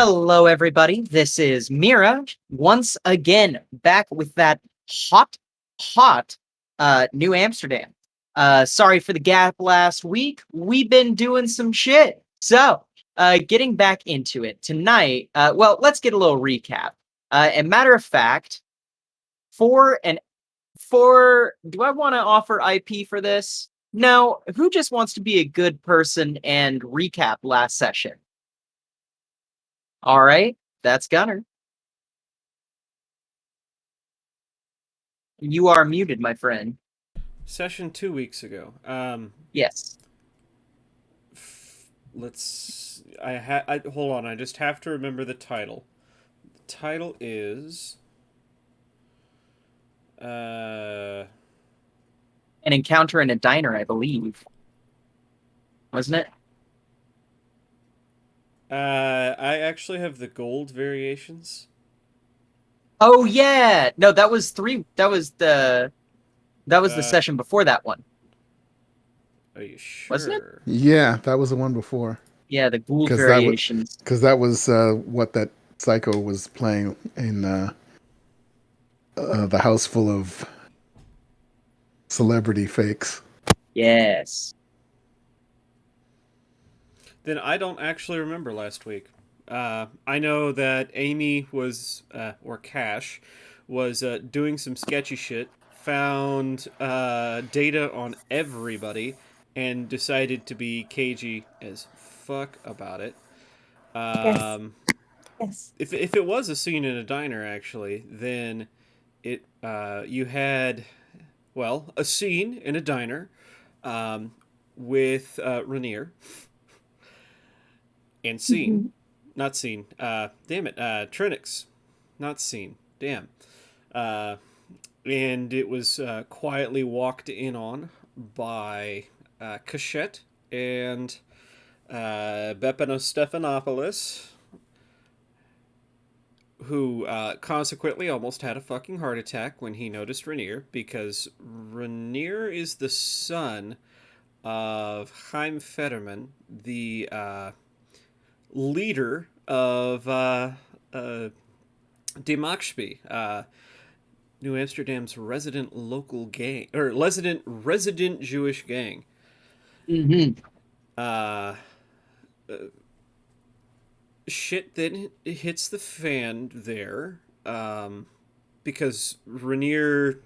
Hello, everybody. This is Mira once again back with that hot, hot New Amsterdam. Sorry for the gap last week. We've been doing some shit. Getting back into it tonight. Let's get a little recap. And matter of fact, for an do I want to offer IP for this? No. Who just wants to be a good person and recap last session? All right, that's Gunner. You are muted, my friend. Session 2 weeks ago. Yes. Let's. Hold on. I just have to remember the title. The title is. An encounter in a diner, I believe. Wasn't it? I actually have the gold variations. Oh yeah. No, that was the Uh, session before that one. are you Wasn't it? sure? Yeah, that was the one before. Yeah, the Gould Because that was variations. because that was what that psycho was playing in the house full of celebrity fakes. Yes. Then I don't actually remember last week. I know that Amy was, or Cash, was doing some sketchy shit, found data on everybody, and decided to be cagey as fuck about it. Yes. Um, Yes. if it was a scene in a diner, actually, then you had, well, a scene in a diner um, with Rainier and scene. Not seen. Damn it. Trinix. Not seen. Damn. Uh, and it was quietly walked in on by Cachette and Bepano Stephanopoulos, who consequently almost had a fucking heart attack when he noticed Rainier, because Rainier is the son of Chaim Fetterman, the leader of Demakshpi, New Amsterdam's resident local gang, or resident Jewish gang. Mm-hmm. Uh, Shit then hits the fan there, because Rainier.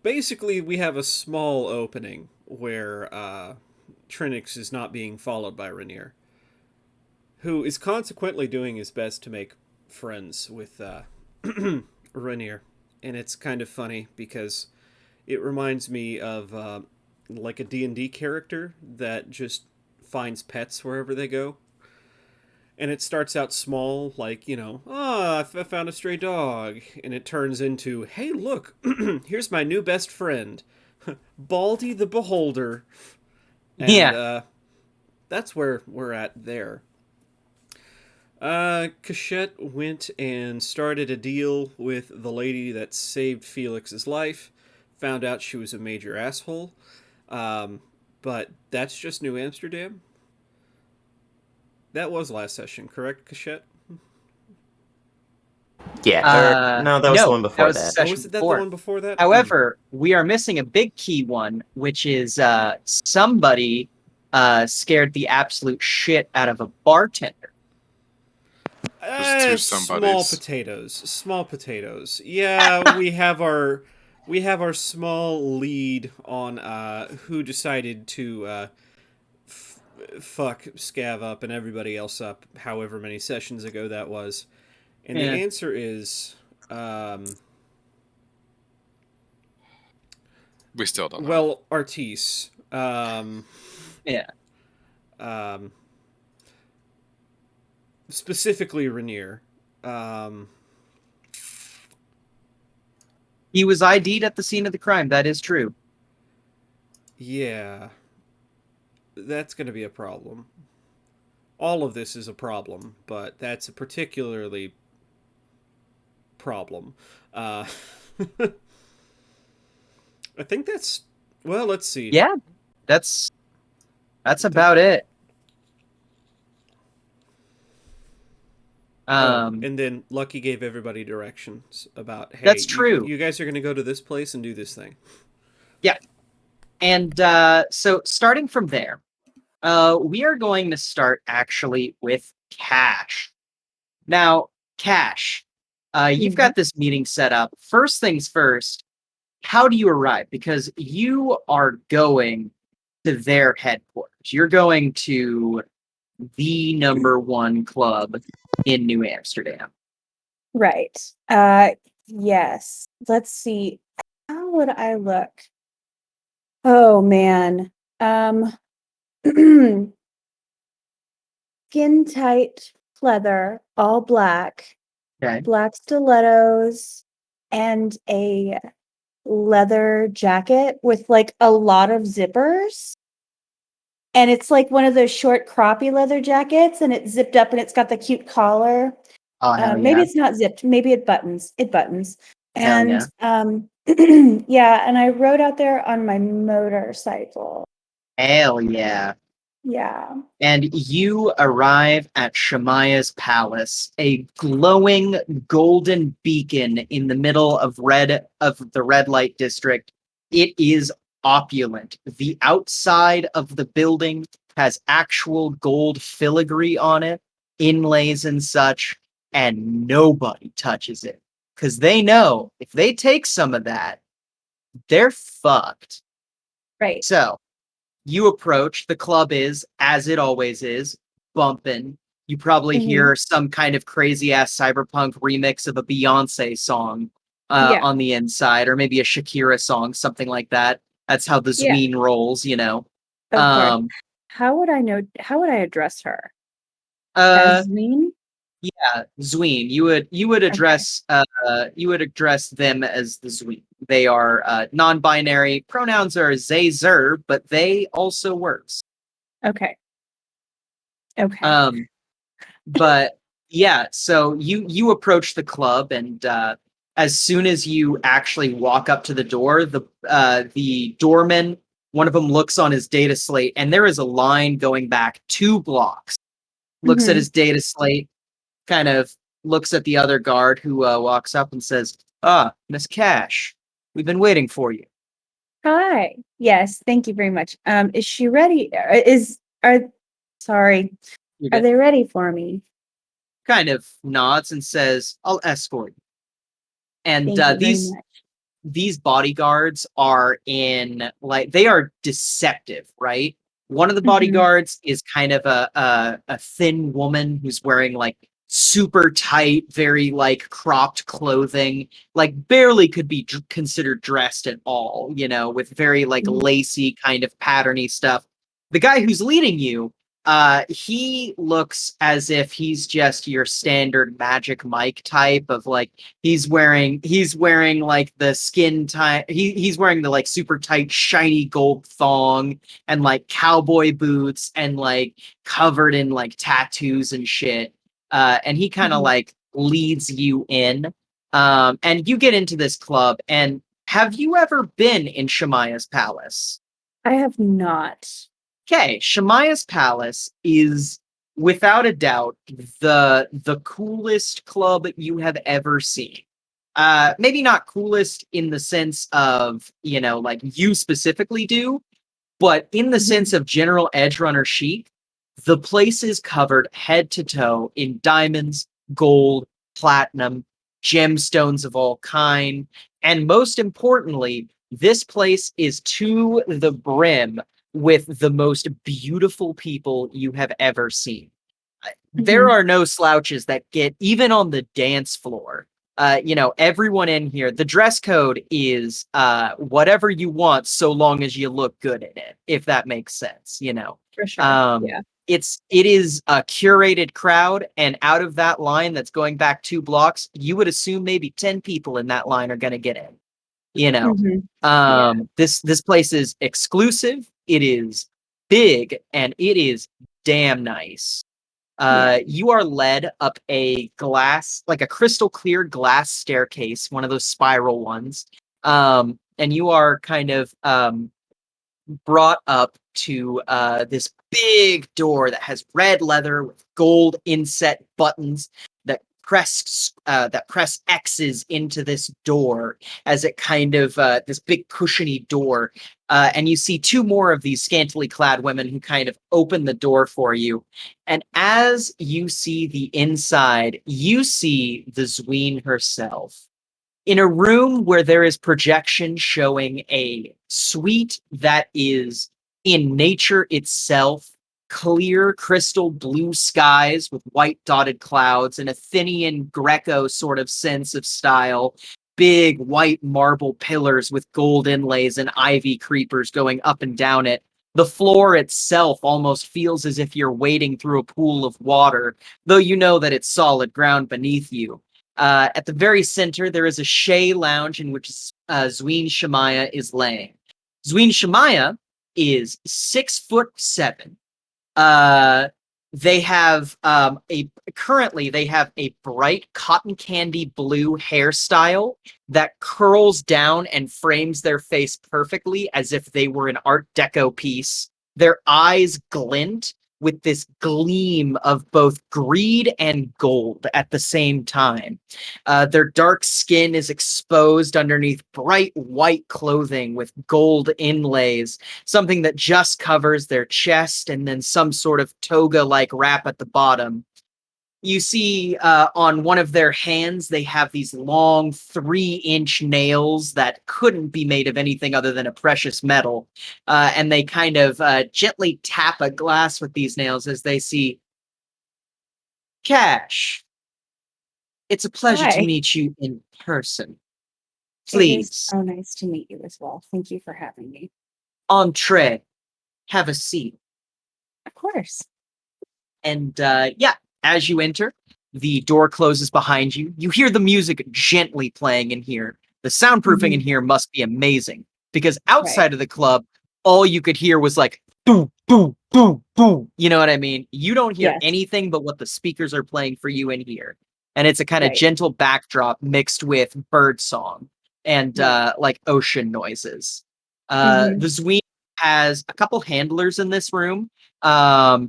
Basically, we have a small opening where Trinix is not being followed by Rainier, who is consequently doing his best to make friends with Rainier. And it's kind of funny because it reminds me of like a D&D character that just finds pets wherever they go. And it starts out small, like, oh, I found a stray dog. And it turns into, hey, look, here's my new best friend, Baldy the Beholder. And Yeah. that's where we're at there. Cachette went and started a deal with the lady that saved Felix's life. Found out she was a major asshole. But that's just New Amsterdam. That was last session, correct, Cachette? Yeah, no, that was the No, one that before was the that. Oh, session was that the before. one before that? However, we are missing a big key one, which is somebody scared the absolute shit out of a bartender. There's two Small somebodies. potatoes. Small potatoes. Yeah, we have our small lead on who decided to fuck Scav up and everybody else up, however many sessions ago that was. And the Yeah. answer is, We still don't know. well, Artis. Yeah. Specifically Rainier. He was ID'd at the scene of the crime. That is true. Yeah. That's going to be a problem. All of this is a problem, but that's a particularly problem. I think that's, well, let's see. Yeah, that's about it. And then Lucky gave everybody directions about, hey, That's true. you guys are going to go to this place and do this thing. Yeah. And so starting from there, we are going to start actually with Cash. Now, Cash, you've got this meeting set up. First things first, how do you arrive? Because you are going to their headquarters. You're going to the number one club in New Amsterdam. Right. Yes. Let's see. How would I look? Oh man. Skin tight pleather, all black, Okay. black stilettos, and a leather jacket with like a lot of zippers. And it's like one of those short croppy leather jackets, and it's zipped up and it's got the cute collar. Oh, hell Maybe yeah. it's not zipped. Maybe it buttons. It buttons. Hell And yeah, and I rode out there on my motorcycle. Hell yeah. Yeah. And you arrive at Shemaya's palace, a glowing golden beacon in the middle of the red light district. It is opulent. The outside of the building has actual gold filigree on it, inlays and such, and nobody touches it. Because they know if they take some of that, they're fucked. Right. So you approach, the club is, as it always is, bumping. You probably hear some kind of crazy ass cyberpunk remix of a Beyonce song on the inside, or maybe a Shakira song, something like that. That's how the zween rolls, you know. Of course. How would I address her? As zween? Yeah, zween. You would address them as the zween. They are non-binary. Pronouns are they, zer, but they also works. Okay. But yeah, so you approach the club, and as soon as you actually walk up to the door, the doorman, one of them looks on his data slate, and there is a line going back 2 blocks. Looks at his data slate, kind of looks at the other guard who walks up and says, "Ah, Miss Cash, we've been waiting for you." Hi. Yes, thank you very much. Is she ready? Sorry. Are they ready for me? Kind of nods and says, "I'll escort you." And Thank you very much. these bodyguards are they are deceptive, right? One of the bodyguards is kind of a thin woman who's wearing like super tight, very like cropped clothing, like barely could be considered dressed at all, you know, with very like lacy kind of patterny stuff. The guy who's leading you, he looks as if he's just your standard Magic Mike type of like he's wearing like the skin tight he's wearing the like super tight shiny gold thong and like cowboy boots and like covered in like tattoos and shit. And he kind of like leads you in. And you get into this club. And have you ever been in Shemaya's palace? I have not. Okay, Shemaya's palace is without a doubt the coolest club you have ever seen. Maybe not coolest in the sense of, you know, like you specifically do, but in the sense of general edge runner chic. The place is covered head to toe in diamonds, gold, platinum, gemstones of all kind, and most importantly, this place is to the brim with the most beautiful people you have ever seen. There are no slouches that get even on the dance floor. You know, everyone in here, the dress code is whatever you want so long as you look good in it, if that makes sense, you know. For sure. Yeah. It is a curated crowd, and out of that line that's going back 2 blocks, you would assume maybe 10 people in that line are going to get in. You know, this place is exclusive, it is big, and it is damn nice. You are led up a glass, like a crystal clear glass staircase, one of those spiral ones. And you are kind of brought up to this big door that has red leather with gold inset buttons that press X's into this door as it kind of this big cushiony door. And you see two more of these scantily clad women who kind of open the door for you. And as you see the inside, you see the Zween herself in a room where there is projection showing a suite that is in nature itself, clear crystal blue skies with white dotted clouds, an Athenian Greco sort of sense of style, big white marble pillars with gold inlays and ivy creepers going up and down it. The floor itself almost feels as if you're wading through a pool of water, though you know that it's solid ground beneath you. At the very center, there is a Shea lounge in which Zween Shemaya is laying. Zween Shemaya is 6'7". They have currently they have a bright cotton candy blue hairstyle that curls down and frames their face perfectly as if they were an Art Deco piece. Their eyes glint with this gleam of both greed and gold at the same time. Their dark skin is exposed underneath bright white clothing with gold inlays, something that just covers their chest and then some sort of toga-like wrap at the bottom. You see on one of their hands, they have these long 3-inch nails that couldn't be made of anything other than a precious metal. And they kind of gently tap a glass with these nails as they see, Cash, it's a pleasure to Hi. meet you in person. It is Please, so nice to meet you as well. Thank you for having me. entree, have a seat. Of course. And yeah, as you enter, the door closes behind you. You hear the music gently playing in here. The soundproofing in here must be amazing because outside of the club, all you could hear was like boom, boom, boom, boom. You know what I mean? You don't hear Yes. anything but what the speakers are playing for you in here. And it's a kind of Right. gentle backdrop mixed with bird song and Right. like ocean noises. Mhm. The Zween has a couple handlers in this room.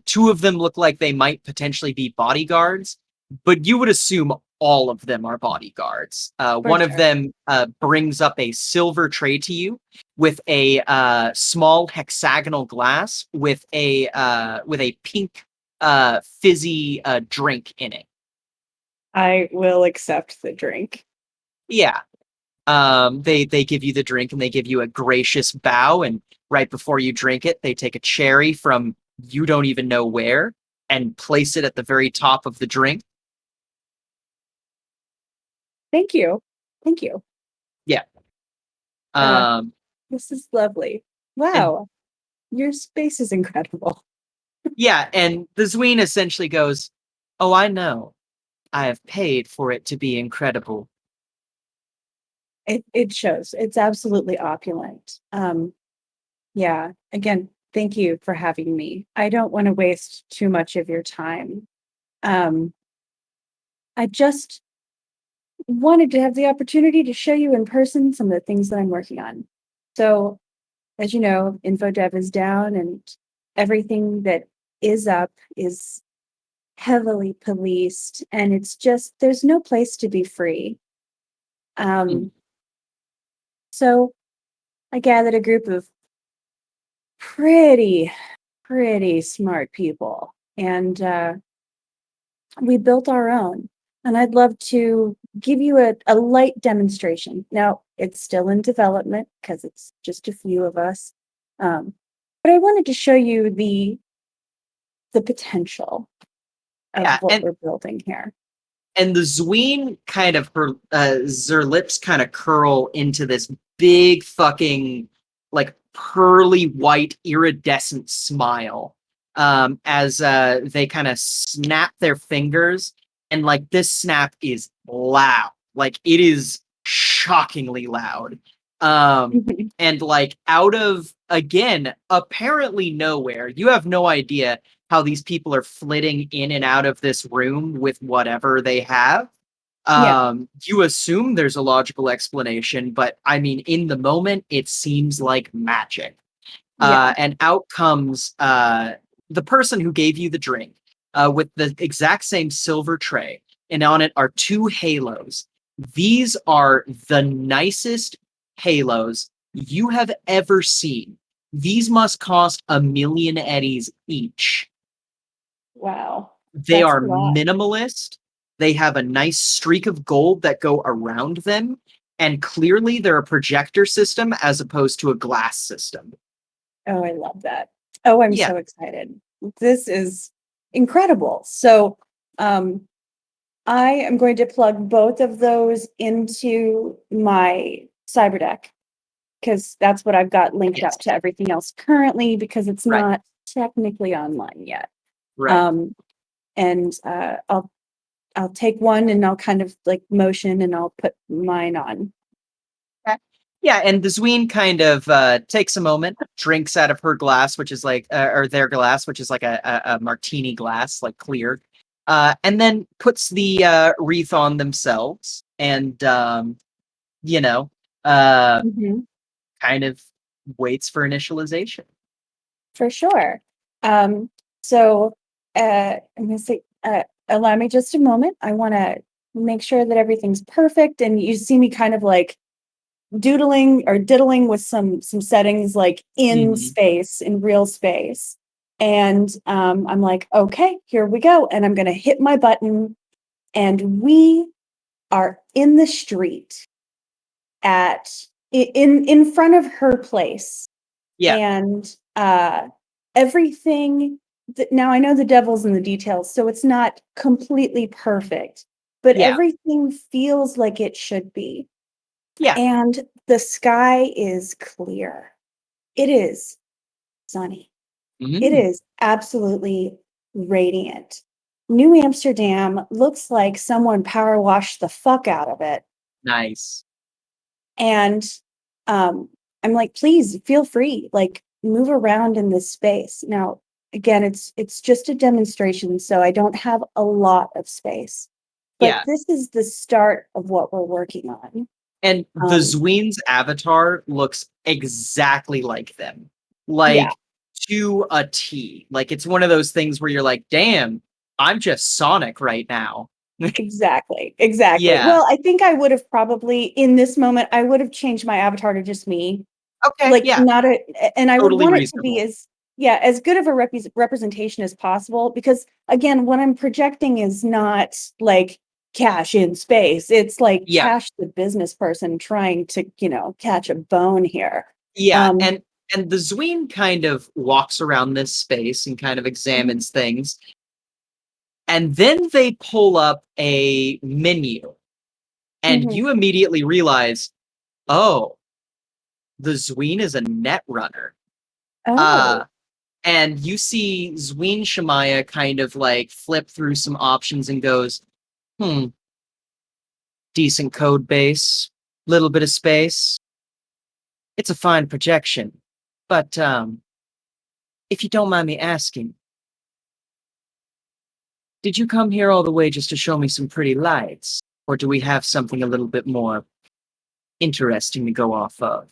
Two of them look like they might potentially be bodyguards, but you would assume all of them are bodyguards. One of sure. them brings up a silver tray to you with a small hexagonal glass with a pink fizzy drink in it. I will accept the drink. Yeah. They give you the drink and they give you a gracious bow, and right before you drink it, they take a cherry from you don't even know where and place it at the very top of the drink. Thank you. Thank you. Yeah. Uh, Um, this is lovely. and Wow. Your space is incredible. yeah, and the Zween essentially goes, "Oh, I know. I have paid for it to be incredible." It shows. It's absolutely opulent. Yeah. Again, thank you for having me. I don't want to waste too much of your time. Um, I just wanted to have the opportunity to show you in person some of the things that I'm working on. So, as you know, InfoDev is down and everything that is up is heavily policed, and it's just there's no place to be free. Mm. So I gathered a group of pretty smart people, and we built our own. And I'd love to give you a light demonstration. Now, it's still in development because it's just a few of us. But I wanted to show you the potential of Yeah, what we're building here. and the Zween kind of her lips kind of curl into this big fucking like pearly white iridescent smile as they kind of snap their fingers, and like this snap is loud, like it is shockingly loud. And like out of again apparently nowhere, you have no idea how these people are flitting in and out of this room with whatever they have. Yeah. You assume there's a logical explanation, but I mean, in the moment, it seems like magic. Yeah. And out comes the person who gave you the drink with the exact same silver tray and on it are 2 halos. These are the nicest halos you have ever seen. These must cost 1,000,000 eddies each. Wow. They That's are a lot. minimalist. They have a nice streak of gold that go around them. And clearly they're a projector system as opposed to a glass system. Oh, I love that. Oh, I'm Yeah. so excited. This is incredible. So, I am going to plug both of those into my cyber deck because that's what I've got linked Yes. up to everything else currently because it's Right. not technically online yet. Right. And I'll take one and I'll kind of like motion and I'll put mine on. Yeah, and the Zween kind of takes a moment, drinks out of her glass, which is like, or their glass, which is like a martini glass, like clear, and then puts the wreath on themselves, and you know, Mhm. kind of waits for initialization. For sure. So I'm gonna say, allow me just a moment. I want to make sure that everything's perfect, and you see me kind of like doodling or diddling with some settings like in Mhm. space, in real space. And I'm like, okay, here we go. And I'm gonna hit my button, and we are in the street at in front of her place. Yeah, And everything now I know the devil's in the details, so it's not completely perfect, but yeah, everything feels like it should be. yeah. And the sky is clear. It is sunny. It Mm, is absolutely radiant. New Amsterdam looks like someone power washed the fuck out of it. nice. And I'm like, please feel free, like move around in this space. Now, again, it's just a demonstration, so I don't have a lot of space. But Yeah, this is the start of what we're working on. and the Um, Zween's avatar looks exactly like them, yeah, like to a T. Like it's one of those things where you're like, damn, I'm just Sonic right now. exactly. Exactly. Yeah. Well, I think I would have probably in this moment, I would have changed my avatar to just me. Okay. Like, Yeah. not a and I would Totally want it to be reasonable. as yeah, as good of a representation as possible because again, what I'm projecting is not like Cash in space. It's like Yeah. Cash the business person trying to, catch a bone here. Yeah. Um, And the Zween kind of walks around this space and kind of mhm, examines things. And then they pull up a menu. And mhm. you immediately realize, oh, the Zween is a net runner. Oh, Uh, and you see Zween Shemaya kind of like flip through some options and goes, hmm, decent code base, little bit of space. It's a fine projection. But if you don't mind me asking, did you come here all the way just to show me some pretty lights? Or do we have something a little bit more interesting to go off of?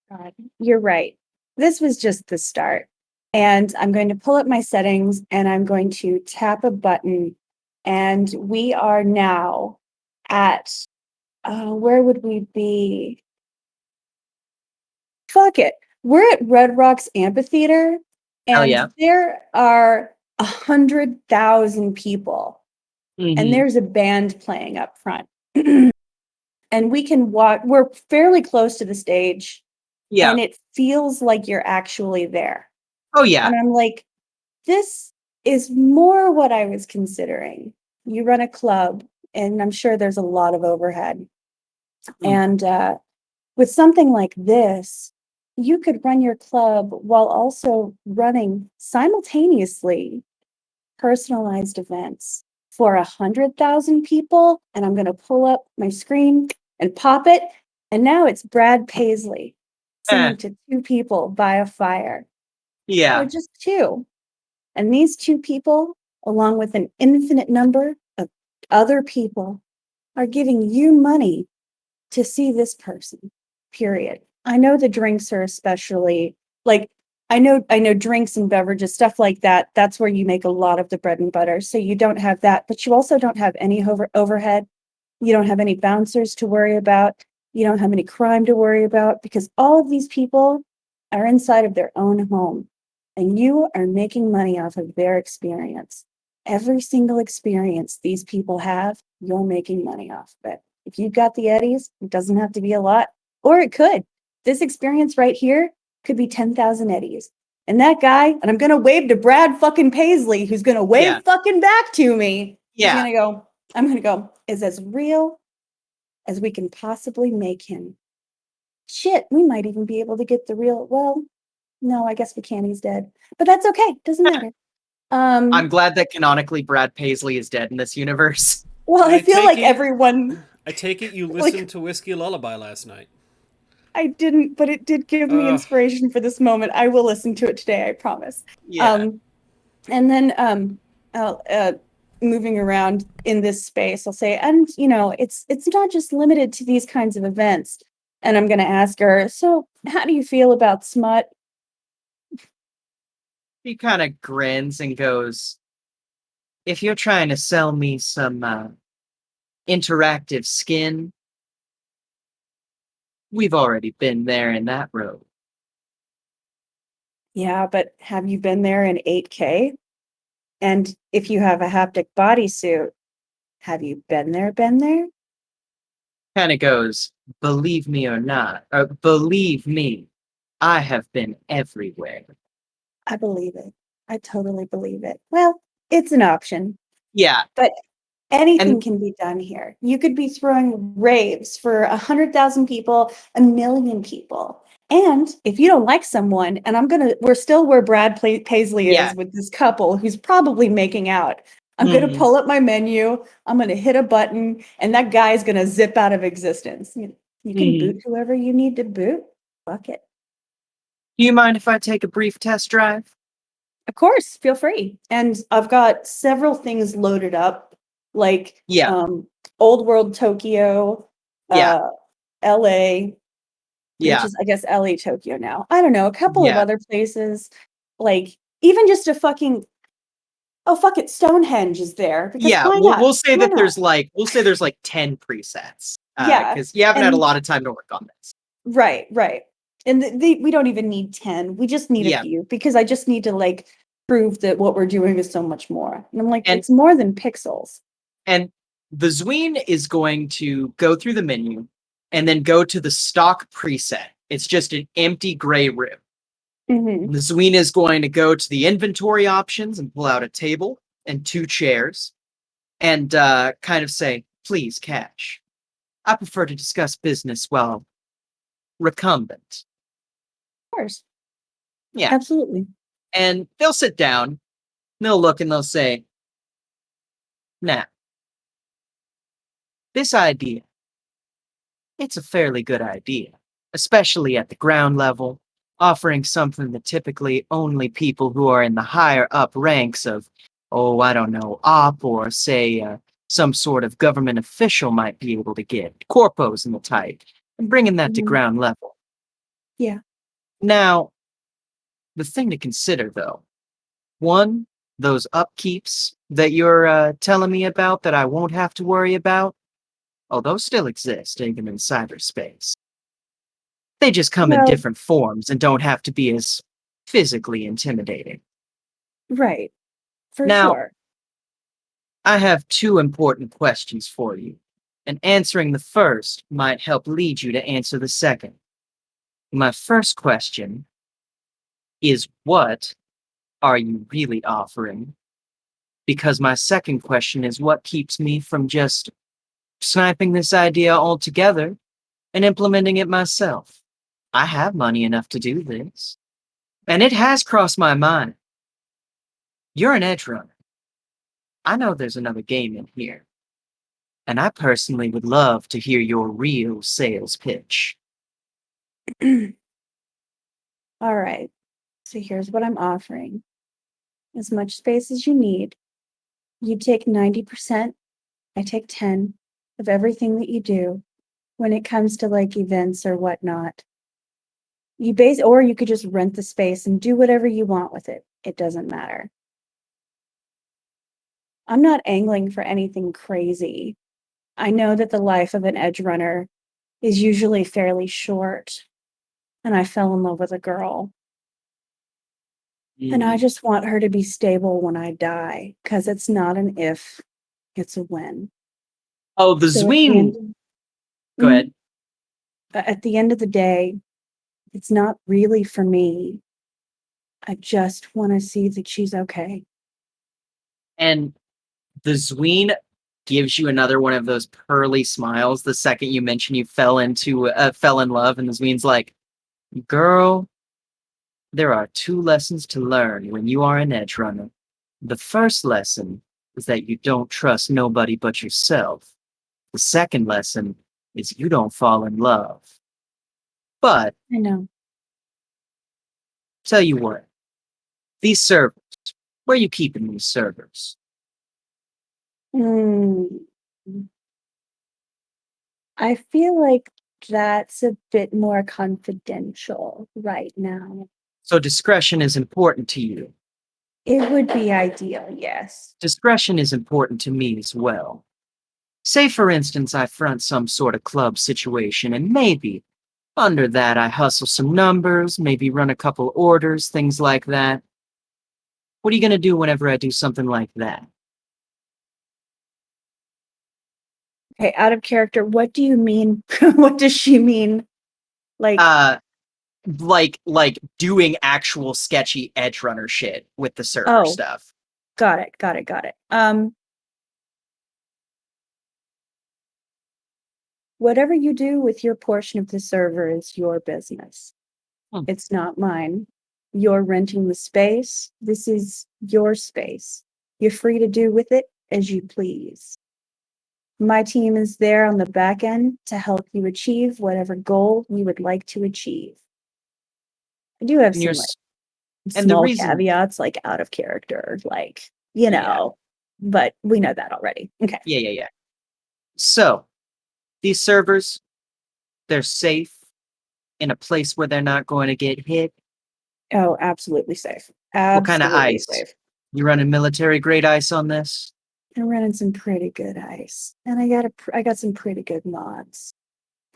God, you're right. This was just the start. And I'm going to pull up my settings and I'm going to tap a button. And we are now at where would we be? Fuck it. We're at Red Rocks Amphitheater, Hell and yeah. there are 100,000 people, and Mm-hmm. there's a band playing up front. And we can walk, we're fairly close to the stage, Yeah. and it feels like you're actually there. Oh yeah. And I'm like, this is more what I was considering. You run a club, and I'm sure there's a lot of overhead. Mm. And with something like this, you could run your club while also running simultaneously personalized events for 100,000 people. And I'm going to pull up my screen and pop it. And now it's Brad Paisley Eh, singing to 2 people by a fire, or yeah. just 2. And these 2 people, along with an infinite number of other people, are giving you money to see this person, period. I know the drinks are especially like I know drinks and beverages, stuff like that. That's where you make a lot of the bread and butter. So you don't have that, but you also don't have any overhead. You don't have any bouncers to worry about. You don't have any crime to worry about because all of these people are inside of their own home and you are making money off of their experience. Every single experience these people have, you're making money off of it. If you've got the Eddies, it doesn't have to be a lot, or it could. This experience right here could be 10,000 Eddies. And that guy, and I'm going to wave to Brad fucking Paisley, who's going to wave fucking back to me. He's going to go, I'm going to go, is as real as we can possibly make him. Shit, we might even be able to get the real, well, no, I guess we can't, he's dead. But that's okay, doesn't matter. I'm glad that canonically Brad Paisley is dead in this universe. Well, I feel like everyone... I take it you listened to Whiskey Lullaby last night. I didn't, but it did give me inspiration for this moment. I will listen to it today, I promise. Yeah. And then moving around in this space, I'll say, and you know, it's not just limited to these kinds of events. And I'm going to ask her, so how do you feel about smut? He kind of grins and goes, if you're trying to sell me some interactive skin, we've already been there in that road. Yeah, but have you been there in 8K? And if you have a haptic bodysuit, have you been there? Kind of goes, believe me or not, or believe me, I have been everywhere. I believe it. I totally believe it. Well, it's an option. Yeah. But anything can be done here. You could be throwing raves for 100,000 people, 1 million people. And if you don't like someone, and we're still where Brad Paisley is with this couple who's probably making out. I'm going to pull up my menu. I'm going to hit a button and that guy's going to zip out of existence. You can boot whoever you need to boot. Fuck it. Do you mind if I take a brief test drive? Of course, feel free. And I've got several things loaded up, like Old World Tokyo, LA, which is, I guess, LA Tokyo now. I don't know, a couple of other places, like even just a fucking, oh, fuck it, Stonehenge is there. Because why not? We'll say that there's like 10 presets. Because you haven't had a lot of time to work on this. Right. And we don't even need 10. We just need a few because I just need to like prove that what we're doing is so much more. And I'm like, it's more than pixels. And the Zween is going to go through the menu and then go to the stock preset. It's just an empty gray room. Mm-hmm. The Zween is going to go to the inventory options and pull out a table and 2 chairs and kind of say, please, cash. I prefer to discuss business while recumbent. Of course. Yeah. Absolutely. And they'll sit down, they'll look and they'll say, now, this idea, it's a fairly good idea, especially at the ground level, offering something that typically only people who are in the higher up ranks of, I don't know, op or say some sort of government official might be able to get, corpos and the type, and bringing that to ground level. Yeah. Now, the thing to consider, though, one, those upkeeps that you're telling me about that I won't have to worry about, those still exist, even in cyberspace. They just come in different forms and don't have to be as physically intimidating. Right. For now, sure. I have 2 important questions for you, and answering the first might help lead you to answer the second. My first question is, what are you really offering? Because my second question is, what keeps me from just sniping this idea altogether and implementing it myself? I have money enough to do this. And it has crossed my mind. You're an edge runner. I know there's another game in here. And I personally would love to hear your real sales pitch. All right. So here's what I'm offering. As much space as you need. You take 90%, I take 10 of everything that you do when it comes to like events or whatnot. or you could just rent the space and do whatever you want with it. It doesn't matter. I'm not angling for anything crazy. I know that the life of an edge runner is usually fairly short, and I fell in love with a girl. And I just want her to be stable when I die, because it's not an if, it's a when. Oh, the So at the Zween. end- Go ahead. At the end of the day, it's not really for me. I just want to see that she's okay. And the Zween gives you another one of those pearly smiles the second you mention you fell in love, and the Zween's like, girl, there are 2 lessons to learn when you are an edge runner. The first lesson is that you don't trust nobody but yourself. The second lesson is you don't fall in love. But I know. tell you what, these servers, where you keeping these servers? I feel like that's a bit more confidential right now. So discretion is important to you. It would be ideal, yes. Discretion is important to me as well. Say, for instance, I front some sort of club situation, and maybe under that I hustle some numbers, maybe run a couple orders, things like that. What are you going to do whenever I do something like that? Okay, out of character, what do you mean? What does she mean? Like, Like doing actual sketchy edge runner shit with the server oh, stuff. got it. Whatever you do with your portion of the server is your business. It's not mine. You're renting the space. This is your space. You're free to do with it as you please. My team is there on the back end to help you achieve whatever goal you would like to achieve. I do have And you're some s- like and the small reason- caveats, like out of character, like, Yeah. but we know that already. Okay. Yeah. So, these servers, they're safe in a place where they're not going to get hit. Oh, absolutely safe. What kind of Absolutely ice? safe. You running military grade ice on this? I'm running some pretty good ice, and I got some pretty good mods.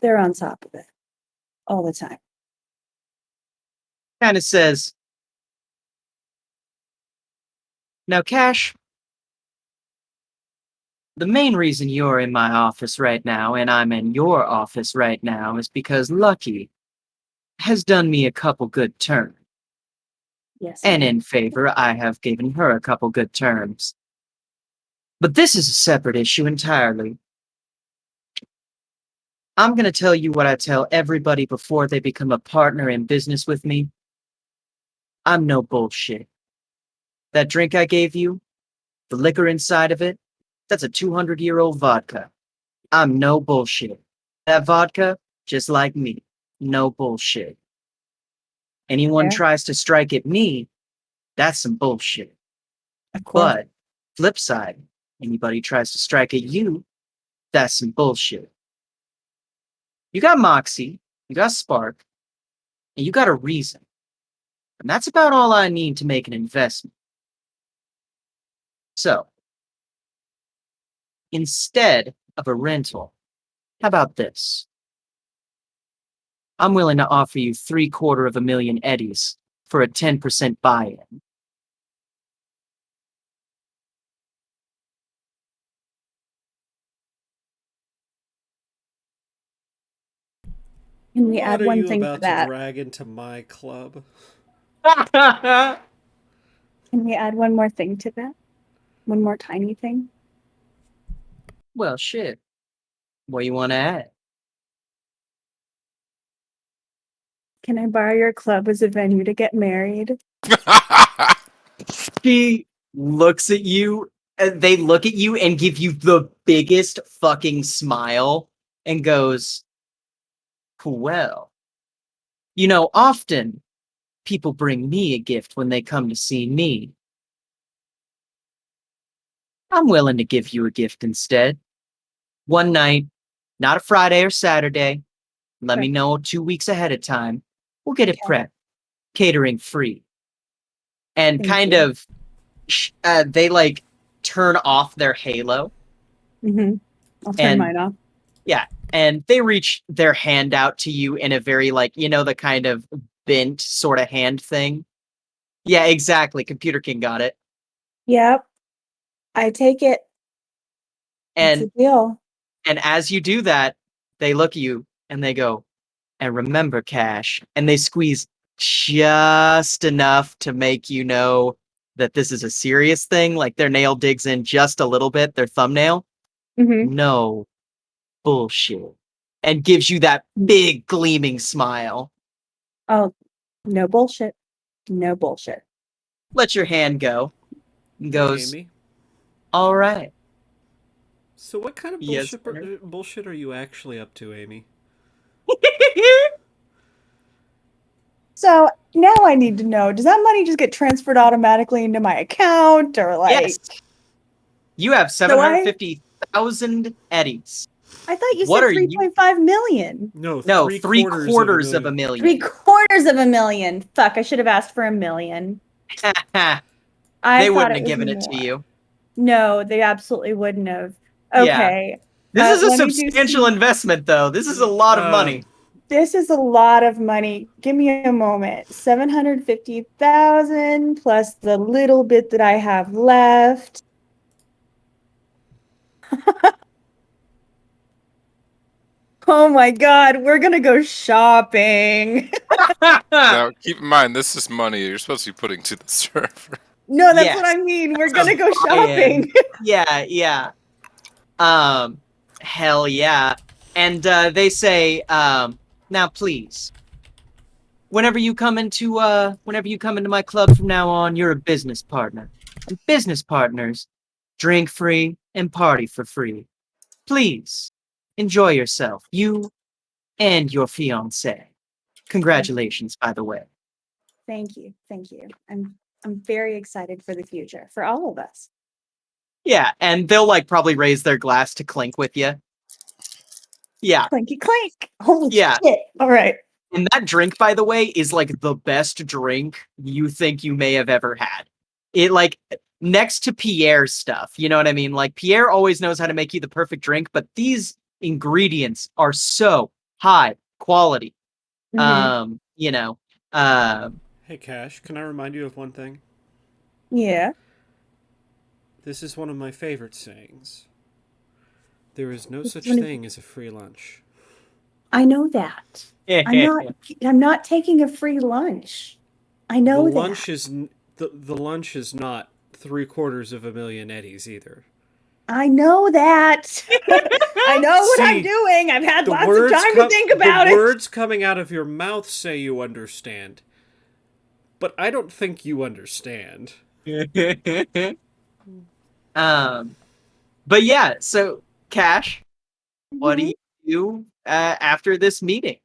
They're on top of it all the time. Kind of says, now, Cash, the main reason you're in my office right now and I'm in your office right now is because Lucky has done me a couple good turns. Yes. And in favor, I have given her a couple good terms. But this is a separate issue entirely. I'm going to tell you what I tell everybody before they become a partner in business with me. I'm no bullshit. That drink I gave you, the liquor inside of it, that's a 200-year-old vodka. I'm no bullshit. That vodka, just like me, no bullshit. Anyone Fair. tries to strike at me, that's some bullshit. Of course. But, flip side, anybody tries to strike at you, that's some bullshit. You got moxie, you got spark, and you got a reason. And that's about all I need to make an investment. So, instead of a rental, how about this? I'm willing to offer you 750,000 eddies for a 10% buy-in. Can we What add are one you thing to about to that? drag into my club? Can we add one more thing to that? One more tiny thing? Well, shit. What you want to add? Can I borrow your club as a venue to get married? She looks at you, and they look at you and give you the biggest fucking smile and goes, well, often people bring me a gift when they come to see me. I'm willing to give you a gift instead. One night, not a Friday or Saturday. Let me know 2 weeks ahead of time. we'll get it Okay. prepped, catering free, and Thank kind you. of they like turn off their halo. I'll turn And mine off. yeah, and they reach their hand out to you in a very like, the kind of bent sort of hand thing. Yeah, exactly. Computer King got it. Yep. I take it. It's a And deal. and as you do that, they look at you and they go, and remember, Cash, and they squeeze just enough to make you know that this is a serious thing. Like their nail digs in just a little bit, their thumbnail. Mm-hmm. No bullshit. And gives you that big gleaming smile. Oh, no bullshit. No bullshit. Let your hand go. And Hey, goes, Amy. all right. So what kind of Yes, sir. bullshit are you actually up to, Amy? So now I need to know, does that money just get transferred automatically into my account or like Yes. You have So 750,000 eddies. I thought you What said are you- 3.5 million. No, No, three quarters of a million. 3/4 of a million. Fuck, I should have asked for $1 million. They I thought wouldn't it have was given it more. to you. No, they absolutely wouldn't have. Yeah. Okay. This is a let me do substantial some- investment, though. This is a lot of money. This is a lot of money. Give me a moment. 750,000 plus the little bit that I have left. Oh my God, we're gonna go shopping. Now, keep in mind, this is money you're supposed to be putting to the server. No, that's what Yes. I mean. We're That's gonna go buy-in. shopping. Yeah. Hell yeah. And they say, now please, whenever you come into my club from now on, you're a business partner. And business partners drink free and party for free. Please enjoy yourself, you and your fiance. Congratulations, by the way. Thank you. Thank you. I'm very excited for the future for all of us. Yeah, and they'll like probably raise their glass to clink with you. Yeah, Clinky clink. Holy Yeah. shit. All right. and that drink, by the way, is like the best drink you think you may have ever had. It like next to Pierre's stuff, you know what I mean? Like Pierre always knows how to make you the perfect drink, but these ingredients are so high quality. Mhm. You know, uh, Hey, Cash, can I remind you of one thing? Yeah. This is one of my favorite sayings. There is no Which such one is thing as a free lunch. I know that. I'm not taking a free lunch. I know the that. lunch is the lunch is not 3/4 of a million eddies either. I know that. I know what I'm See, doing. I've had The lots of words time to think about the it. words coming out of your mouth say you understand, but I don't think you understand. But yeah, so Cash, what do Mhm. you do after this meeting?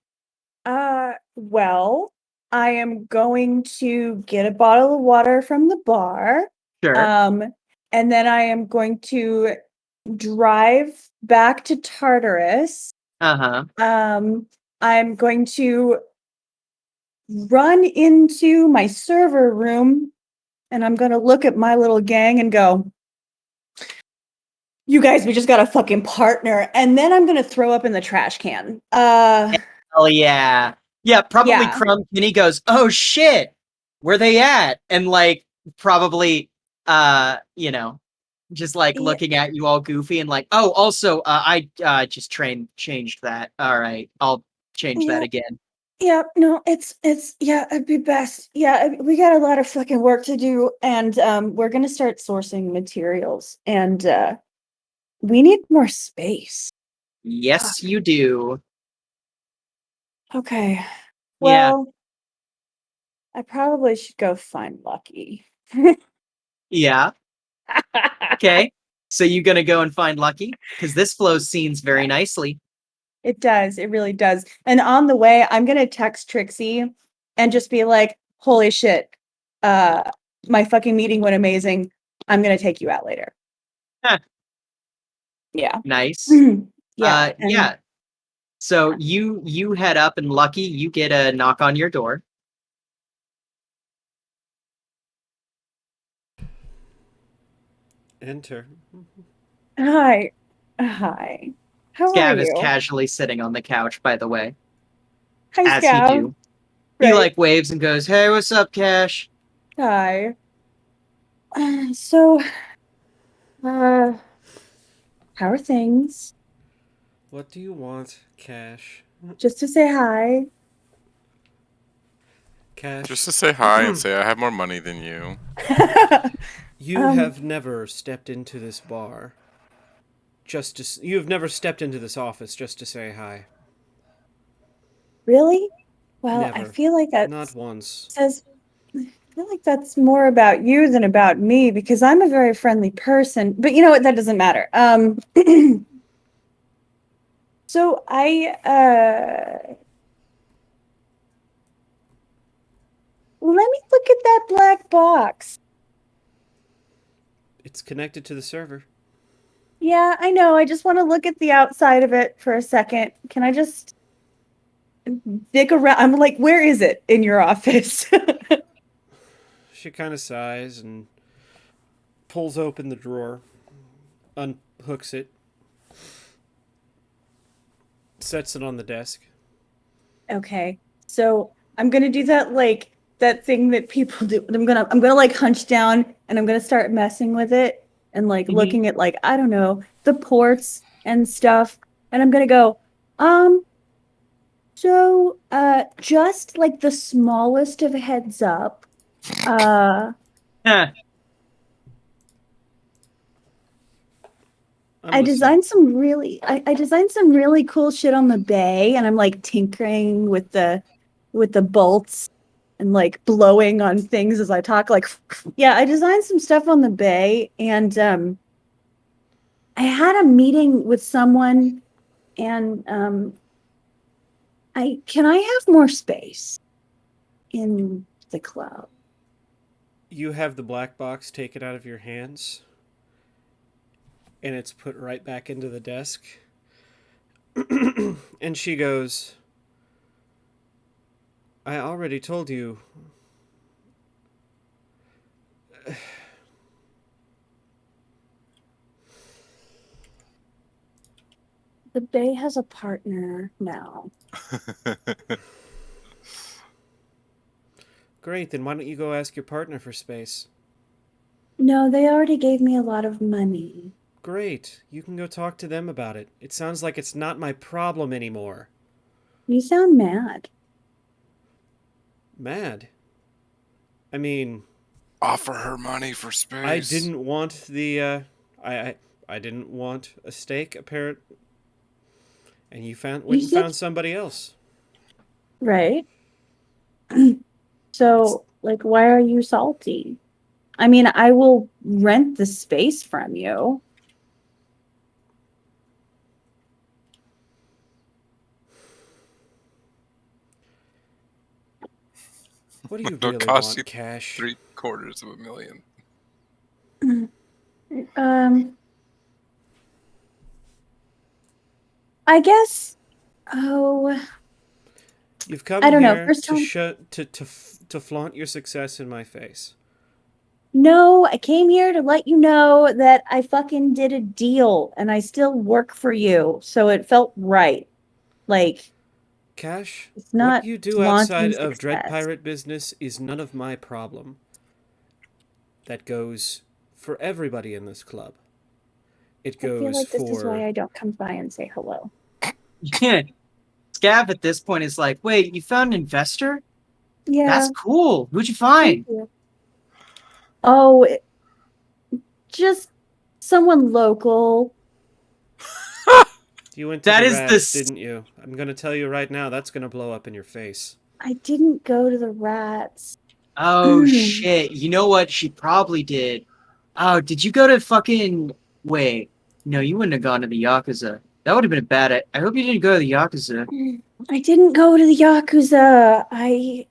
Well, I am going to get a bottle of water from the bar. Sure. And then I am going to drive back to Tartarus. Uh-huh. I'm going to run into my server room and I'm going to look at my little gang and go, you guys, we just got a fucking partner. And then I'm going to throw up in the trash can. Oh yeah. Yeah, probably Yeah. Crumb Kenny goes, "Oh shit. Where they at?" And like probably just like Yeah. looking at you all goofy and like, "Oh, also I just changed that. All right. I'll change that Yeah. again." Yeah, no, it's yeah, it'd be best. Yeah, we got a lot of fucking work to do, and we're gonna start sourcing materials, and we need more space. Yes, you do. Okay, Yeah. well, I probably should go find Lucky. Yeah. Okay. So you gonna go and find Lucky? Because this flows scenes very nicely. It does, it really does. And on the way, I'm gonna text Trixie and just be like, "Holy shit, my fucking meeting went amazing. I'm gonna take you out later." Huh. Yeah. Nice. Yeah. And Yeah. So you head up, and Lucky, you get a knock on your door. Enter. Hi. Hi. How are Scav is you? casually sitting on the couch, by the way, Hi, as you Scout. do. He like waves and goes, "Hey, what's up, Cash?" Hi. So, how are things? What do you want, Cash? Just to say hi. Cash. Just to say hi and say I have more money than you. You have never stepped into this bar. You have never stepped into this office just to say hi. Really? Well, I Never. feel like Not once. I feel like that's more about you than about me because I'm a very friendly person. But you know what? That doesn't matter. So let me look at that black box. It's connected to the server. Yeah, I know. I just want to look at the outside of it for a second. Can I just dig around? I'm like, where is it in your office? She kind of sighs and pulls open the drawer, unhooks it, sets it on the desk. Okay. So I'm gonna do that thing that people do. I'm gonna like hunch down and I'm gonna start messing with it and like looking at like, I don't know, the ports and stuff. And I'm gonna go, so just like the smallest of heads up. Huh. I'm listening. I designed some really cool shit on the bay and I'm like tinkering with the bolts and like blowing on things as I talk. Like yeah, I designed some stuff on the bay and I had a meeting with someone and I have more space in the club. You have the black box taken out of your hands, and it's put right back into the desk. And she goes, I already told you. The bay has a partner now. Great, then why don't you go ask your partner for space? No, they already gave me a lot of money. Great, you can go talk to them about it. It sounds like it's not my problem anymore. You sound mad. Mad? I mean, Offer her money for space. I didn't want the, I didn't want a steak, apparently. And you went and found somebody else. Right. So, like, why are you salty? I mean, I will rent the space from you. What do you It'll really cost you want, Cash? $750,000. I guess. Oh, You've come I don't know. here First to time. to flaunt your success in my face. No, I came here to let you know that I fucking did a deal and I still work for you. So it felt right. Like, Cash, it's what not you do flaunting outside of Dread success. Pirate business is none of my problem. That goes for everybody in this club. It I feel goes like this is why for I don't come by and say hello. Scav at this point is like, "Wait, you found an investor? Yeah, That's cool. Who'd you thank find?" you. Oh, just someone local. You went to That the is rats, didn't you? I'm gonna tell you right now, that's gonna blow up in your face. I didn't go to the rats. Oh shit. You know what she probably did? Oh, did you go to fucking wait. No, you wouldn't have gone to the Yakuza. That would have been bad. I hope you didn't go to the Yakuza. I didn't go to the Yakuza.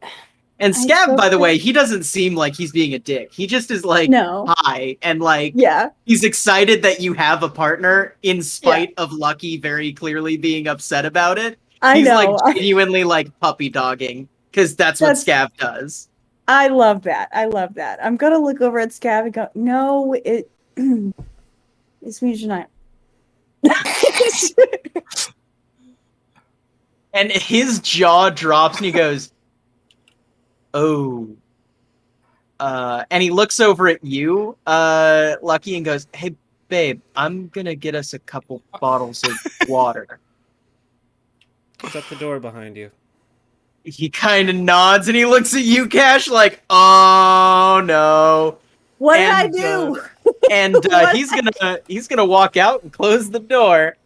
And I Scab, spoke by the to- way, he doesn't seem like he's being a dick. He just is like No. hi and like Yeah. he's excited that you have a partner in spite of Lucky very clearly being upset about it. I He's know. like genuinely like puppy dogging because that's what Scab does. I love that. I love that. I'm gonna look over at Scab and go, no, it it's me tonight. And his jaw drops and he goes, oh. And he looks over at you, Lucky, and goes, hey, babe, I'm gonna get us a couple bottles of water. Shut the door behind you. He kind of nods and he looks at you, Cash, like, oh no. What did I do? He's gonna walk out and close the door.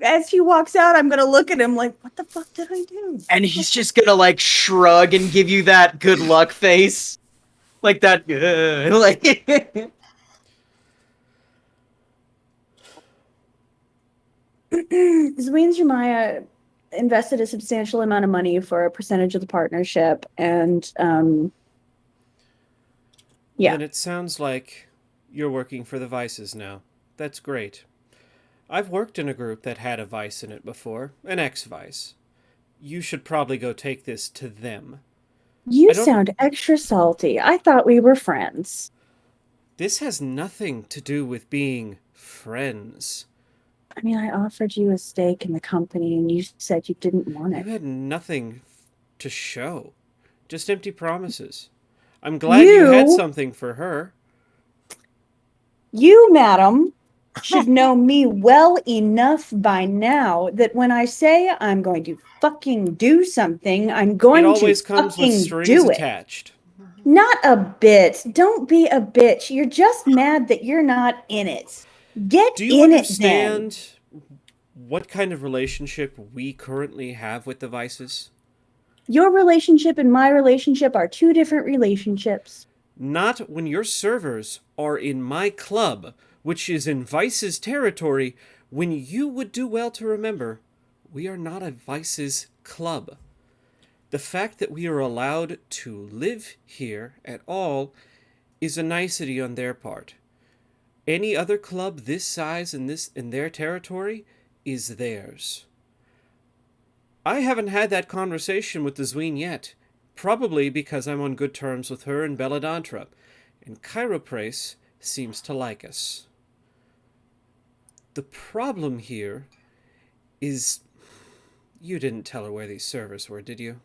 As he walks out, I'm gonna look at him like, what the fuck did I do? And he's just gonna like shrug and give you that good luck face. Like that like Zween Jemaya invested a substantial amount of money for a percentage of the partnership, and yeah. Then it sounds like you're working for the Vices now. That's great. I've worked in a group that had a Vice in it before, an ex-Vice. You should probably go take this to them. You sound extra salty. I thought we were friends. This has nothing to do with being friends. I mean, I offered you a stake in the company and you said you didn't want it. You had nothing to show. Just empty promises. I'm glad you had something for her. You, madam, should know me well enough by now that when I say I'm going to fucking do something, I'm going to fucking do it. It always comes with strings attached. Not a bit. Don't be a bitch. You're just mad that you're not in it. Get in it then. Do you understand what kind of relationship we currently have with the Vices? Your relationship and my relationship are two different relationships. Not when your servers are in my club, which is in Vice's territory, when you would do well to remember, we are not a Vice's club. The fact that we are allowed to live here at all is a nicety on their part. Any other club this size in their territory is theirs. I haven't had that conversation with the Zween yet, probably because I'm on good terms with her and Belladontra, and Chiroprace seems to like us. The problem here is you didn't tell her where these servers were, did you?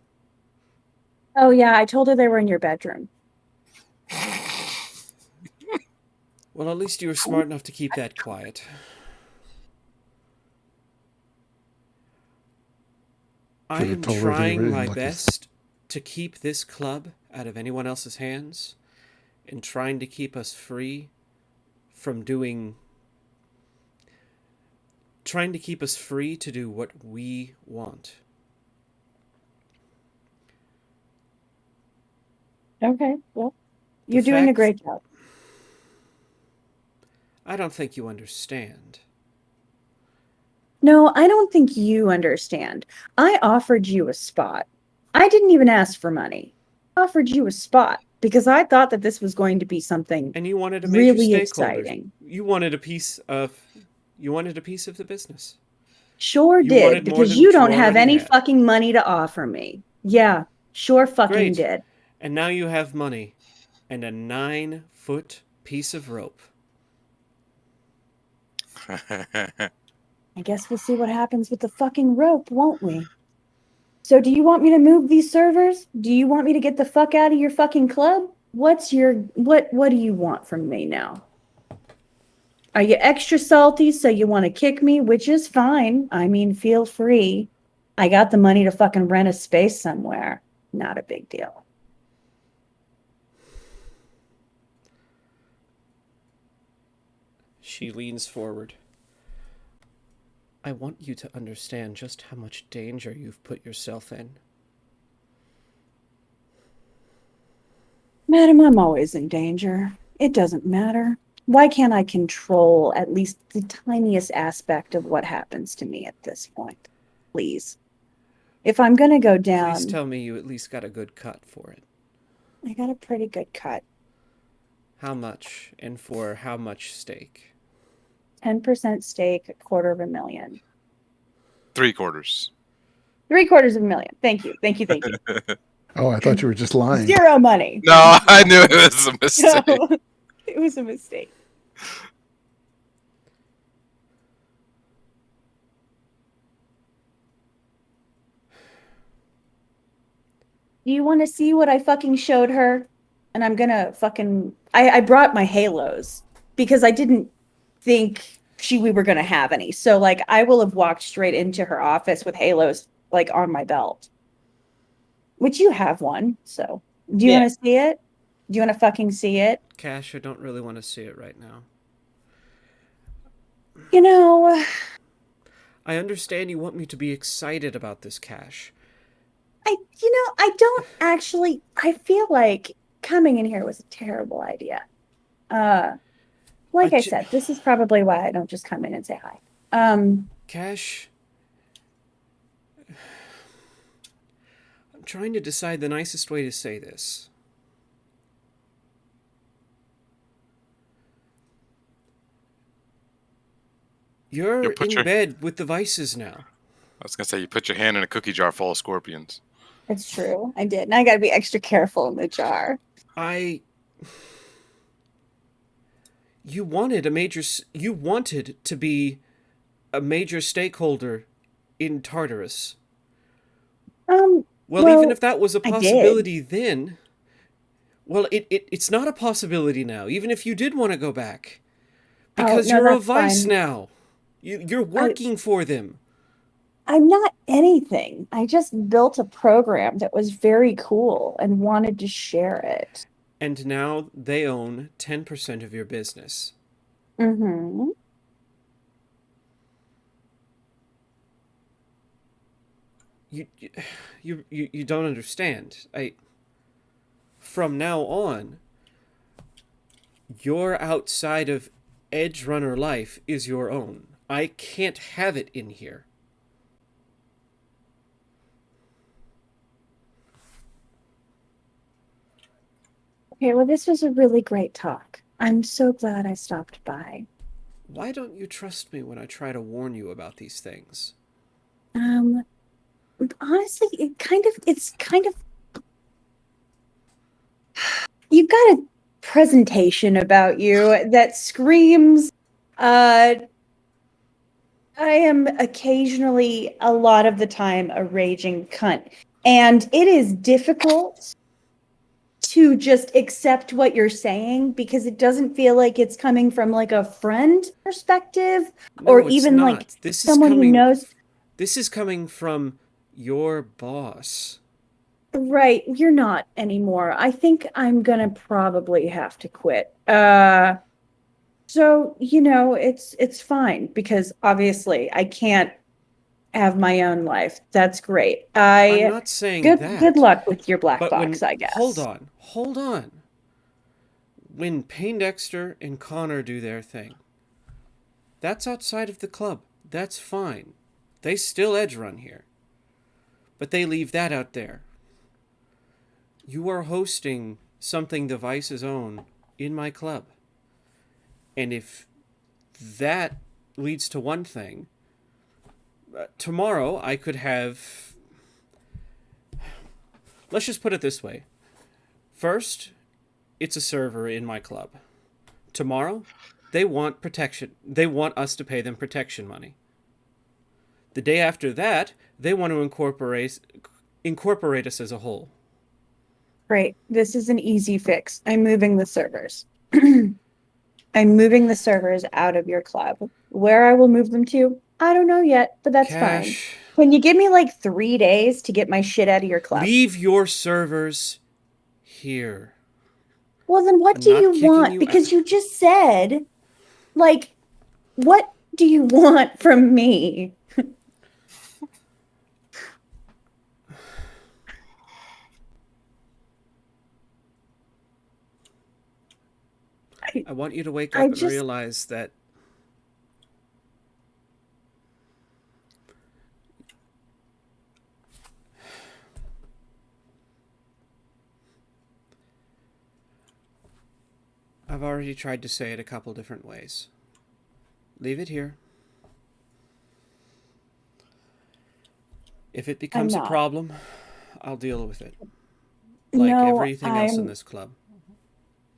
Oh yeah, I told her they were in your bedroom. Well, at least you were smart enough to keep that quiet. I am trying my best to keep this club out of anyone else's hands and trying to keep us free from trying to keep us free to do what we want. Okay, well, you're doing a great job. I don't think you understand. No, I don't think you understand. I offered you a spot. I didn't even ask for money. I offered you a spot because I thought that this was going to be something and you wanted a major really stakeholder. Exciting. You wanted a piece of the business. Sure did, because you don't have any fucking money to offer me. Yeah, sure fucking did. And now you have money and a 9-foot piece of rope. I guess we'll see what happens with the fucking rope, won't we? So do you want me to move these servers? Do you want me to get the fuck out of your fucking club? What do you want from me now? Are you extra salty so you want to kick me? Which is fine. I mean, feel free. I got the money to fucking rent a space somewhere. Not a big deal. She leans forward. I want you to understand just how much danger you've put yourself in. Madam, I'm always in danger. It doesn't matter. Why can't I control at least the tiniest aspect of what happens to me at this point? Please. if I'm gonna go Please down, tell me you at least got a good cut for it. I got a pretty good cut. How much, and for how much steak? 10% stake, $250,000. 3/4. $750,000. Thank you. Thank you. Thank you. Oh, I thought you were just lying. Zero money. No, I knew it was a mistake. No, it was a mistake. Do you want to see what I fucking showed her? And I'm gonna fucking I brought my halos because I didn't think we were gonna have any. So like I will have walked straight into her office with halos like on my belt. Which you have one, so do you Yeah. want to see it? Do you want to fucking see it? Cash, I don't really want to see it right now. You know, I understand you want me to be excited about this, Cash. I don't actually. I feel like coming in here was a terrible idea. Like I said, this is probably why I don't just come in and say hi. Cash, I'm trying to decide the nicest way to say this. You're in bed with the Vices now. I was gonna say, you put your hand in a cookie jar full of scorpions. It's true. I did. And I gotta be extra careful in the jar. You wanted to be a major stakeholder in Tartarus. Well, even if that was a possibility then, well, it's not a possibility now, even if you did want to go back. Because you're a Vice now. You're working for them. I'm not anything. I just built a program that was very cool and wanted to share it. And now they own 10% of your business. Mm-hmm. You don't understand. From now on, your outside of Edge Runner life is your own. I can't have it in here. Okay, well, this was a really great talk. I'm so glad I stopped by. Why don't you trust me when I try to warn you about these things? Honestly, it's kind of you've got a presentation about you that screams I am occasionally, a lot of the time, a raging cunt. And it is difficult to just accept what you're saying because it doesn't feel like it's coming from like a friend perspective or even like someone who knows. This is coming from your boss. Right, you're not anymore. I think I'm gonna probably have to quit. So, it's fine because obviously I can't have my own life. That's great. I'm not saying that. Good luck with your black box, I guess. Hold on. When Poindexter and Connor do their thing, that's outside of the club. That's fine. They still edge run here. But they leave that out there. You are hosting something the Vices own in my club. And if that leads to one thing, tomorrow I could have... Let's just put it this way. First, it's a server in my club. Tomorrow, they want protection. They want us to pay them protection money. The day after that, they want to incorporate us as a whole. Great. This is an easy fix. I'm moving the servers. I'm moving the servers out of your club. Where I will move them to, I don't know yet, but that's fine. Can you give me like 3 days to get my shit out of your club? Leave your servers here. Well, then what do you want? Because you just said, like, what do you want from me? I want you to wake up and realize that I've already tried to say it a couple different ways. Leave it here. If it I'm becomes a not. problem, I'll deal with it. Like No, everything else in this club.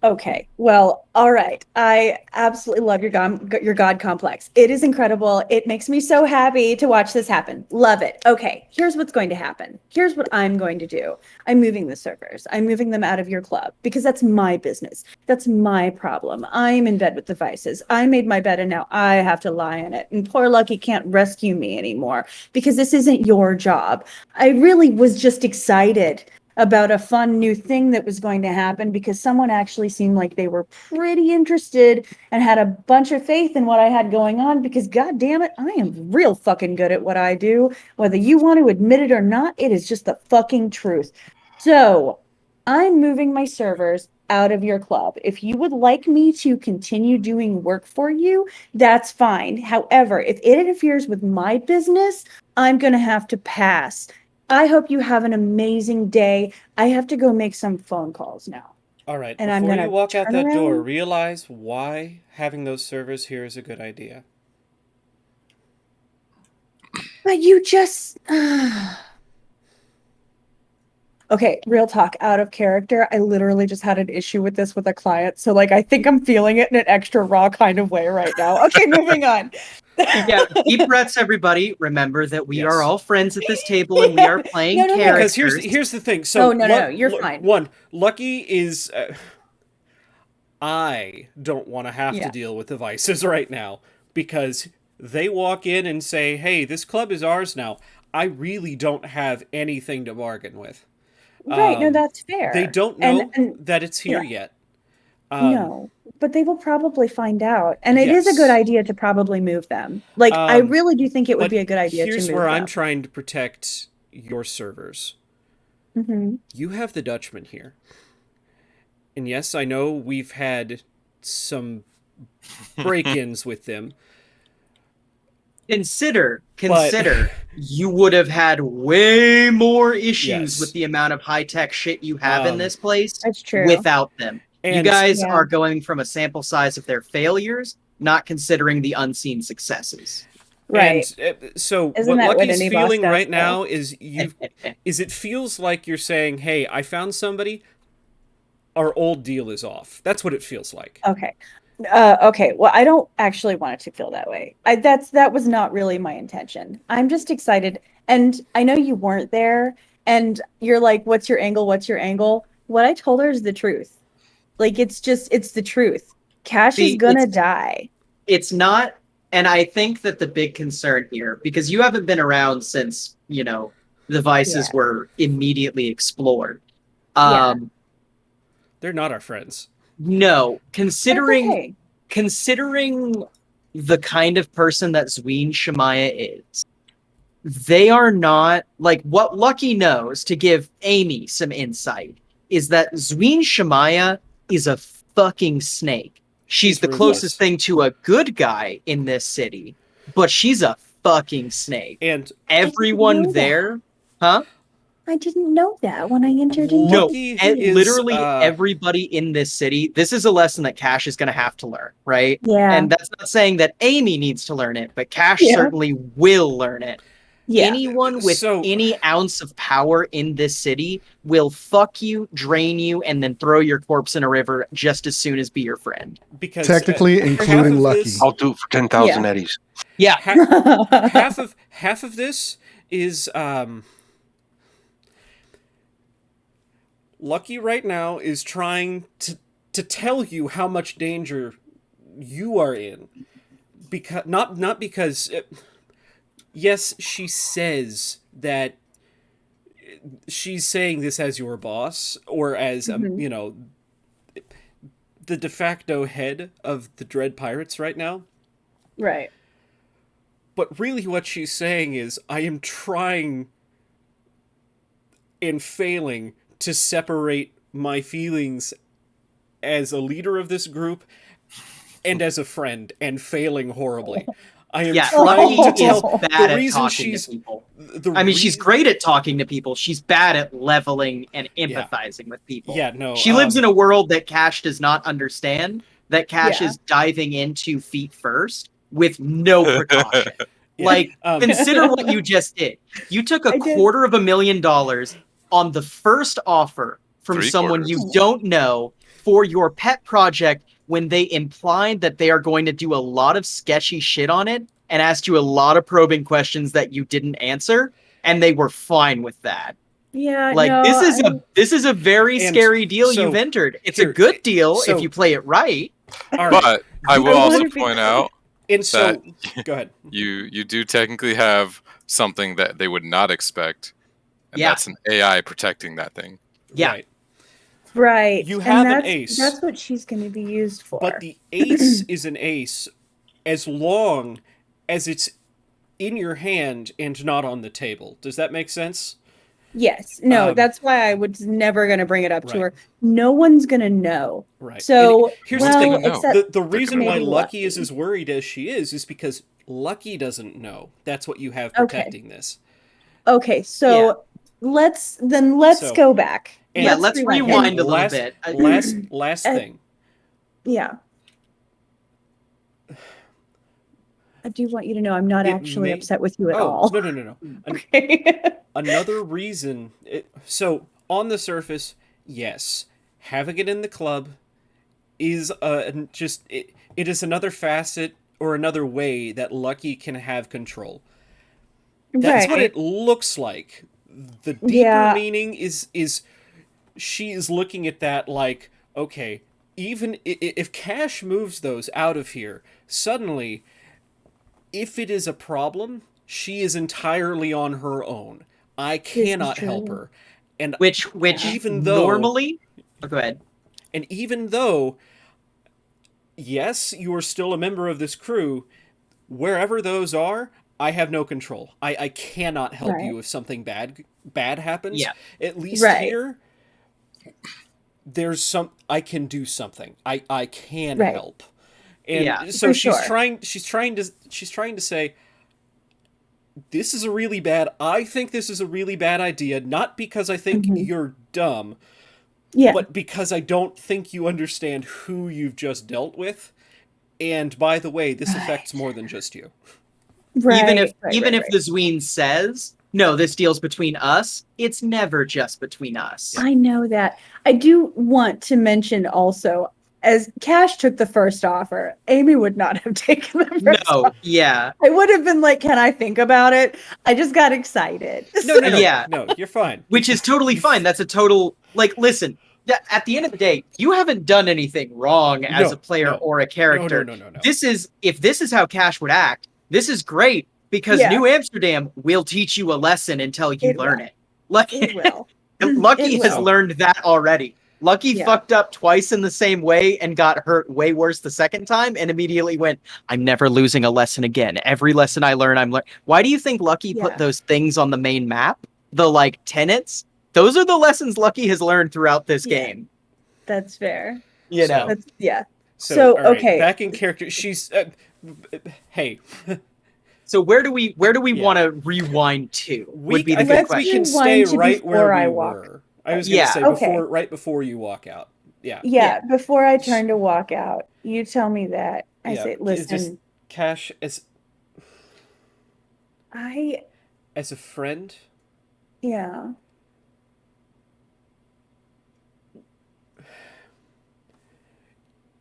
okay. Well, all right. I absolutely love your God complex. It is incredible. It makes me so happy to watch this happen. Love it. Okay, here's what's going to happen. Here's what I'm going to do. I'm moving the servers. I'm moving them out of your club because that's my business. That's my problem. I'm in bed with devices. I made my bed and now I have to lie in it. And poor Lucky can't rescue me anymore because this isn't your job. I really was just excited about a fun new thing that was going to happen because someone actually seemed like they were pretty interested and had a bunch of faith in what I had going on because god damn it, I am real fucking good at what I do. Whether you want to admit it or not, it is just the fucking truth. So, I'm moving my servers out of your club. If you would like me to continue doing work for you, that's fine. However, if it interferes with my business, I'm going to have to pass. I hope you have an amazing day. I have to go make some phone calls now. All right, And I'm before you gonna walk out turn that door, around. realize why having those servers here is a good idea. But you just okay, real talk, out of character. I literally just had an issue with this with a client. So like I think I'm feeling it in an extra raw kind of way right now. Okay, moving on. Yeah, deep breaths, everybody. Remember that we are Yes. all friends at this table and we are playing No. Because characters. here's the thing. So Oh, no, you're fine. One, Lucky is. I don't want to have to Yeah. deal with devices right now because they walk in and say, "Hey, this club is ours now." I really don't have anything to bargain with. Right, no, that's They fair. don't And know and that it's here yeah. yet. No, but they will probably find out. And it is a good Yes. idea to probably move them. Like, I really do think it would But be a good idea to here's move where I'm them. trying to protect your servers. Hmm. You have the Dutchman here. And yes, I know we've had some break-ins with them. Consider But you would have had way more issues with yes. the amount of high-tech shit you have in this place That's true. without them. You And guys Yeah. are going from a sample size of their failures, not considering the unseen successes. Right. So Isn't what that what Lucky's any boss feeling does, right though? now is it feels like you're saying, "Hey, I found somebody. Our old deal is off." That's what it feels like. Okay. Okay. Well, I don't actually want it to feel that way. That was not really my intention. I'm just excited. And I know you weren't there and you're like, what's your angle? What's your angle? What I told her is the truth. Like it's the truth. Cash is See, gonna die. it's not, and I think that the big concern here, because you haven't been around since, the vices Yeah. were immediately explored. Yeah. They're not our friends. No, That's okay. considering the kind of person that Zween Shemaya is, they are not like what Lucky knows to give Amy some insight is that Zween Shemaya is a fucking snake. She's the ruthless. closest thing to a good guy in this city, but she's a fucking snake. And Everyone know that. there, huh? I didn't know that when I entered into No, Lucky and is literally everybody in this city. This is a lesson that Cash is going to have to learn, right? Yeah. And that's not saying that Amy needs to learn it, but Cash Yeah. certainly will learn it. Yeah. Anyone with So- any ounce of power in this city will fuck you, drain you, and then throw your corpse in a river just as soon as be your friend. because Technically, half including of Lucky. this- I'll do it for 10,000 Yeah. eddies. Yeah. half of this is Lucky right now is trying to tell you how much danger you are in, because not because yes, she says that she's saying this as your boss or as the de facto head of the Dread Pirates right now. Right. But really what she's saying is, I am trying and failing to separate my feelings as a leader of this group and as a friend, and failing horribly. I am Yeah, trying Lucky to tell is bad the at reason talking she's to people. the I mean, she's reason- great at talking to people. She's bad at leveling and Yeah. empathizing with people. Yeah, no. She lives in a world that Cash does not understand, that Cash Yeah. is diving into feet first with no precaution. Yeah, Like, consider what you just did. You took I did. $250,000 on the first offer from someone you don't know for your pet project when they implied that they are going to do a lot of sketchy shit on it and asked you a lot of probing questions that you didn't answer, and they were fine with that. Yeah, Like, no, this is a very And scary deal so, you've entered. It's a here, good deal so- if you play it right. all right. But I will I also wonder if point it's- out And so, that go ahead. you do technically have something that they would not expect, and Yeah. that's an AI protecting that thing. Yeah. Right. right. You and have an that's, ace. That's what she's going to be used for. But the ace is an ace as long as it's in your hand and not on the table. Does that make sense? Yes. No, Um, that's why I was never going to bring it up to right. her. No one's going to know. Right. So, And here's the thing, well, no. except the reason why maybe Lucky is Lucky. as worried as she is because Lucky doesn't know. That's what you have Okay. protecting this. Okay, so let's So- go back. And- Yeah, let's rewind a little last, bit. Last Uh, thing. Yeah. I do want you to know I'm not It actually may- upset with you at Oh, all. no. Okay. Another reason. So, on the surface, yes, having it in the club is it is another facet or another way that Lucky can have control. That's what Right. it looks like. The deeper Yeah. meaning is she is looking at that like, okay, even if Cash moves those out of here, suddenly, if it is a problem, she is entirely on her own. I cannot help true. her. And Which Even though- normally... Oh, go ahead. and even though, yes, you are still a member of this crew, wherever those are, I have no control. I cannot help Right. you if something bad happens. Yeah. At least Right. here, I can do something. I can Right. help. And Yeah, so for she's sure. trying to say, this is a really bad, I think this is a really bad idea, not because I think Mhm. you're dumb, Yeah. but because I don't think you understand who you've just dealt with. And by the way, this affects more than just you. right. even if right, even right, if the Zween says, no, this deal's between us, it's never just between us. I know that. I do want to mention also, as Cash took the first offer, Amy would not have taken the first offer. No, yeah. I would have been like, can I think about it? I just got excited. No, Yeah. no, you're fine. Which is totally fine. That's a total, like, listen, at the end of the day, you haven't done anything wrong as No, a player no. or a character. No. If this is how Cash would act, this is great because Yeah. New Amsterdam will teach you a lesson until you It learn will. it. Like, It will. Lucky It has will. learned that already. Lucky Yeah. fucked up twice in the same way and got hurt way worse the second time and immediately went, I'm never losing a lesson again. Every lesson I learn, I'm learning. Why do you think Lucky Yeah. put those things on the main map? The, like, tenets? Those are the lessons Lucky has learned throughout this Yeah. game. That's fair. You So- know? That's yeah. So, So, all right, okay. back in character. She's hey, So where do we Yeah. want to rewind to? Would be the I good think question. we can Let's stay rewind to right where before we I walk. were. I was gonna Yeah. say Okay. right before you walk out. Yeah. Yeah, before I turn to walk out, you tell me that. I Yeah, say, it's listen, just- Cash I as a friend, yeah.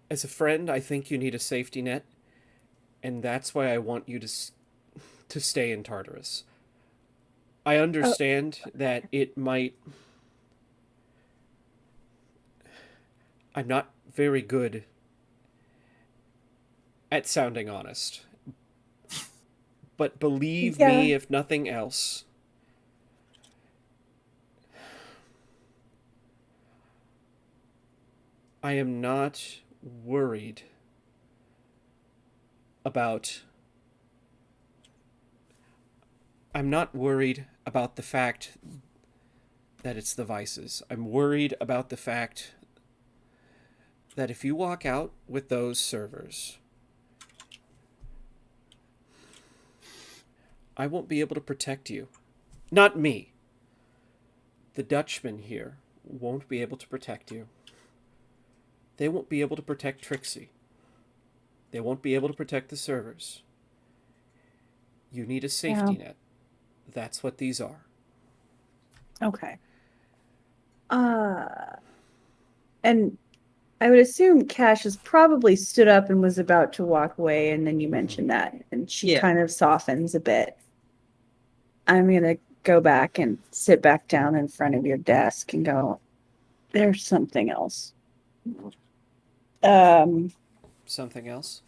I think you need a safety net, and that's why I want you to stay in Tartarus. I understand that it might. I'm not very good at sounding honest. But believe me, if nothing else, I am not worried about. I'm not worried about the fact that it's the vices. I'm worried about the fact that if you walk out with those servers, I won't be able to protect you. Not me. The Dutchmen here won't be able to protect you. They won't be able to protect Trixie. They won't be able to protect the servers. You need a safety net. That's what these are. Okay. And I would assume Cash has probably stood up and was about to walk away, and then you mentioned that, and she kind of softens a bit. I'm gonna go back and sit back down in front of your desk and go, there's something else. Something else?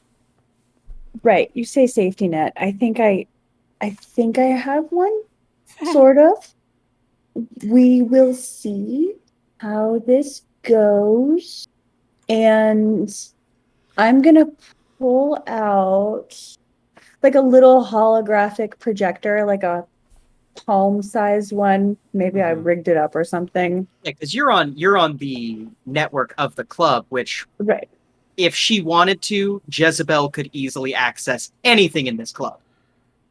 Right. You say safety net. I think I have one, sort of. We will see how this goes. And I'm gonna pull out like a little holographic projector, like a palm-sized one. Maybe I rigged it up or something. Yeah, because you're on the network of the club, which Right. if she wanted to, Jezebel could easily access anything in this club.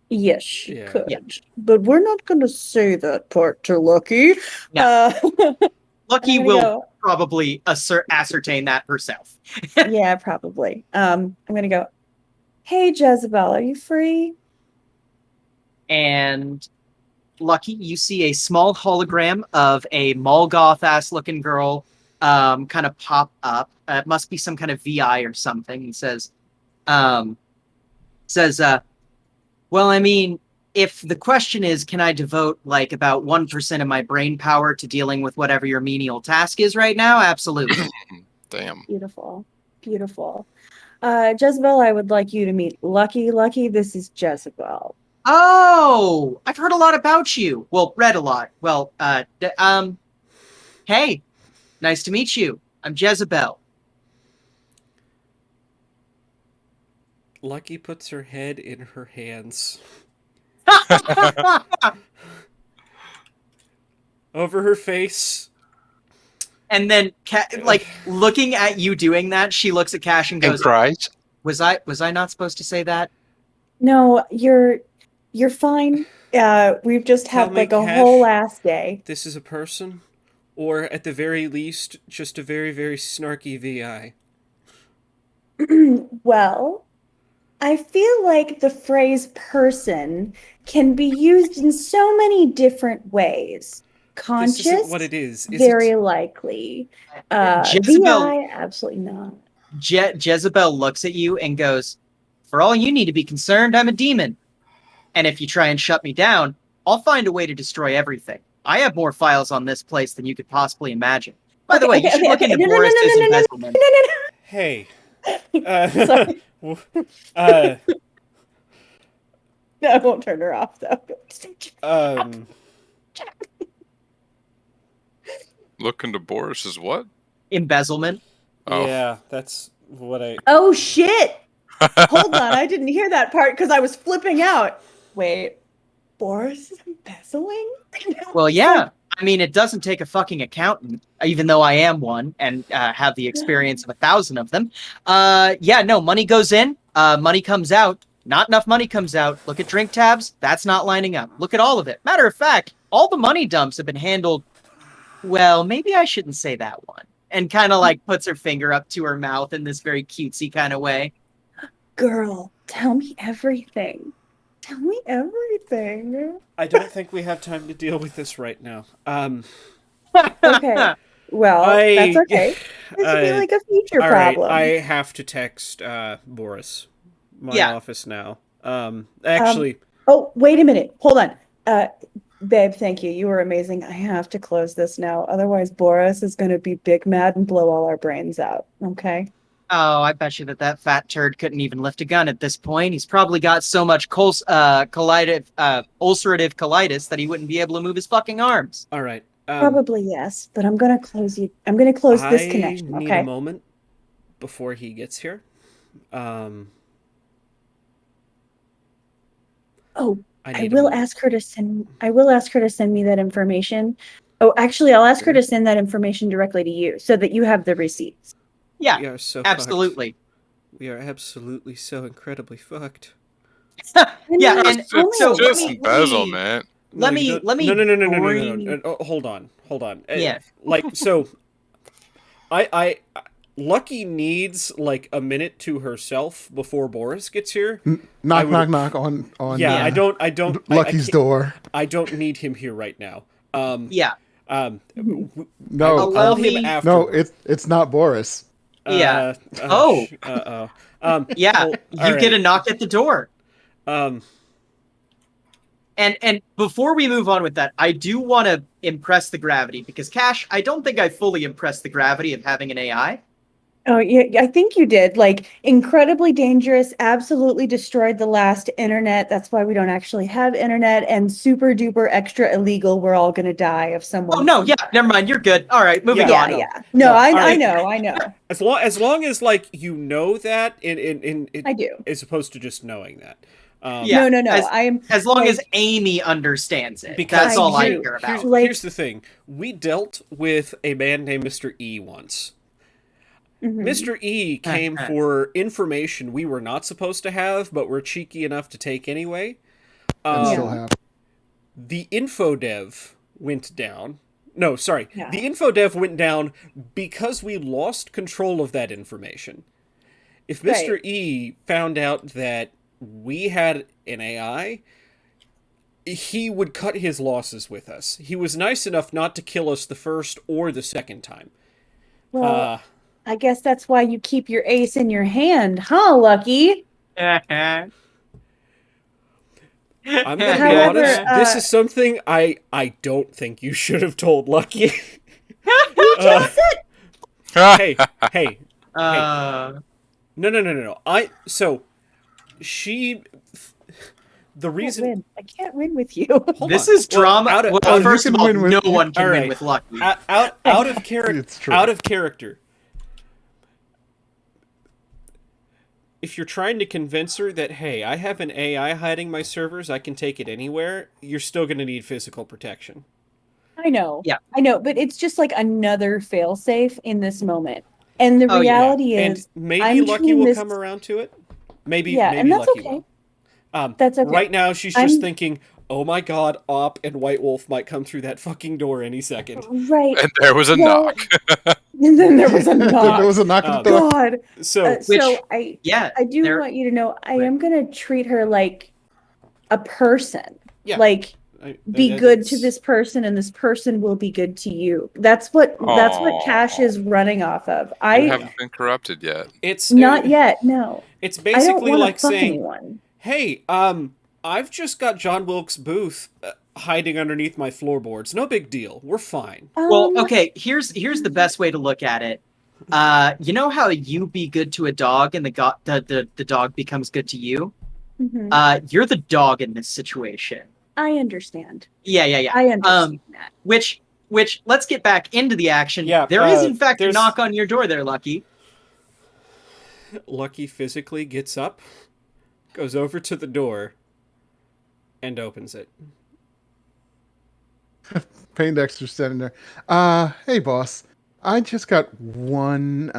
Yes, she Yeah. could. Yeah. But we're not gonna say that part to Lucky. No. Lucky I'm gonna will go- probably ascertain that herself. Yeah, probably. I'm gonna go, hey Jezebel, are you free? And Lucky, you see a small hologram of a Molgoth ass looking girl kind of pop up. It must be some kind of VI or something. He says, well, I mean, if the question is, can I devote like about 1% of my brain power to dealing with whatever your menial task is right now? Absolutely. Damn. Beautiful. Beautiful. Jezebel, I would like you to meet Lucky. Lucky, this is Jezebel. Oh, I've heard a lot about you. Well, read a lot. Well, hey, nice to meet you. I'm Jezebel. Lucky puts her head in her hands. Over her face. And then, like, looking at you doing that, she looks at Cash and goes, cries. Was I not supposed to say that? No, you're fine. We've just Tell had me, like a Cash, whole ass day. This is a person, or at the very least, just a very, very snarky VI. Well, I feel like the phrase person can be used in so many different ways. Conscious, This isn't what it is very it? likely. Jezebel, VI, absolutely not. Jezebel looks at you and goes, For all you need to be concerned, I'm a demon. And if you try and shut me down, I'll find a way to destroy everything. I have more files on this place than you could possibly imagine. By the way, you should look into Boris's embezzlement. Hey. Sorry. No, I won't turn her off though. Look into Boris's what? Embezzlement. Oh. Yeah, that's what I... Oh shit! Hold on, I didn't hear that part because I was flipping out. Wait, Boris is embezzling? Well, yeah. I mean, it doesn't take a fucking accountant, even though I am one and have the experience of 1,000 of them. Yeah, no, money goes in, money comes out. Not enough money comes out. Look at drink tabs. That's not lining up. Look at all of it. Matter of fact, all the money dumps have been handled. Well, maybe I shouldn't say that one. And kind of like puts her finger up to her mouth in this very cutesy kind of way. Girl, tell me everything. Tell me everything. I don't think we have time to deal with this right now. Okay. Well, that's okay. This would be like a future problem. Right, I have to text Boris. My office now. Actually... oh, wait a minute. Hold on. Babe, thank you. You were amazing. I have to close this now. Otherwise, Boris is going to be big mad and blow all our brains out. Okay? Oh, I bet you that fat turd couldn't even lift a gun at this point. He's probably got so much ulcerative colitis that he wouldn't be able to move his fucking arms. All right. Probably yes, but I'm going to close you. I'm going to close this connection, okay? I need a moment before he gets here. I will ask her to send me that information. Oh, actually, I'll ask her to send that information directly to you so that you have the receipts. Yeah, we are so absolutely. Fucked. We are absolutely so incredibly fucked. Yeah, and Just, so let just me- embezzlement. let me No. bring- Hold on. Yeah. So I Lucky needs like a minute to herself before Boris gets here. Knock, would- knock, knock on. Yeah, I don't. Lucky's door. I don't need him here right now. Yeah. I No, will call Allow him me- after. no, it's not Boris. Yeah. Oh. Yeah, well, you all get a right. knock at the door. Um. And before we move on with that, I do want to impress the gravity because Cash, I don't think I fully impressed the gravity of having an AI. Oh, yeah, I think you did. Like, incredibly dangerous, absolutely destroyed the last internet. That's why we don't actually have internet, and super duper extra illegal. We're all going to die if someone. Oh no, yeah, never mind. You're good. All right, moving Yeah, on. Yeah. No, all I right. I know. As long as like you know that in I do. as opposed to just knowing that. Yeah, No. as long like, as Amy understands it. Because That's all I do. care about. Here's the thing. We dealt with a man named Mr. E once. mhm. Mr. E came for information we were not supposed to have, but were cheeky enough to take anyway. And still Yeah. have. The info dev went down. No, sorry. Yeah. The info dev went down because we lost control of that information. If Mr. Right. E found out that we had an AI, he would cut his losses with us. He was nice enough not to kill us the first or the second time. Well, I guess that's why you keep your ace in your hand, huh, Lucky? I'm gonna be However, honest. This is something I don't think you should have told Lucky. Hey. No. The reason. I can't win with you. Hold This on. is drama. Out of, Well, out of- first you of can all, win with- no one can all win right. with Lucky. out of character. It's true. Out of character. If you're trying to convince her that, hey, I have an AI hiding my servers, I can take it anywhere, you're still going to need physical protection. I know. Yeah. I know, but it's just like another failsafe in this moment. And the Oh, yeah. reality And is, maybe I'm Lucky treating will this- come around to it. Maybe, yeah, maybe and that's Lucky okay. will. That's okay. Right now, she's I'm- just thinking, oh my god, Op and White Wolf might come through that fucking door any second. Right. And there was a Well, knock. And then there was a knock. There was a knock at the door. God. So, So I Yeah, do there- want you to know I Right. am gonna treat her like a person. yeah. Like be I- good to it's- this person and this person will be good to you. That's what Cash Aw. is running off of. You I haven't been corrupted yet. It's not yet, no. It's I don't basically want like to fuck saying, anyone. hey, I've just got John Wilkes Booth hiding underneath my floorboards. No big deal. We're fine. Well, okay. Here's the best way to look at it. You know how you be good to a dog and the dog becomes good to you. Mhm. You're the dog in this situation. I understand. Yeah. I understand that. Which let's get back into the action. Yeah, There is in fact a there's- knock on your door there, Lucky. Lucky physically gets up, goes over to the door, and opens it. Payne Dexter's standing there. Hey boss. I just got one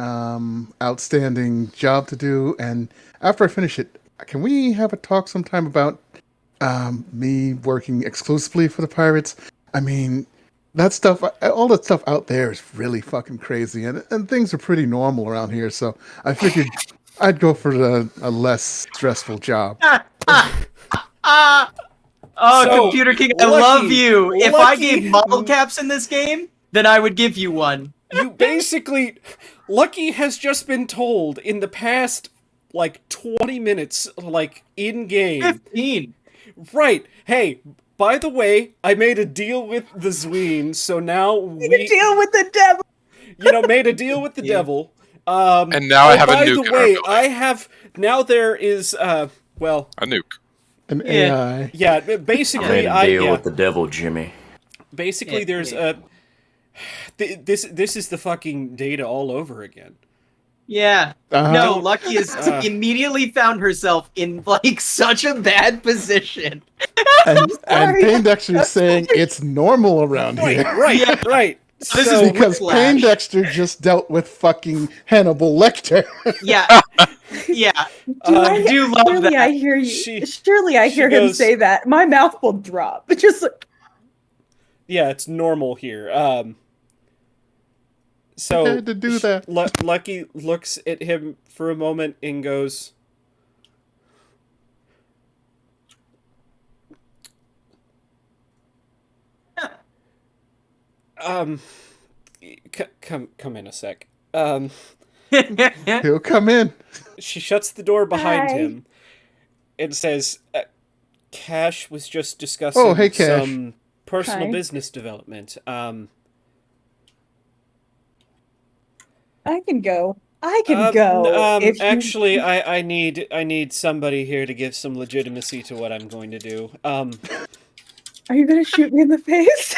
outstanding job to do, and after I finish it, can we have a talk sometime about me working exclusively for the pirates? I mean, that stuff, all that stuff out there is really fucking crazy, and things are pretty normal around here, so I figured I'd go for a less stressful job. Oh, So, Computer King, I Lucky- love you. If I Lucky- gave model caps in this game, then I would give you one. You basically, Lucky has just been told in the past, like, 20 minutes, like, in-game. 15. Right. Hey, by the way, I made a deal with the Zween, so now we, Deal with the devil. made a deal with the Yeah. devil. And now I have a by nuke the in our way, building. I have, now there is, well, A nuke. An Yeah. AI. yeah, I basically, made a deal yeah. with the devil, Jimmy. Basically, Yeah, there's yeah. this is the fucking data all over again. Yeah. Uh-huh. No, Lucky has Uh. immediately found herself in like such a bad position. And sorry. Payne Dexter is saying it's normal around here. Right. This is So- Because Whiplash. Payne Dexter just dealt with fucking Hannibal Lecter. Yeah. Yeah, I do love surely that. I hear you. She- surely I she hear him goes- say that. My mouth will drop. Just like, Yeah, it's normal here. I So had to do that. Lucky looks at him for a moment and goes, come in a sec. He'll come in. She shuts the door behind Hi. him and says, Cash was just discussing Oh, hey, Cash. some personal Hi. business development. I can go. I can go. If you... Actually, I need somebody here to give some legitimacy to what I'm going to do. Are you gonna shoot me in the face?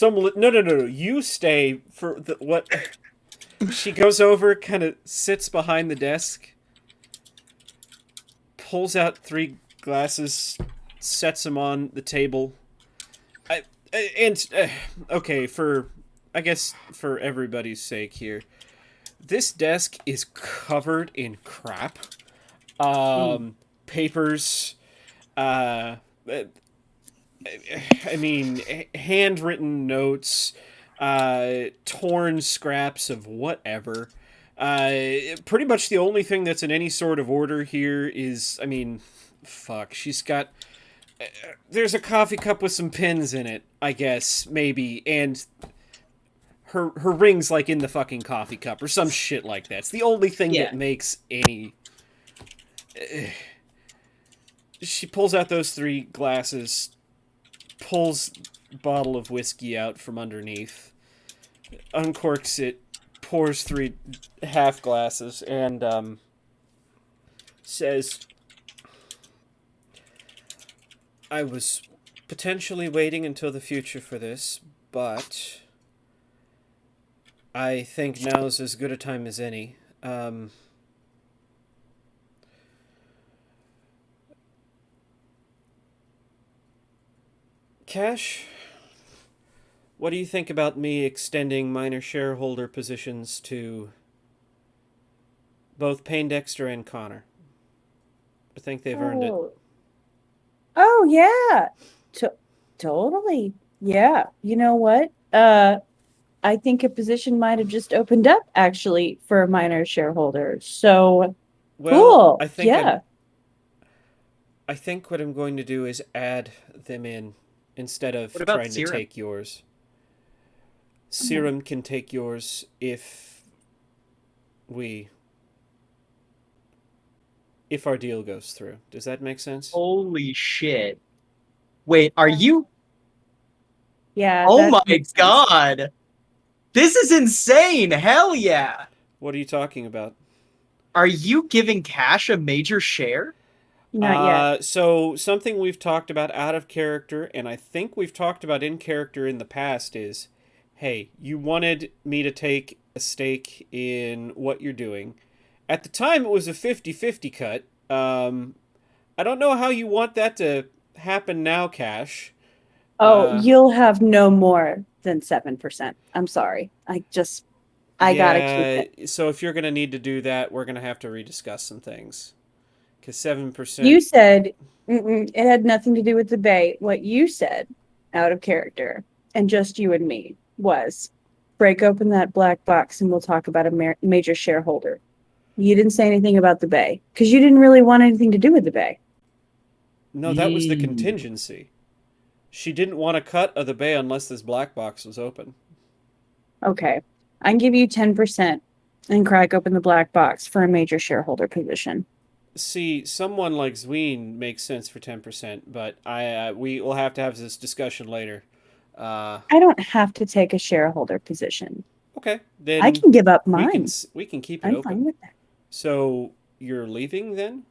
No. You stay for what? She goes over, kind of sits behind the desk, pulls out 3 glasses, sets them on the table. Okay, I guess for everybody's sake here, this desk is covered in crap. Papers, I mean, handwritten notes, torn scraps of whatever. Pretty much the only thing that's in any sort of order here is, I mean, fuck, she's got... there's a coffee cup with some pins in it, I guess, maybe, and her ring's like in the fucking coffee cup or some shit like that. It's the only thing Yeah. that makes any... She pulls out those 3 glasses, pulls a bottle of whiskey out from underneath, uncorks it, pours 3 half glasses, and says, I was potentially waiting until the future for this, but I think now's as good a time as any. Cash, what do you think about me extending minor shareholder positions to both Payne Dexter and Connor? I think they've earned it. Oh yeah. Totally. Yeah. You know what? I think a position might have just opened up actually for a minor shareholder. So Well, cool. Yeah. I think what I'm going to do is add them in instead of What about trying to Serum? take yours. Serum can take yours if our deal goes through. Does that make sense? Holy shit. Wait, are you... Yeah. Oh that my makes sense. god! This is insane! Hell yeah! What are you talking about? Are you giving Cash a major share? Not yet. So something we've talked about out of character, and I think we've talked about in character in the past is, hey, you wanted me to take a stake in what you're doing. At the time, it was a 50-50 cut. I don't know how you want that to happen now, Cash. Oh, you'll have no more than 7%. I'm sorry. I gotta keep it. So if you're gonna need to do that, we're gonna have to rediscuss some things. Because 7%. You said it had nothing to do with the Bay. What you said, out of character, and just you and me, was break open that black box and we'll talk about a major shareholder. You didn't say anything about the Bay because you didn't really want anything to do with the Bay. No, that was the contingency. She didn't want a cut of the Bay unless this black box was open. Okay. I can give you 10% and crack open the black box for a major shareholder position. See, someone like Zween makes sense for 10%, but we will have to have this discussion later. I don't have to take a shareholder position. Okay, then I can give up mine. We can keep it I'm open. fine with that. So you're leaving then?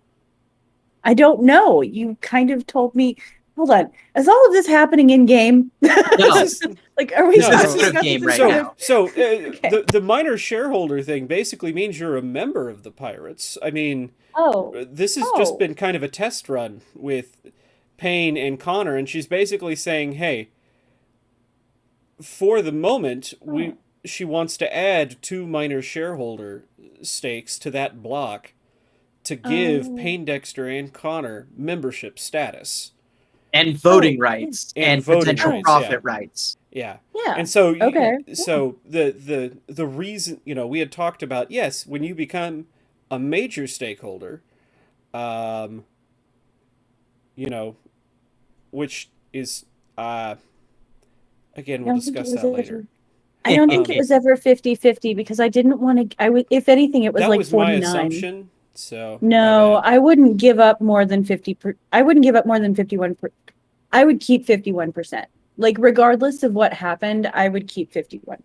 I don't know. You kind of told me. Hold on. Is all of this happening in game? No. Like, are we No, just this is a game right so, now. So the minor shareholder thing basically means you're a member of the Pirates. I mean, this has just been kind of a test run with Payne and Connor, and she's basically saying, hey, for the moment, she wants to add 2 minor shareholder stakes to that block to give Poindexter and Connor membership status and voting rights and and voting potential rights. profit Yeah. rights. Yeah. Yeah. And so Okay. so the reason, we had talked about, yes, when you become a major stakeholder, um which is again, I we'll don't think it discuss was that later. I don't think it was ever 50-50 because I didn't want to. If anything, it was That like was my 49. assumption. So No, my bad. I wouldn't give up more than 50. I wouldn't give up more than 51. I would keep 51%. Like regardless of what happened, I would keep 51%.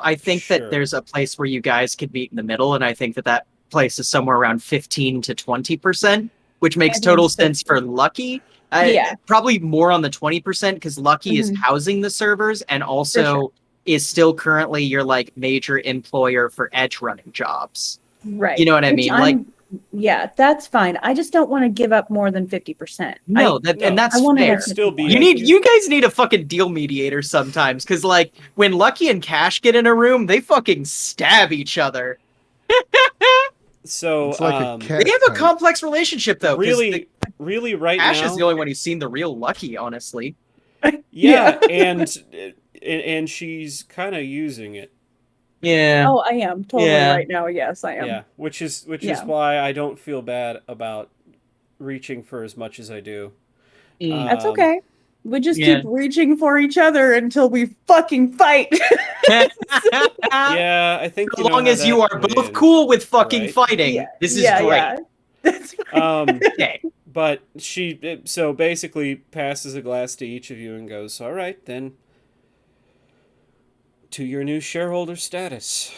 I think that Sure. there's a place where you guys could meet in the middle, and I think that place is somewhere around 15 to 20%, which makes I think total it's sense 50. for Lucky. Yeah. Probably more on the 20% because Lucky is Mhm. housing the servers and For also sure. is still currently your like major employer for edge running jobs. Right. You know what I Which mean? Like, yeah, that's fine. I just don't want to give up more than 50%. no, No, and that's I want to fair. have still be 51. You guys need a fucking deal mediator sometimes because like when Lucky and Cash get in a room, they fucking stab each other. So It's like a They cat have a fight. complex relationship though, because really right Ash is now, the only one who's seen the real Lucky, honestly. yeah, and she's kind of using it. Yeah. Oh, I am totally Yeah. right now. Yes, I am. Yeah, which is Yeah. why I don't feel bad about reaching for as much as I do. That's okay. We just Yeah. keep reaching for each other until we fucking fight. Yeah, I think So long how as you that are would both end, cool with fucking right? fighting, this is great. That's fine. Okay. But she so basically passes a glass to each of you and goes, "All right, then, to your new shareholder status."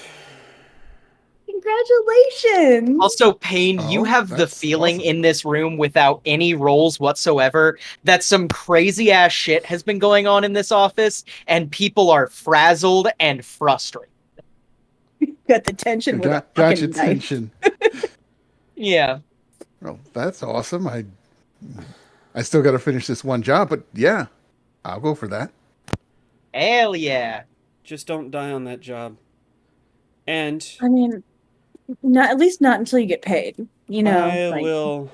Congratulations. Also, Payne, you Oh, have the that's feeling awesome. in this room without any roles whatsoever that some crazy ass shit has been going on in this office and people are frazzled and frustrated. Got the tension with a Got your fucking knife. attention. Yeah. Well, that's awesome. I still got to finish this one job, but yeah, I'll go for that. Hell yeah. Just don't die on that job. And I mean, not at least not until you get paid. I Like will.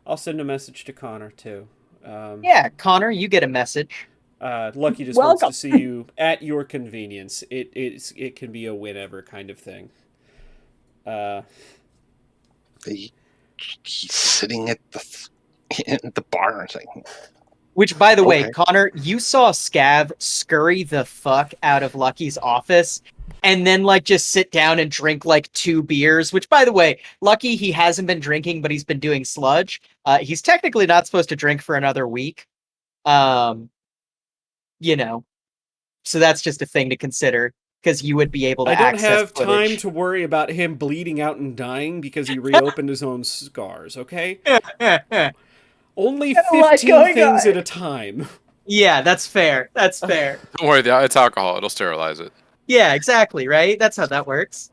I'll send a message to Connor too. Yeah, Connor, you get a message. Lucky just wants welcome. to see you at your convenience. It can be a whenever kind of thing. He's sitting at in the bar and saying, Which, by the way, Okay. Connor, you saw Scav scurry the fuck out of Lucky's office and then, like, just sit down and drink, like, 2 beers. Which, by the way, Lucky, he hasn't been drinking, but he's been doing sludge. He's technically not supposed to drink for another week. You know, so that's just a thing to consider because you would be able to I don't access have time footage. to worry about him bleeding out and dying because he reopened his own scars, okay? Only Got a lot 15 going things on. at a time. Yeah, that's fair. That's fair. Don't worry, it's alcohol. It'll sterilize it. Yeah, exactly, right? That's how that works.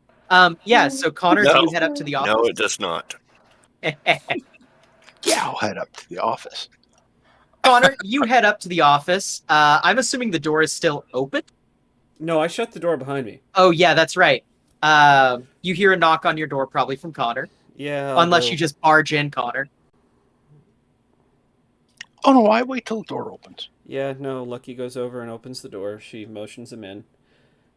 Yeah, so Connor, do No. you head up to the No, office? it does not. Yeah, I'll head up to the office. Connor, you head up to the office. I'm assuming the door is still open. No, I shut the door behind me. Oh, yeah, that's right. You hear a knock on your door, probably from Connor. Yeah, I'll Unless go. you just barge in, Connor. Oh no, I wait till the door opens. Yeah, no, Lucky goes over and opens the door. She motions him in.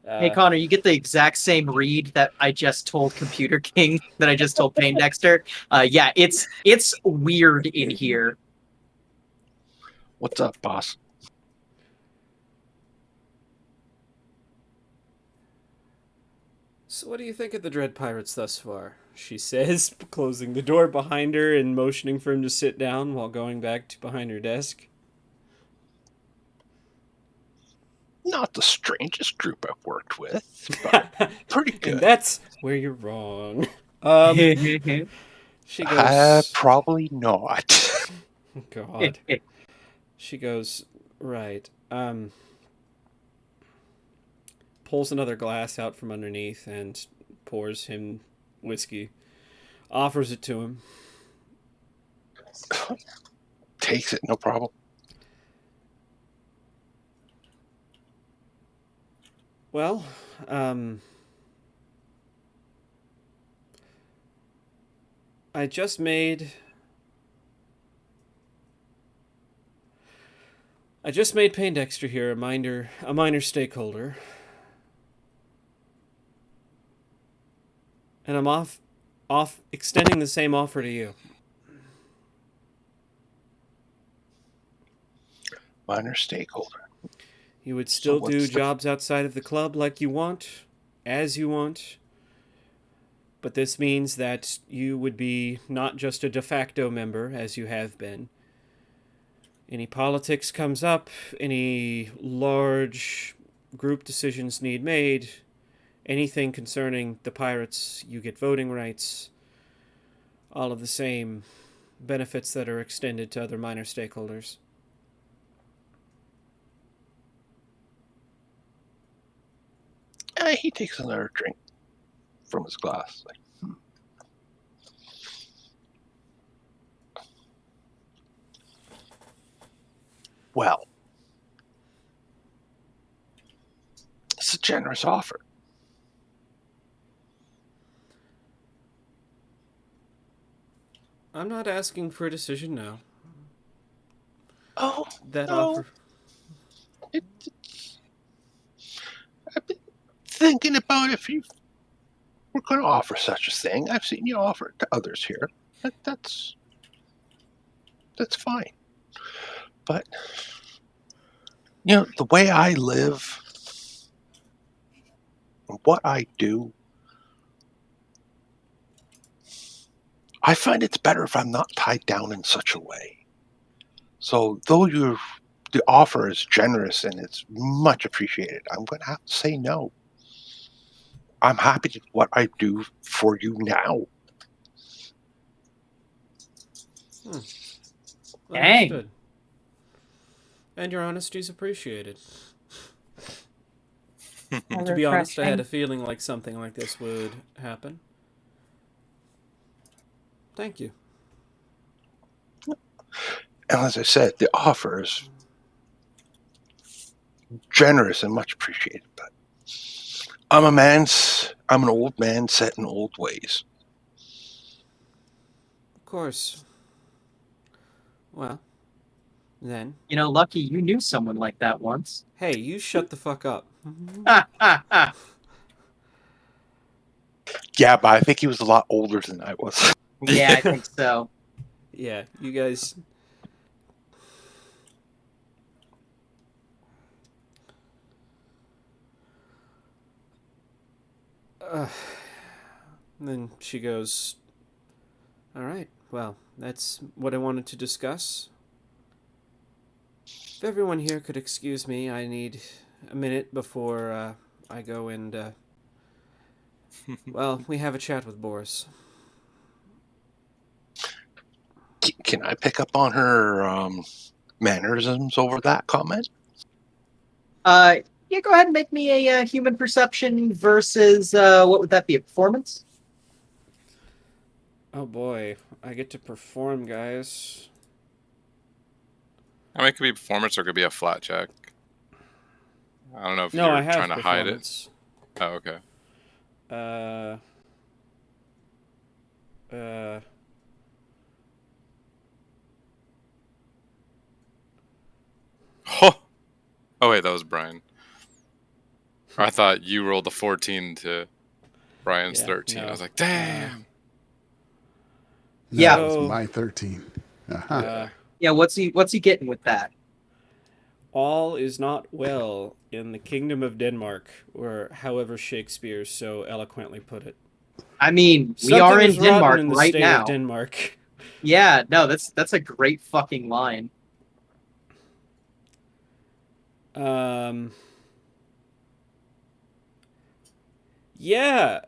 Hey, Connor, you get the exact same read that I just told Computer King, that I just told Payne Dexter. Yeah, it's weird in here. What's up, boss? So what do you think of the Dread Pirates thus far? She says, closing the door behind her and motioning for him to sit down while going back to behind her desk. Not the strangest group I've worked with, but pretty good. And that's where you're wrong. She goes, Probably not. God. She goes, right. Pulls another glass out from underneath and pours him whiskey. Offers it to him. Takes it, no problem. Well, I just made Paindexter here a minor stakeholder, and I'm off extending the same offer to you. Minor stakeholder. You would still do what's the- jobs outside of the club like you want, as you want. But this means that you would be not just a de facto member, as you have been. Any politics comes up, any large group decisions need made, anything concerning the pirates, you get voting rights, all of the same benefits that are extended to other minor stakeholders. He takes another drink from his glass. Like, Well, it's a generous offer. I'm not asking for a decision now. Oh, That no. offer. I've been thinking about if you were going to offer such a thing. I've seen you offer it to others here. That's fine. But the way I live, and what I do, I find it's better if I'm not tied down in such a way. So though the offer is generous and it's much appreciated, I'm going to have to say no. I'm happy to do what I do for you now. Dang. Understood. And your honesty is appreciated. To be honest, I had a feeling like something like this would happen. Thank you. And as I said, the offer is generous and much appreciated. But I'm an old man set in old ways. Of course. Well, then. Lucky you knew someone like that once. Hey, you shut the fuck up. Yeah, but I think he was a lot older than I was. Yeah, I think so. Yeah, you guys. Then she goes, all right, well, that's what I wanted to discuss. If everyone here could excuse me, I need a minute before I go and, well, we have a chat with Boris. Can I pick up on her mannerisms over that comment? Yeah, go ahead and make me a human perception versus, what would that be, a performance? Oh boy, I get to perform, guys. I mean, it could be performance or it could be a flat check. I don't know if No, you're I have trying to hide it. Oh, okay. Oh, wait, that was Brian. I thought you rolled a 14 to Brian's 13. no. I was like, damn. No, Yeah. that was my 13. Uh-huh. Yeah, what's he getting with that? All is not well in the kingdom of Denmark, or however Shakespeare so eloquently put it. I mean, we Something are in is rotten Denmark in the right state now. of Denmark. Yeah, no, that's a great fucking line. Yeah,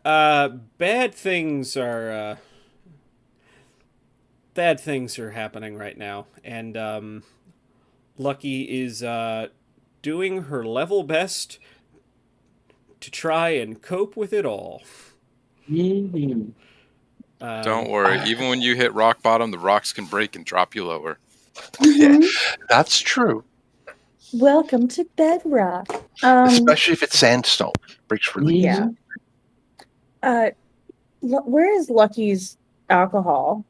bad things are happening right now, and Lucky is doing her level best to try and cope with it all. Mm-hmm. Don't worry. Even when you hit rock bottom, the rocks can break and drop you lower. Yeah, that's true. Welcome to Bedrock. Especially if it's sandstone. Breaks really easy. Yeah. Where is Lucky's alcohol?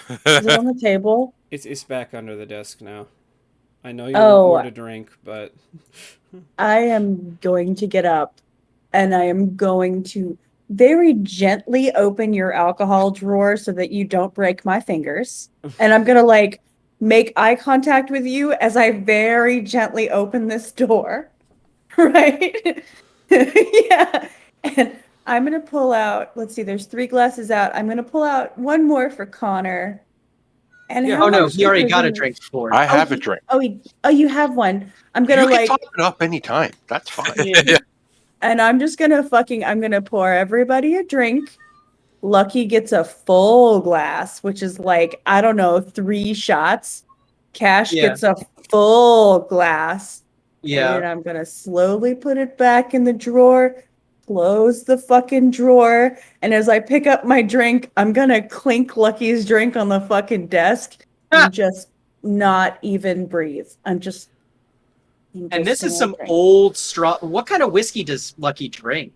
Is it on the table? It's back under the desk now. I know you want Oh, more to drink, but I am going to get up and I am going to very gently open your alcohol drawer so that you don't break my fingers. And I'm going to like make eye contact with you as I very gently open this door. Right? Yeah. And I'm going to pull out, let's see, there's 3 glasses out. I'm going to pull out one more for Connor. And Yeah. how Oh no, much he already liquor is got in a this? drink for. I have a drink. Oh, you have one. I'm going You to can like top it up anytime. That's fine. Yeah. and I'm just gonna I'm gonna pour everybody a drink. Lucky gets a full glass, which is like, I don't know, 3 shots. Cash Yeah. gets a full glass. Yeah. And I'm gonna slowly put it back in the drawer, close the fucking drawer, and as I pick up my drink, I'm gonna clink Lucky's drink on the fucking desk and just not even breathe. And this is gonna some drink. old straw. What kind of whiskey does Lucky drink?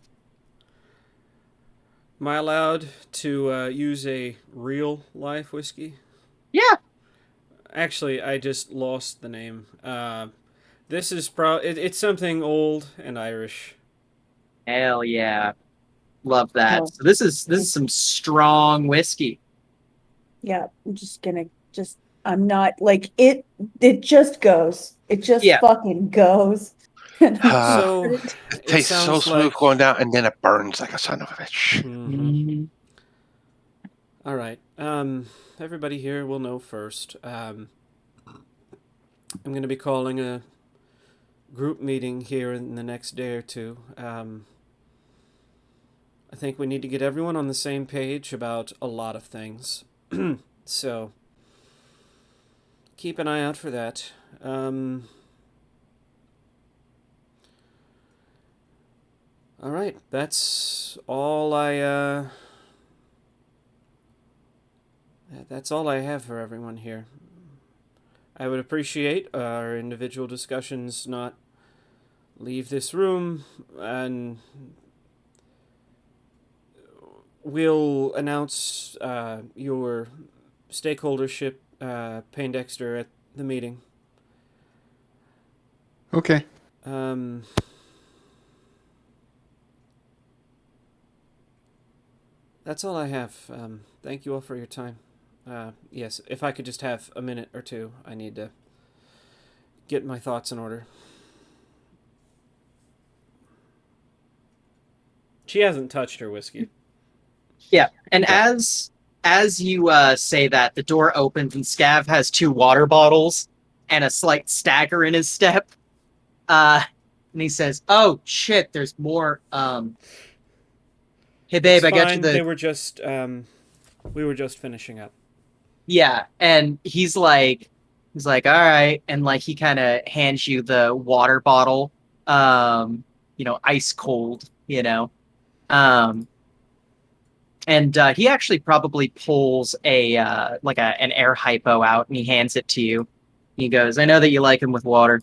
am I allowed to use a real life whiskey? Yeah. Actually, I just lost the name. This is it's something old and Irish. Hell yeah. Love that. Oh. So this is some strong whiskey. Yeah, I'm just gonna I'm not like it just goes. It just Yeah. fucking goes. So It tastes so smooth going down, and then it burns like a son of a bitch. Mhm. All right. Everybody here will know first. I'm going to be calling a group meeting here in the next day or two. I think we need to get everyone on the same page about a lot of things. So keep an eye out for that. All right, that's all that's all I have for everyone here. I would appreciate our individual discussions not leave this room, and we'll announce your stakeholdership, Payne Dexter, at the meeting. Okay. That's all I have. Thank you all for your time. Yes, if I could just have a minute or two, I need to get my thoughts in order. She hasn't touched her whiskey. Yeah. And as you say that, the door opens and Scav has 2 water bottles and a slight stagger in his step. And he says, "Oh shit, there's more. Hey babe, I got you the." They were just we were just finishing up. Yeah, and he's like, all right, and like he kind of hands you the water bottle, ice cold, and he actually probably pulls an air hypo out and he hands it to you. He goes, "I know that you like him with water."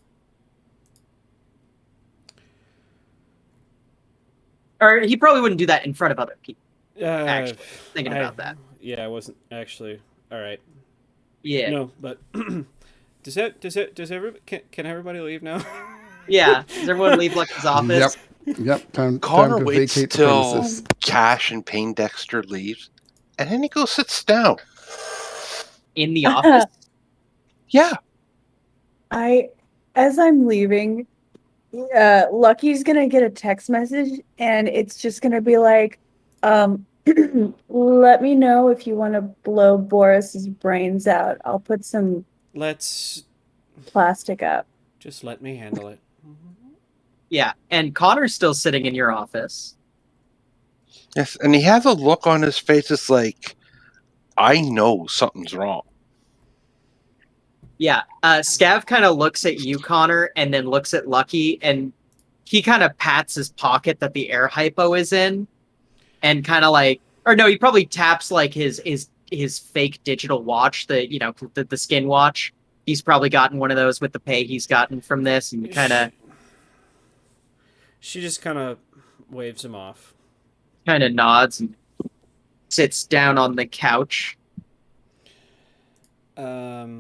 Or he probably wouldn't do that in front of other people. Actually, thinking about that. Yeah, I wasn't actually. All right. Yeah. No, but does everybody can everybody leave now? Yeah. Does everyone leave Lucky's office? Yep. Time Connor to waits vacate the till premises. Cash and Payne Dexter leaves, and then he goes sits down. In the office? Yeah. As I'm leaving, Lucky's gonna get a text message and it's just gonna be like, let me know if you want to blow Boris's brains out. I'll put some plastic up. Just let me handle it. Yeah, and Connor's still sitting in your office. Yes, and he has a look on his face that's like, I know something's wrong. Yeah, Scav kind of looks at you, Connor, and then looks at Lucky, and he kind of pats his pocket that the air hypo is in, and kind of like, or no, he probably taps like his fake digital watch, the skin watch. He's probably gotten one of those with the pay he's gotten from this, and kind of She just kind of waves him off. Kind of nods and sits down on the couch. Yeah.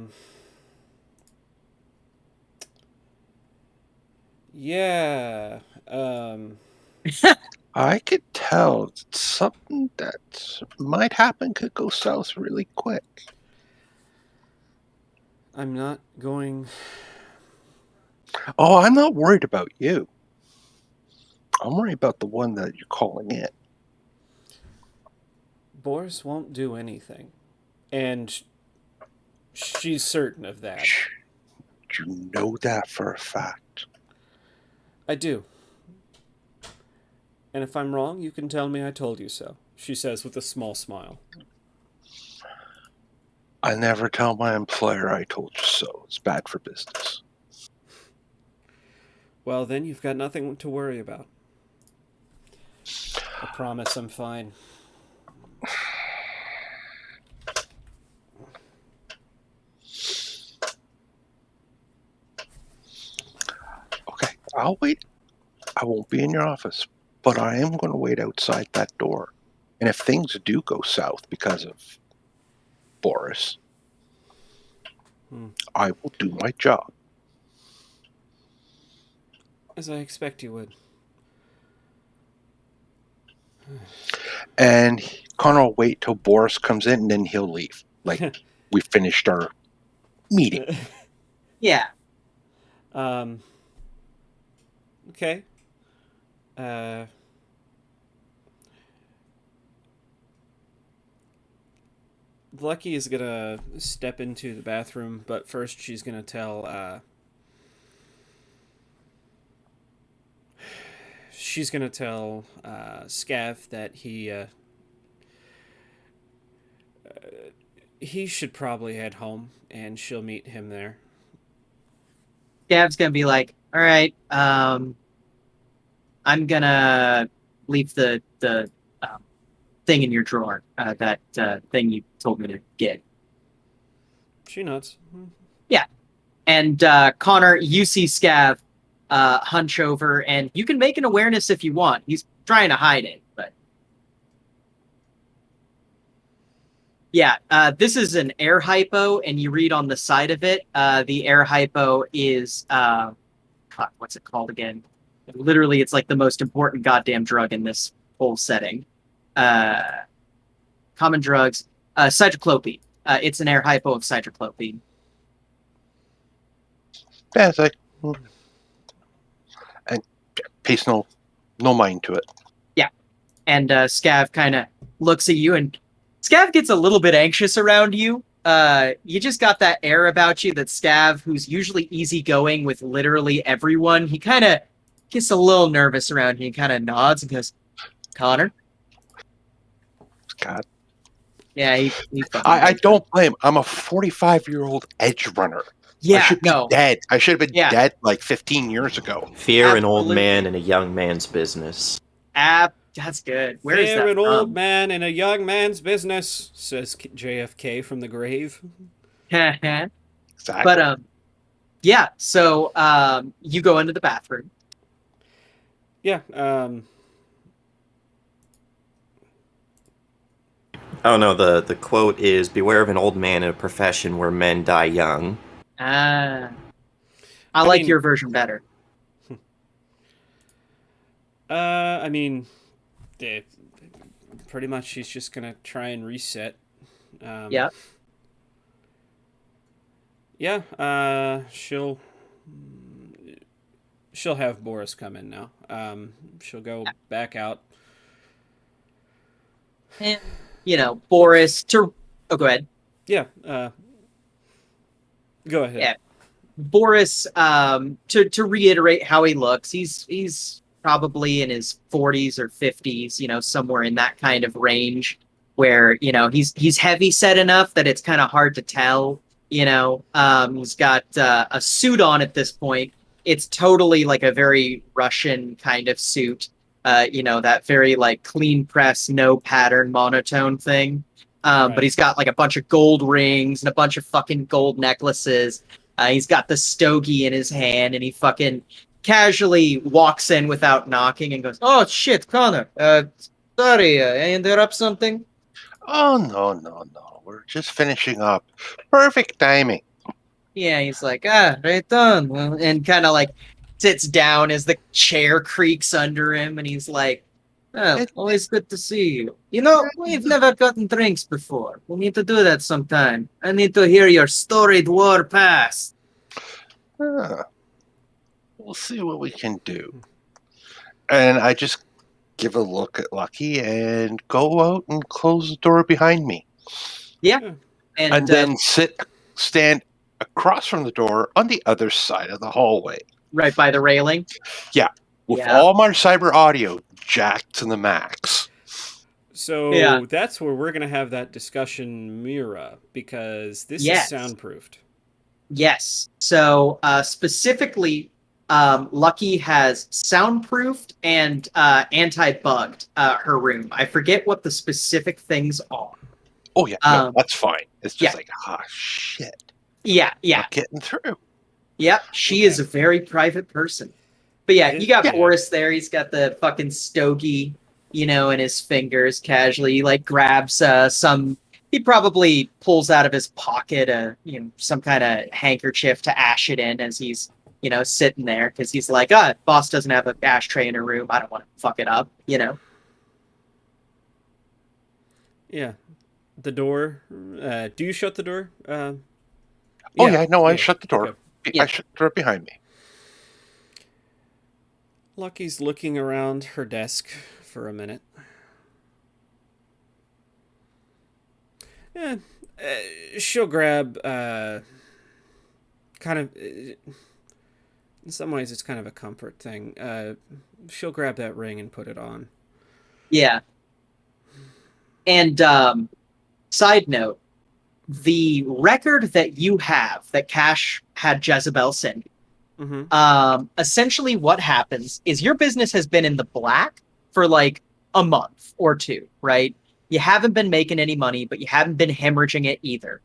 I could tell something that might happen could go south really quick. I'm not going... Oh, I'm not worried about you. I'm worried about the one that you're calling in. Boris won't do anything. And she's certain of that. You know that for a fact. I do. And if I'm wrong, you can tell me I told you so, she says with a small smile. I never tell my employer I told you so. It's bad for business. Well, then you've got nothing to worry about. I promise I'm fine. Okay, I'll wait. I won't be in your office, but I am going to wait outside that door. And if things do go south because of Boris, I will do my job. As I expect you would. And Connor will wait till Boris comes in, and then he'll leave. Like, we finished our meeting. Yeah. Okay. Lucky is gonna step into the bathroom, but first she's gonna tell, Scav that he should probably head home, and she'll meet him there. Scav's gonna be like, all right, I'm gonna leave the thing in your drawer, that thing you told me to get. She nods. Yeah. And Connor, you see Scav hunch over, and you can make an awareness if you want. He's trying to hide it, but yeah, this is an air hypo, and you read on the side of it, the air hypo is fuck, what's it called again? Literally, it's like the most important goddamn drug in this whole setting. Common drugs, cyclopine. It's an air hypo of cyclopine. Yeah, it's like, and pays no mind to it. Yeah, and Scav kind of looks at you, and Scav gets a little bit anxious around you. You just got that air about you that Scav, who's usually easygoing with literally everyone, he kind of gets a little nervous around you. He kind of nods and goes, "Connor." God. Yeah, he I don't blame. I'm a 45-year-old edge runner. Yeah, I should be dead. I should have been dead like 15 years ago. Fear an old man in a young man's business. That's good. Where is that Fear an from? old man in a young man's business, says JFK from the grave. Exactly. But yeah. So you go into the bathroom. Yeah. Oh no, the quote is, "Beware of an old man in a profession where men die young." I like your version better. I mean, pretty much she's just gonna try and reset. Yeah. Yeah. She'll have Boris come in now. She'll go back out. And Boris to. Oh, go ahead. Yeah. Go ahead. Yeah. Boris, to reiterate how he looks, he's probably in his 40s or 50s, somewhere in that kind of range where, he's heavy set enough that it's kind of hard to tell, he's got a suit on at this point. It's totally like a very Russian kind of suit, that very like clean press, no pattern, monotone thing. But he's got like a bunch of gold rings and a bunch of fucking gold necklaces. He's got the stogie in his hand, and he fucking casually walks in without knocking and goes, "Oh shit, Connor. Sorry, I interrupt something." Oh, no. We're just finishing up. Perfect timing. Yeah, he's like, right on. Well, and kind of like sits down as the chair creaks under him, and he's like, "Oh, It- always good to see you. You know, we've never gotten drinks before. We need to do that sometime. I need to hear your storied war past." We'll see what we can do. And I just give a look at Lucky and go out and close the door behind me. Yeah, Yeah. And then stand across from the door on the other side of the hallway. right by the railing. With Yeah. all my cyber audio jacked to the max. So Yeah. that's where we're going to have that discussion, Mira, because this Yes. is soundproofed. Yes. So specifically, Lucky has soundproofed and anti-bugged her room. I forget what the specific things are. Oh, yeah. No, that's fine. It's just yeah. like, shit. Yeah. Not getting through. Yep. She is a very private person. But yeah, you got Boris there. He's got the fucking stogie, in his fingers casually. He like grabs some. He probably pulls out of his pocket some kind of handkerchief to ash it in as he's sitting there because he's like, boss doesn't have an ashtray in her room. I don't want to fuck it up. Yeah. The door. Do you shut the door? I shut the door. Okay. I shut the door behind me. Lucky's looking around her desk for a minute. Yeah, she'll grab kind of. In some ways, it's kind of a comfort thing. She'll grab that ring and put it on. Yeah. And side note, the record that you have that Cash had Jezebel send you, essentially what happens is your business has been in the black for like a month or two, right? You haven't been making any money, but you haven't been hemorrhaging it either.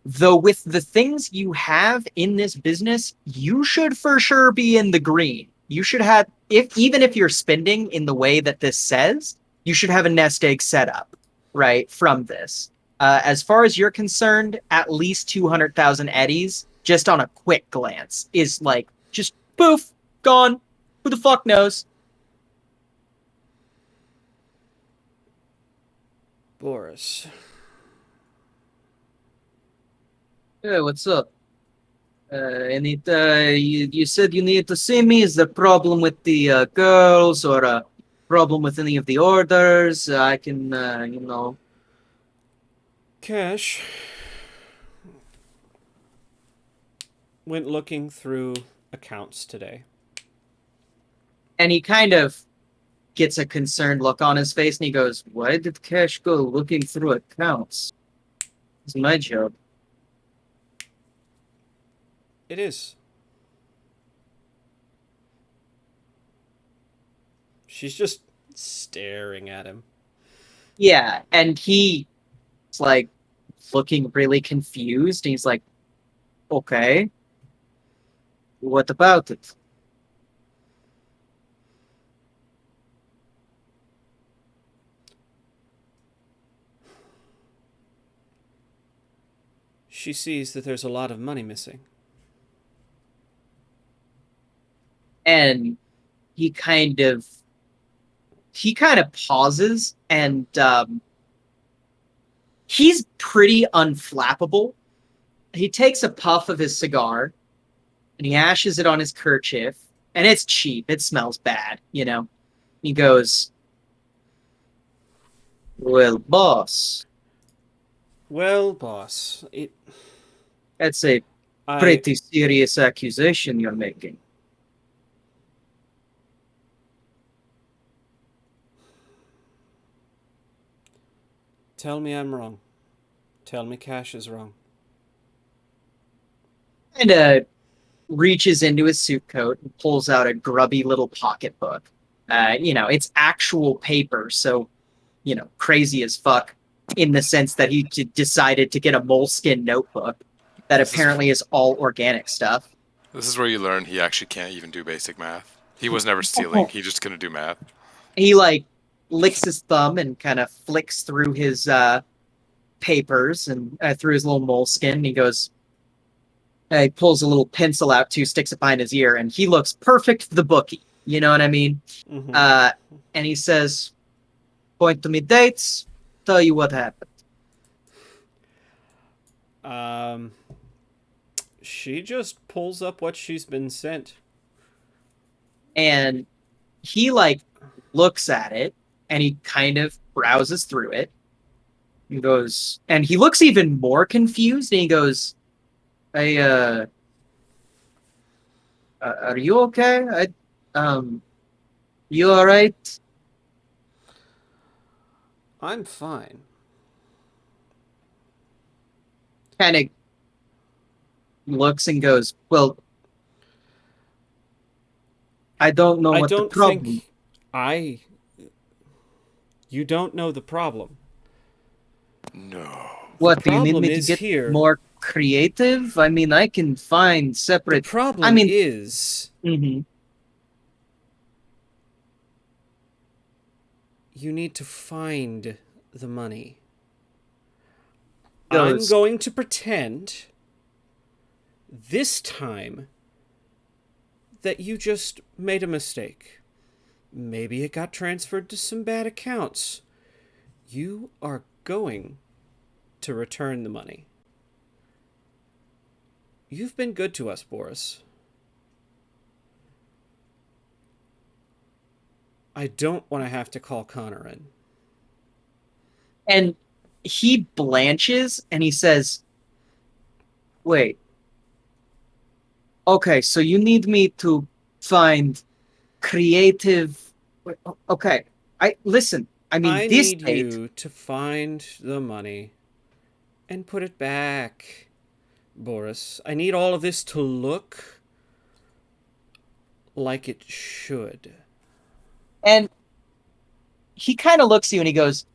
Though with the things you have in this business, you should for sure be in the green. You should have, even if you're spending in the way that this says, you should have a nest egg set up, right, from this. As far as you're concerned, at least 200,000 eddies, just on a quick glance, is like, just poof, gone. Who the fuck knows? Boris. Hey, what's up? You said you need to see me. Is there a problem with the girls or a problem with any of the orders? I can, Cash went looking through accounts today. And he kind of gets a concerned look on his face and he goes, "Why did Cash go looking through accounts? It's my job." It is. She's just staring at him. Yeah, and he's like looking really confused. He's like, "Okay, what about it?" She sees that there's a lot of money missing. And he kind of pauses and he's pretty unflappable. He takes a puff of his cigar and he ashes it on his kerchief, and it's cheap. It smells bad, He goes, "Well, boss. Well, boss, That's a pretty serious accusation you're making." Tell me I'm wrong. Tell me Cash is wrong. And reaches into his suit coat and pulls out a grubby little pocketbook. It's actual paper, so, crazy as fuck in the sense that he decided to get a moleskin notebook that apparently is all organic stuff. This is where you learn he actually can't even do basic math. He was never stealing. He just couldn't do math. He like licks his thumb and kind of flicks through his papers and through his little moleskin. And he goes, he pulls a little pencil out too, sticks it behind his ear, and he looks perfect for the bookie. You know what I mean? Mm-hmm. And he says, "Point to me dates. Tell you what happened." She just pulls up what she's been sent. And he like looks at it and he kind of browses through it. He goes, and he looks even more confused. And he goes, "Hey, are you okay? You all right?" I'm fine. Kind of looks and goes, "Well, I don't know I what the don't problem." think you don't know the problem. No. What, do you need problem me to is get here. more creative? I mean, I can find The separate. problem I mean, is mhm. you need to find the money. I'm Goes, going to pretend this time that you just made a mistake. Maybe it got transferred to some bad accounts. You are going to return the money. You've been good to us, Boris. I don't want to have to call Connor in. and he blanches and he says, "Wait. Okay, so you need me to find creative." Okay, I listen. I mean, I this need date. you to find the money and put it back, Boris. I need all of this to look like it should. And he kind of looks at you and he goes,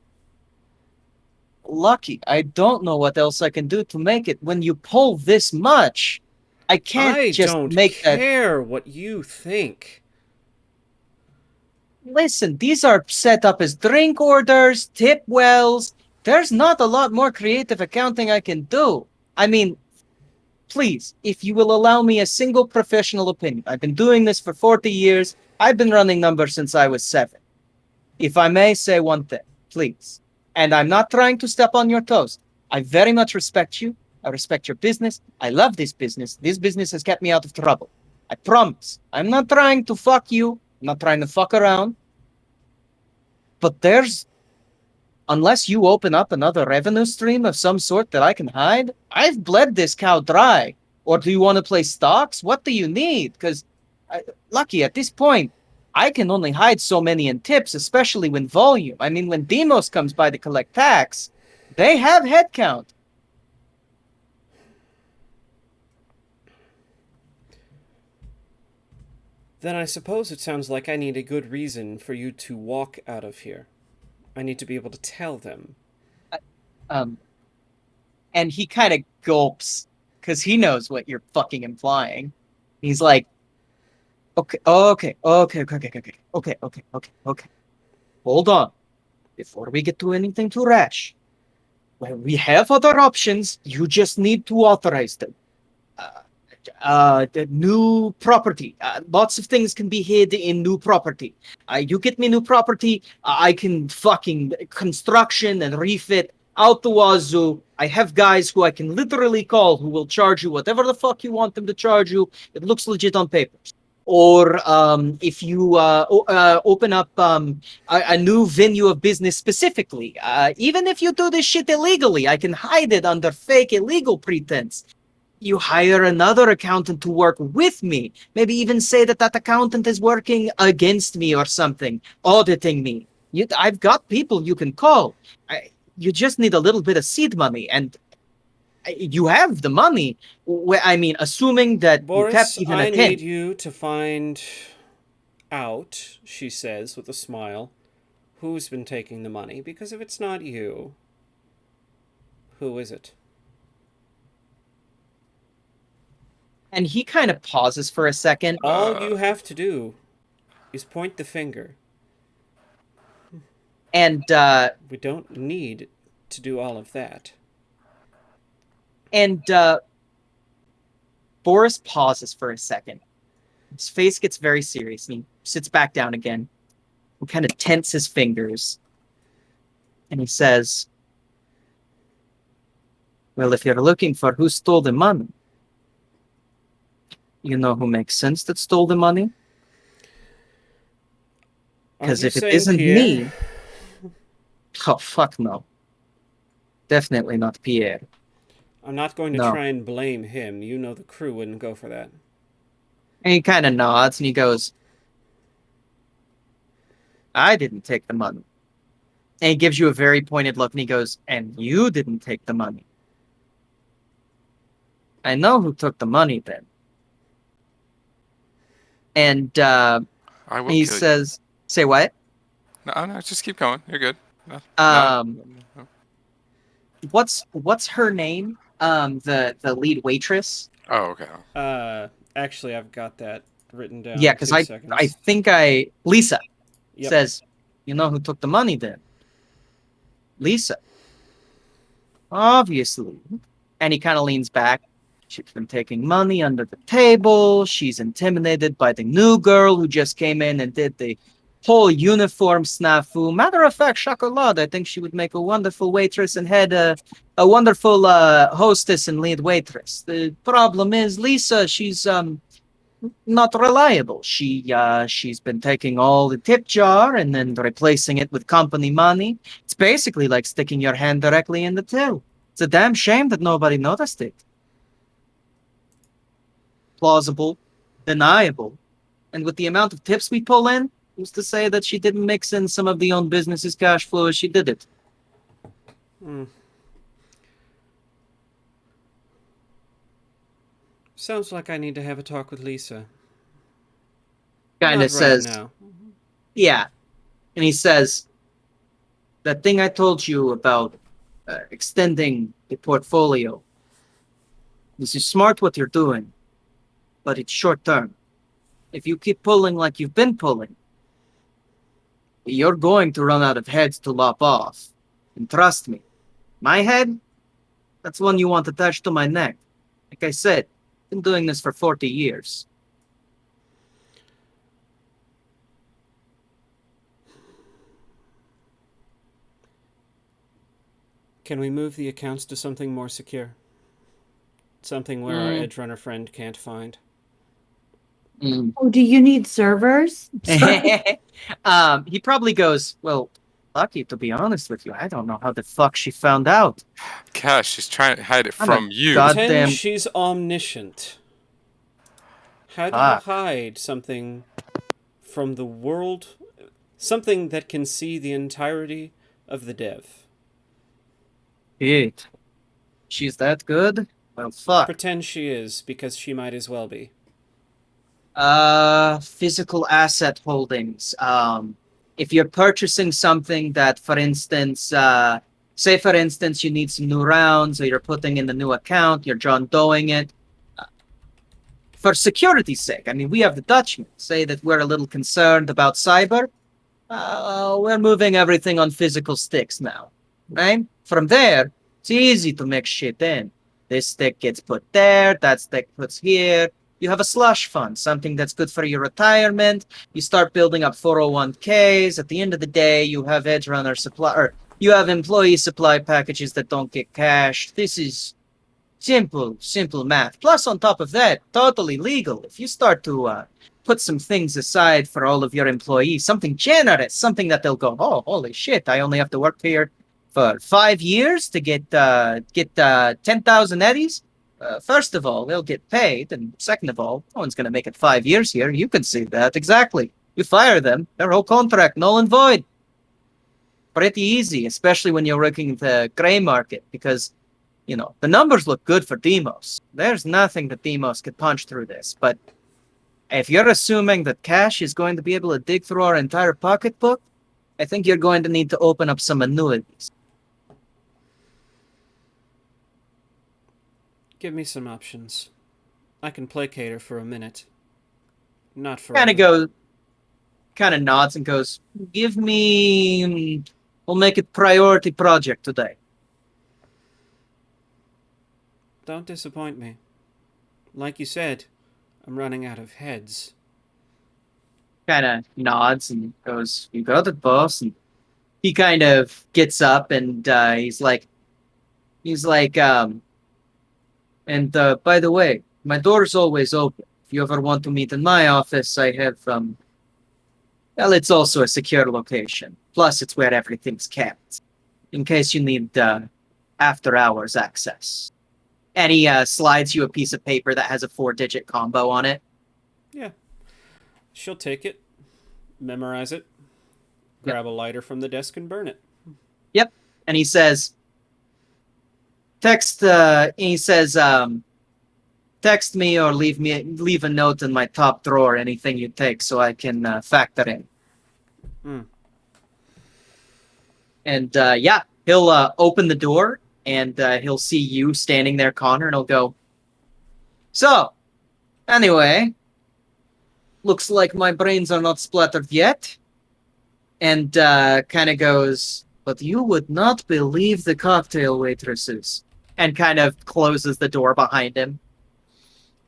"Lucky, I don't know what else I can do to make it. When you pull this much, I can't I just don't make that." care what you think. Listen, these are set up as drink orders, tip wells. There's not a lot more creative accounting I can do. I mean, please, if you will allow me a single professional opinion. I've been doing this for 40 years. I've been running numbers since I was 7. If I may say one thing, please. And I'm not trying to step on your toes. I very much respect you. I respect your business. I love this business. This business has kept me out of trouble. I promise. I'm not trying to fuck you. I'm not trying to fuck around. But unless you open up another revenue stream of some sort that I can hide, I've bled this cow dry. Or do you want to play stocks? What do you need? Because, Lucky, at this point, I can only hide so many in tips, especially when volume. I mean, when Demos comes by to collect tax, they have headcount. Then I suppose it sounds like I need a good reason for you to walk out of here. I need to be able to tell them. Um, and he kind of gulps because he knows what you're fucking implying. He's like, okay, okay, okay, okay, okay, okay, okay, okay, okay, okay. Hold on. Before we get to anything too rash, well, we have other options. You just need to authorize them. The new property. Lots of things can be hid in new property. You get me new property, I can fucking construction and refit out the wazoo. I have guys who I can literally call who will charge you whatever the fuck you want them to charge you. It looks legit on paper. Or if you open up a new venue of business specifically, even if you do this shit illegally, I can hide it under fake illegal pretense. You hire another accountant to work with me. Maybe even say that that accountant is working against me or something, auditing me. I've got people you can call. You just need a little bit of seed money, and you have the money. I mean, assuming that you kept Boris, even a I need 10. you to find out, she says with a smile, who's been taking the money, because if it's not you, who is it? And he kind of pauses for a second. All you have to do is point the finger. And we don't need to do all of that. And Boris pauses for a second. His face gets very serious, and he sits back down again and kind of tenses his fingers. And he says, well, if you're looking for who stole the money, you know who makes sense that stole the money? Because if it isn't Pierre? me... Oh, fuck no. Definitely not Pierre. I'm not going to try and blame him. You know the crew wouldn't go for that. And he kind of nods and he goes, I didn't take the money. And he gives you a very pointed look and he goes, and you didn't take the money. I know who took the money then. And he says, say what? No, just keep going. You're good. No. What's her name? The lead waitress. Oh, okay. Actually, I've got that written down. Yeah, because I think Lisa says, you know who took the money then? Lisa. Obviously. And he kind of leans back. She's been taking money under the table. She's intimidated by the new girl who just came in and did the whole uniform snafu. Matter of fact, Chocolat, I think she would make a wonderful waitress and had a wonderful hostess and lead waitress. The problem is Lisa, she's not reliable. She's been taking all the tip jar and then replacing it with company money. It's basically like sticking your hand directly in the till. It's a damn shame that nobody noticed it. Plausible, deniable, and with the amount of tips we pull in, who's to say that she didn't mix in some of the own business's cash flow as she did it? Sounds like I need to have a talk with Lisa. Kind of says, right now. Yeah. And he says, that thing I told you about extending the portfolio, this is smart what you're doing, but it's short term. If you keep pulling like you've been pulling, you're going to run out of heads to lop off. And trust me, my head, that's one you want attached to my neck. Like I said, been doing this for 40 years. Can we move the accounts to something more secure? Something where our edge runner friend can't find? Oh, do you need servers? He probably goes, well, lucky to be honest with you. I don't know how the fuck she found out. Cash, she's trying to hide it from you. Pretend she's omniscient. How do you hide something from the world? Something that can see the entirety of the dev. Shit. She's that good? Well, fuck. Pretend she is, because she might as well be. Physical asset holdings. If you're purchasing something that, for instance, say for instance, you need some new rounds, or you're putting in a new account, you're John Doeing it. For security's sake, I mean, we have the Dutchmen say that we're a little concerned about cyber. We're moving everything on physical sticks now, right? From there, it's easy to mix shit in. This stick gets put there, that stick puts here. You have a slush fund, something that's good for your retirement. You start building up 401ks. At the end of the day, you have edge runner supply, or you have employee supply packages that don't get cashed. This is simple math. Plus, on top of that, totally legal. If you start to put some things aside for all of your employees, something generous, something that they'll go, oh, holy shit, I only have to work here for 5 years to get 10,000 eddies. First of all, they'll get paid, and second of all, no one's going to make it 5 years here. You can see that exactly. You fire them, their whole contract null and void. Pretty easy, especially when you're working the gray market, because you know the numbers look good for Demos. There's nothing that Demos could punch through this. But if you're assuming that Cash is going to be able to dig through our entire pocketbook, I think you're going to need to open up some annuities. Give me some options. I can placate her for a minute. Not for. Kind of nods and goes, "Give me. We'll make it priority project today." Don't disappoint me. Like you said, I'm running out of heads. Kind of nods and goes, "You got it, boss." And he kind of gets up and he's like, and by the way, my door's always open. If you ever want to meet in my office, I have well, it's also a secure location. Plus, it's where everything's kept, in case you need after-hours access. And he slides you a piece of paper that has a 4-digit combo on it. Yeah. She'll take it, memorize it, grab a lighter from the desk and burn it. Yep. And he says, text me or leave a note in my top drawer, anything you take, so I can factor in. And yeah, he'll open the door and he'll see you standing there, Connor, and he'll go, "So, anyway, looks like my brains are not splattered yet." And kind of goes, "But you would not believe the cocktail waitresses." And kind of closes the door behind him.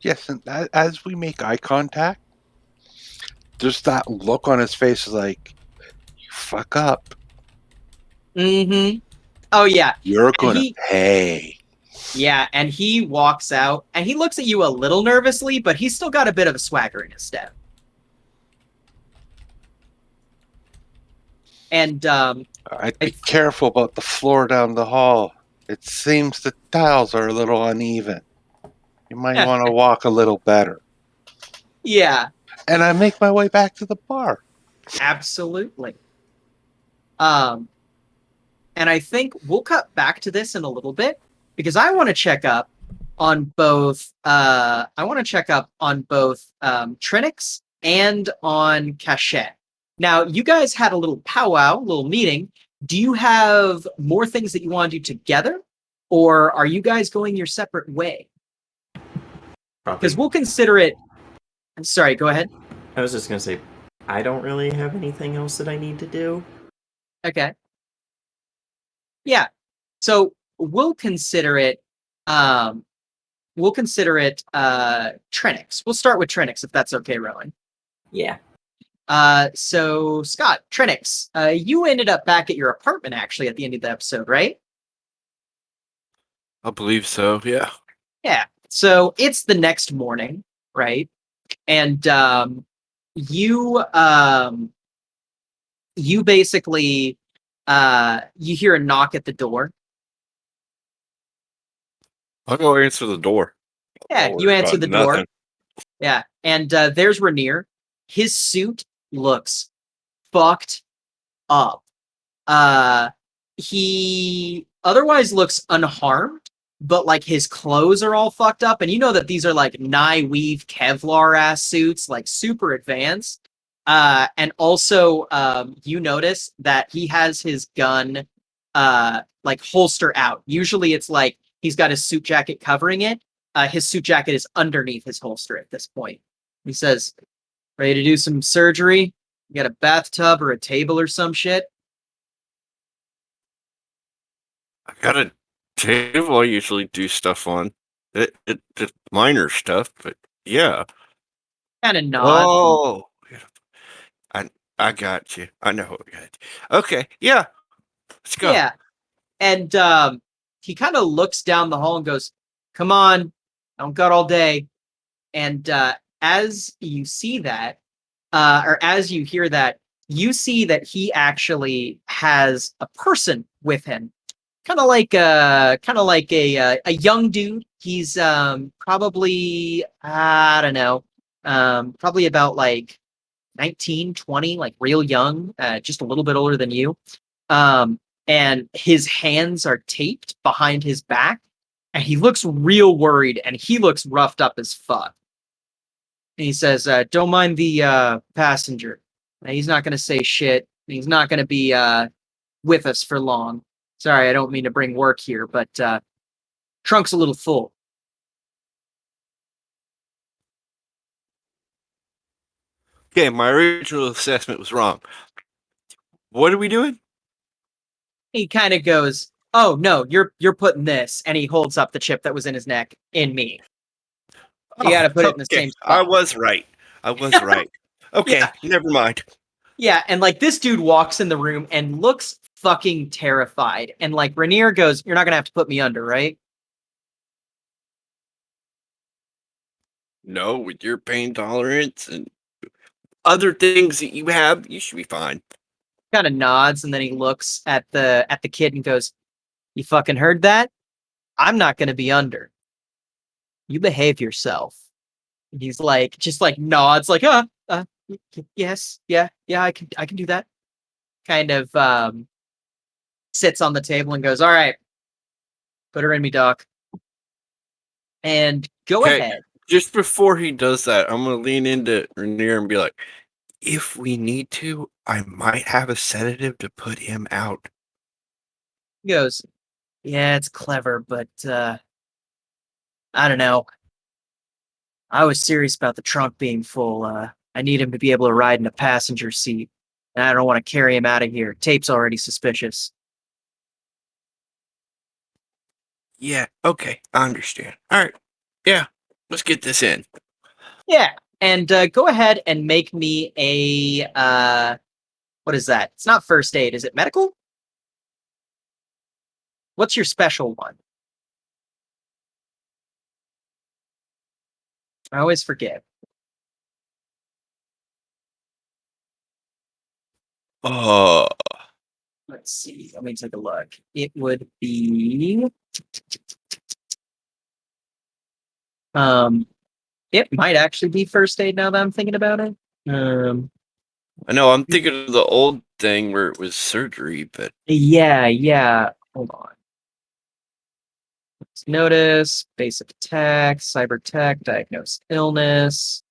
Yes, and as we make eye contact, just that look on his face is like, you fuck up. Mm-hmm. Oh, yeah. You're gonna pay. Yeah, and he walks out, and he looks at you a little nervously, but he's still got a bit of a swagger in his step. And I'd be careful about the floor down the hall. It seems the tiles are a little uneven. You might want to walk a little better. Yeah. And I make my way back to the bar. Absolutely. And I think we'll cut back to this in a little bit because I want to check up on both Trinix and on Cachet. Now, you guys had a little powwow, a little meeting. Do you have more things that you want to do together, or are you guys going your separate way? Because we'll consider it. I'm sorry, go ahead. I was just going to say, I don't really have anything else that I need to do. Okay. Yeah. So we'll consider it Trinix. We'll start with Trinix if that's okay, Rowan. Yeah. So Scott, Trinix, you ended up back at your apartment actually at the end of the episode, right? I believe so, yeah. Yeah. So it's the next morning, right? And you basically you hear a knock at the door. I'll go answer the door. Yeah, you answer the door. Yeah, and there's Rainier. His suit looks fucked up. He otherwise looks unharmed, but like his clothes are all fucked up, and you know that these are like weave Kevlar ass suits, like super advanced. And also, you notice that he has his gun like holster out. Usually, it's like he's got his suit jacket covering it. His suit jacket is underneath his holster at this point. He says, "Ready to do some surgery? You got a bathtub or a table or some shit?" I got a table I usually do stuff on. It's minor stuff, but yeah. Kind of nod. Oh, I got you. I know what I got you. Okay, yeah. Let's go. Yeah. And he kind of looks down the hall and goes, "Come on, I don't got all day." And as you see that, or as you hear that, you see that he actually has a person with him, kind of like a young dude. He's probably I don't know, probably about like 19, 20, like real young, just a little bit older than you. And his hands are taped behind his back, and he looks real worried, and he looks roughed up as fuck. And he says, "Don't mind the passenger. He's not going to say shit. He's not going to be with us for long. Sorry, I don't mean to bring work here, but trunk's a little full." Okay, my original assessment was wrong. What are we doing? He kind of goes, "Oh no, you're putting this," and he holds up the chip that was in his neck in me. You got to put it in the Okay, same I spot. was right. I was right. Okay, Yeah. never mind. Yeah, and like this dude walks in the room and looks fucking terrified. And like Rainier goes, "You're not gonna have to put me under, right?" No, with your pain tolerance and other things that you have, you should be fine. Kind of nods, and then he looks at the kid and goes, "You fucking heard that? I'm not gonna be under. You behave yourself." And he's like, just like nods, like, yes, yeah, I can do that." Kind of sits on the table and goes, "All right, put her in me, Doc." And go Okay, ahead. just before he does that, I'm gonna lean into Rainier and be like, if we need to, I might have a sedative to put him out. He goes, "Yeah, it's clever, but I don't know. I was serious about the trunk being full. I need him to be able to ride in a passenger seat. And I don't want to carry him out of here. Tape's already suspicious." Yeah, okay, I understand. Alright, yeah, let's get this in. Yeah. And go ahead and make me a what is that? It's not first aid. Is it medical? What's your special one? I always forget. Oh, Let's see. Let me take a look. It would be um it might actually be first aid now that I'm thinking about it. I know, I'm thinking of the old thing where it was surgery, but Yeah. Hold on. Let's notice basic attack, cyber tech, diagnose illness.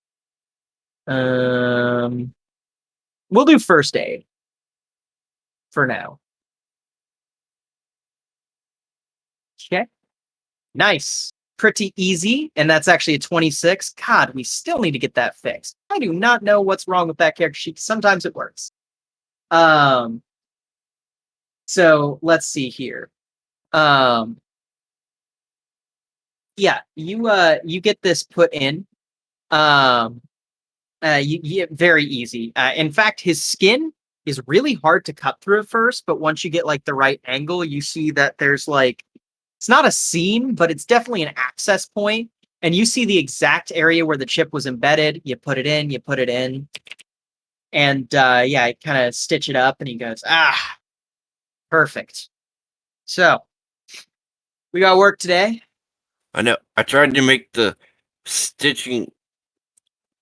Um we'll do first aid for now. Okay. Nice. Pretty easy. And that's actually a 26. God, we still need to get that fixed. I do not know what's wrong with that character sheet. Sometimes it works. So let's see here. Yeah, you get this put in. Very easy. In fact, his skin is really hard to cut through at first, but once you get like the right angle, you see that there's like it's not a seam, but it's definitely an access point. And you see the exact area where the chip was embedded. You put it in, and yeah, I kind of stitch it up, and he goes, perfect. So we got work today. I know. I tried to make the stitching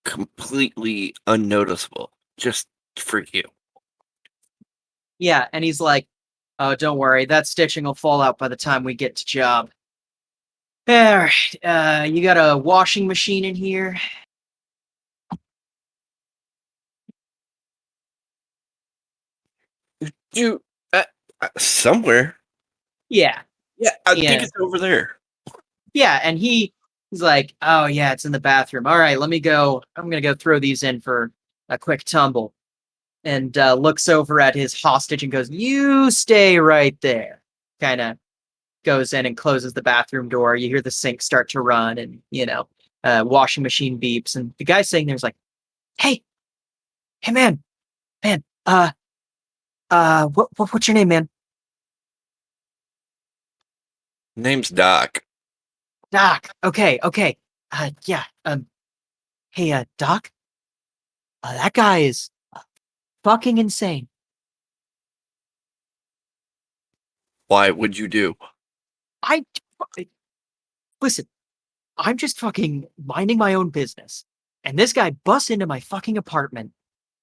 completely unnoticeable, just for you. Yeah, and he's like, "Oh, don't worry, that stitching will fall out by the time we get to job." All right, you got a washing machine in here? You, somewhere. Yeah, Yeah, I think yeah, it's over there. yeah. And he's like, "Oh yeah, it's in the bathroom. All right, let me go. I'm gonna go throw these in for a quick tumble." And looks over at his hostage and goes, "You stay right there." Kind of goes in and closes the bathroom door. You hear the sink start to run, and washing machine beeps, and the guy sitting there's like, "Hey, hey, man, what's your name, man?" Name's Doc. "Doc. Okay. Yeah. Hey, Doc. That guy is fucking insane." Why would you do? I listen. I'm just fucking minding my own business, and this guy busts into my fucking apartment,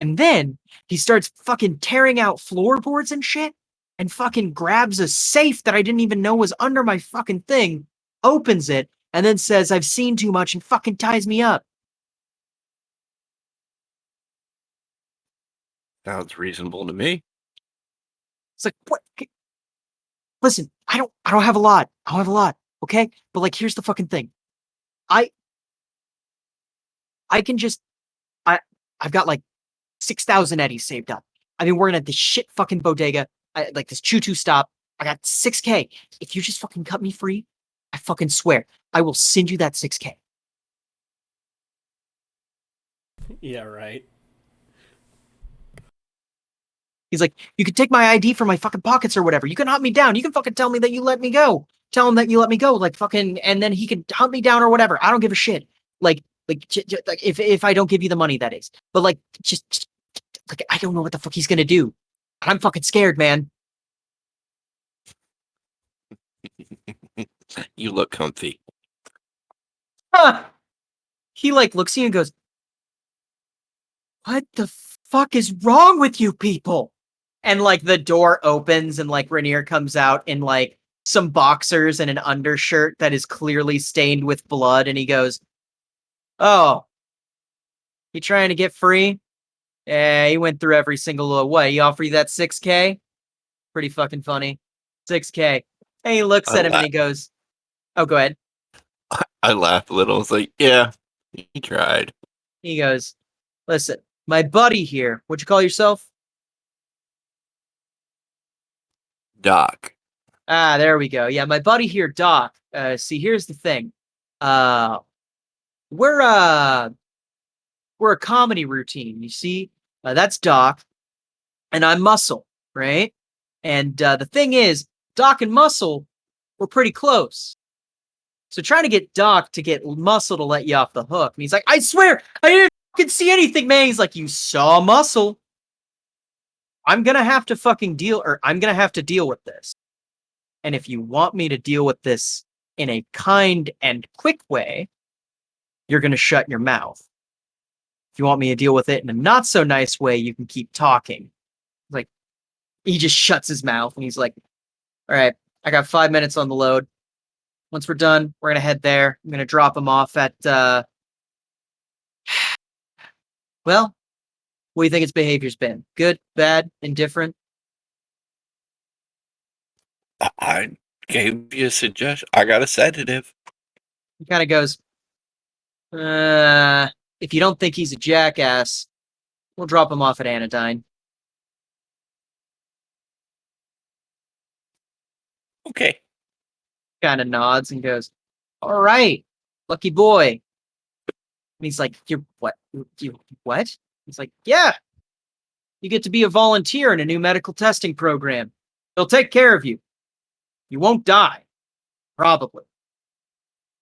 and then he starts fucking tearing out floorboards and shit, and fucking grabs a safe that I didn't even know was under my fucking thing, opens it, and then says, "I've seen too much," and fucking ties me up. Sounds reasonable to me. It's like, what? Listen, I don't have a lot. I don't have a lot, okay? But like, here's the fucking thing. I can just, I, I've got like 6,000 eddies saved up. I've been working at this shit fucking bodega, like this choo-choo stop. I got 6K. If you just fucking cut me free, I fucking swear, I will send you that 6K. Yeah, right. He's like, you can take my ID from my fucking pockets or whatever. You can hunt me down. You can fucking tell me that you let me go. Tell him that you let me go. Like fucking, and then he can hunt me down or whatever. I don't give a shit. Like if I don't give you the money, that is. But like, just like, I don't know what the fuck he's gonna do. I'm fucking scared, man. You look comfy. Huh. He like looks at you and goes, what the fuck is wrong with you people? And like the door opens and like Rainier comes out in like some boxers and an undershirt that is clearly stained with blood. And he goes, oh, you trying to get free? Yeah, he went through every single way. He offered you that 6K? Pretty fucking funny. 6K. And he looks at him and he goes, oh, go ahead. I laugh a little. It's like, yeah, he tried. He goes, listen, my buddy here, what'd you call yourself? Doc. Ah, there we go. Yeah, my buddy here, Doc. See, here's the thing. We're a comedy routine, you see? That's Doc, and I'm Muscle, right? And the thing is, Doc and Muscle were pretty close. So trying to get Doc to get Muscle to let you off the hook. And he's like, I swear, I didn't fucking see anything, man. He's like, you saw Muscle. I'm gonna have to fucking deal with this. And if you want me to deal with this in a kind and quick way, you're gonna shut your mouth. If you want me to deal with it in a not so nice way, you can keep talking. Like, he just shuts his mouth and he's like, all right, I got 5 minutes on the load. Once we're done, we're gonna head there. I'm gonna drop him off at well, what do you think his behavior's been? Good, bad, indifferent? I gave you a suggestion. I got a sedative. He kind of goes, if you don't think he's a jackass, we'll drop him off at Anodyne. Okay. Kind of nods and goes, all right, lucky boy. And he's like, you're what? You what? He's like, yeah, you get to be a volunteer in a new medical testing program. They'll take care of you. You won't die, probably.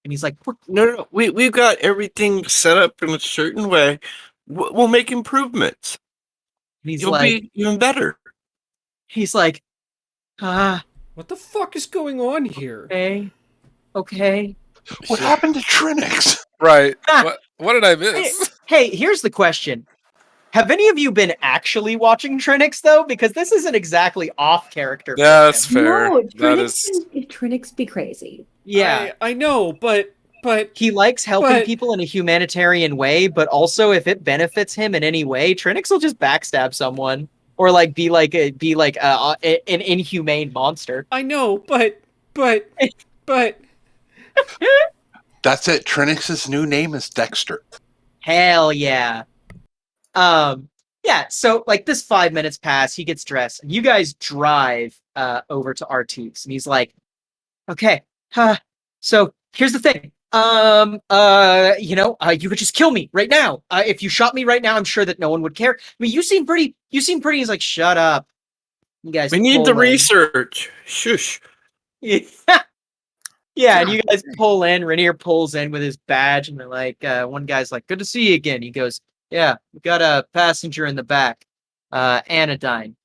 And he's like, No. We've got everything set up in a certain way. We'll make improvements. You'll be even better. He's like, what the fuck is going on here? Okay. What happened to Trinix? Right. What did I miss? Hey, here's the question. Have any of you been actually watching Trinix, though? Because this isn't exactly off character. Yeah, that's fair. No, That is... Trinix be crazy. Yeah. I know, but he likes helping people in a humanitarian way, but also if it benefits him in any way, Trinix will just backstab someone or like be like an inhumane monster. I know, but That's it. Trinix's new name is Dexter. Hell yeah. Yeah, so like this 5 minutes pass, he gets dressed, and you guys drive over to Artux, and he's like, okay, so here's the thing. You could just kill me right now. If you shot me right now, I'm sure that no one would care. I mean, you seem pretty. He's like, shut up. You guys. We need the research. Shush. Yeah. Yeah, and you guys pull in. Rainier pulls in with his badge, and they're like, one guy's like, good to see you again. He goes, yeah, we got a passenger in the back, Anodyne.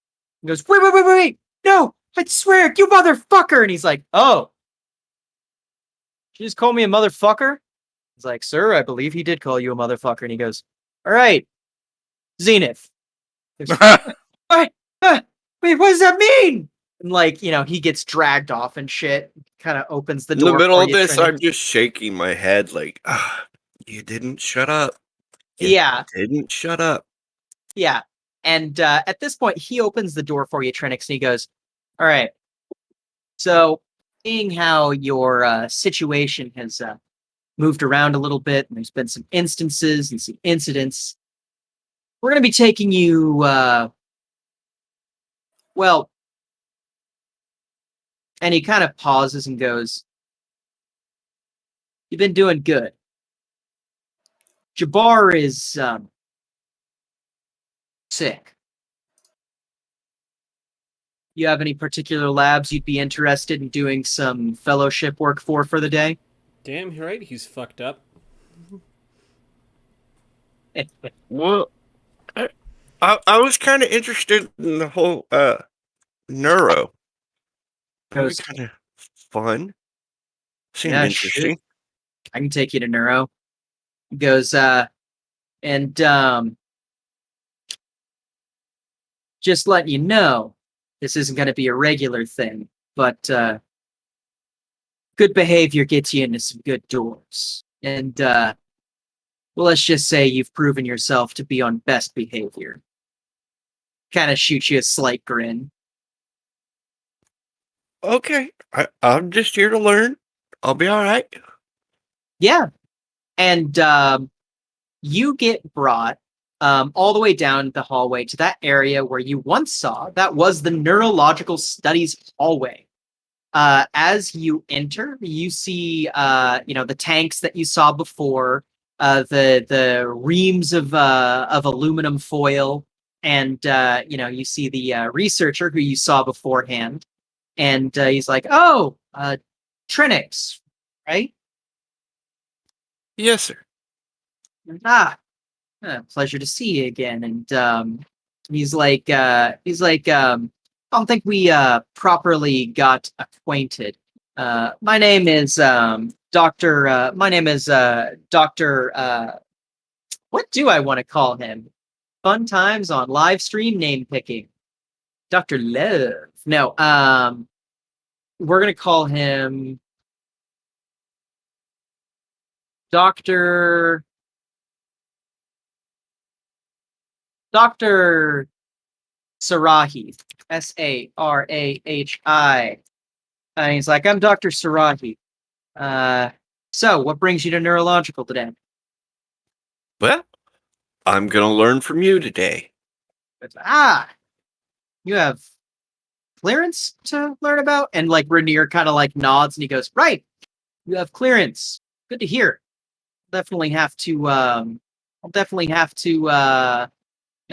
He goes, wait, no, I swear, you motherfucker. And he's like, oh, did you just call me a motherfucker? He's like, sir, I believe he did call you a motherfucker. And he goes, all right, Zenith. Goes, wait, what does that mean? And like, he gets dragged off and shit. Kind of opens the door. In the middle of this, I'm just shaking my head like, you didn't shut up. You didn't shut up. Yeah. And at this point, he opens the door for you, Trinix, and he goes, all right. So, seeing how your situation has moved around a little bit, and there's been some instances and some incidents, we're going to be taking you, well, and he kind of pauses and goes, you've been doing good. Jabbar is, sick. You have any particular labs you'd be interested in doing some fellowship work for the day? Damn, you're right. He's fucked up. Well, I was kind of interested in the whole neuro. That was kind of fun. Seemed interesting. Sure. I can take you to neuro. He goes, just letting you know, this isn't going to be a regular thing, but good behavior gets you into some good doors. And, well, let's just say you've proven yourself to be on best behavior. Kind of shoots you a slight grin. Okay, I'm just here to learn. I'll be all right. Yeah. And you get brought all the way down the hallway to that area where you once saw. That was the neurological studies hallway. As you enter, you see, the tanks that you saw before, the reams of aluminum foil, and you see the researcher who you saw beforehand, and he's like, "Oh, Trinix, right? Yes, sir. Ah, pleasure to see you again." And he's like, I don't think we properly got acquainted. My name is Doctor. My name is Doctor. What do I want to call him? Fun times on live stream name picking. Doctor Love. No. We're gonna call him Doctor Sarahi. Sarahi. And he's like, I'm Dr. Sarahi. So what brings you to neurological today? Well, I'm gonna learn from you today. You have clearance to learn about? And like Rainier kind of like nods and he goes, right, you have clearance. Good to hear. I'll definitely have to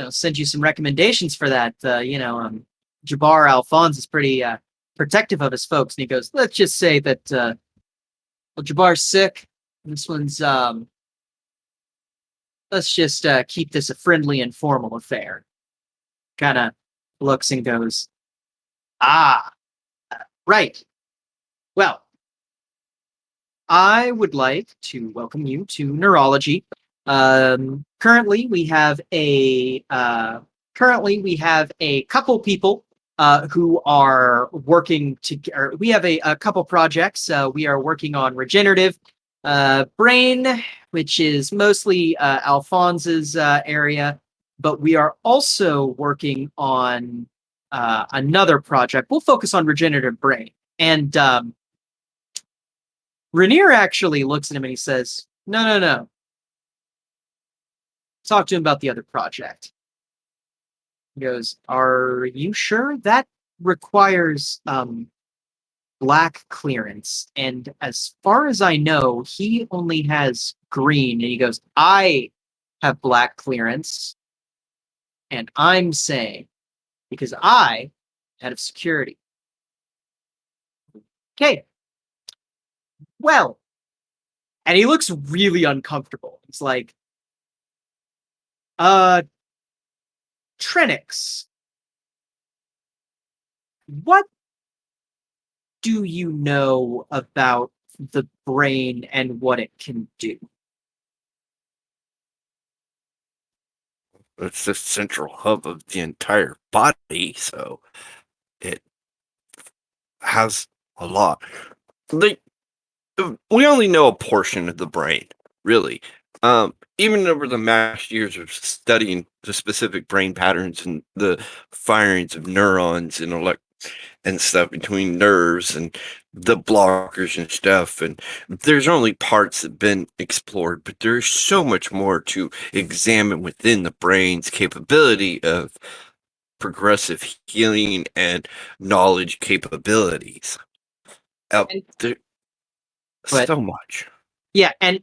send you some recommendations for that. Jabbar Alphonse is pretty protective of his folks, and he goes, let's just say that Jabbar's sick. This one's let's just keep this a friendly, informal affair. Kind of looks and goes, right. Well, I would like to welcome you to neurology. Currently, we have a couple people who are working together. We have a couple projects. We are working on regenerative brain, which is mostly Alphonse's area, but we are also working on another project. We'll focus on regenerative brain. And Rainier actually looks at him and he says, no. Talk to him about the other project. He goes, are you sure? That requires black clearance. And as far as I know, he only has green. And he goes, I have black clearance. And I'm saying, because I head of security. Okay. Well, and he looks really uncomfortable. He's like, Trinix, what do you know about the brain and what it can do? It's the central hub of the entire body, so it has a lot. We only know a portion of the brain, really. Even over the mass years of studying the specific brain patterns and the firings of neurons and and stuff between nerves and the blockers and stuff. And there's only parts that have been explored, but there's so much more to examine within the brain's capability of progressive healing and knowledge capabilities. There, But- so much. Yeah, and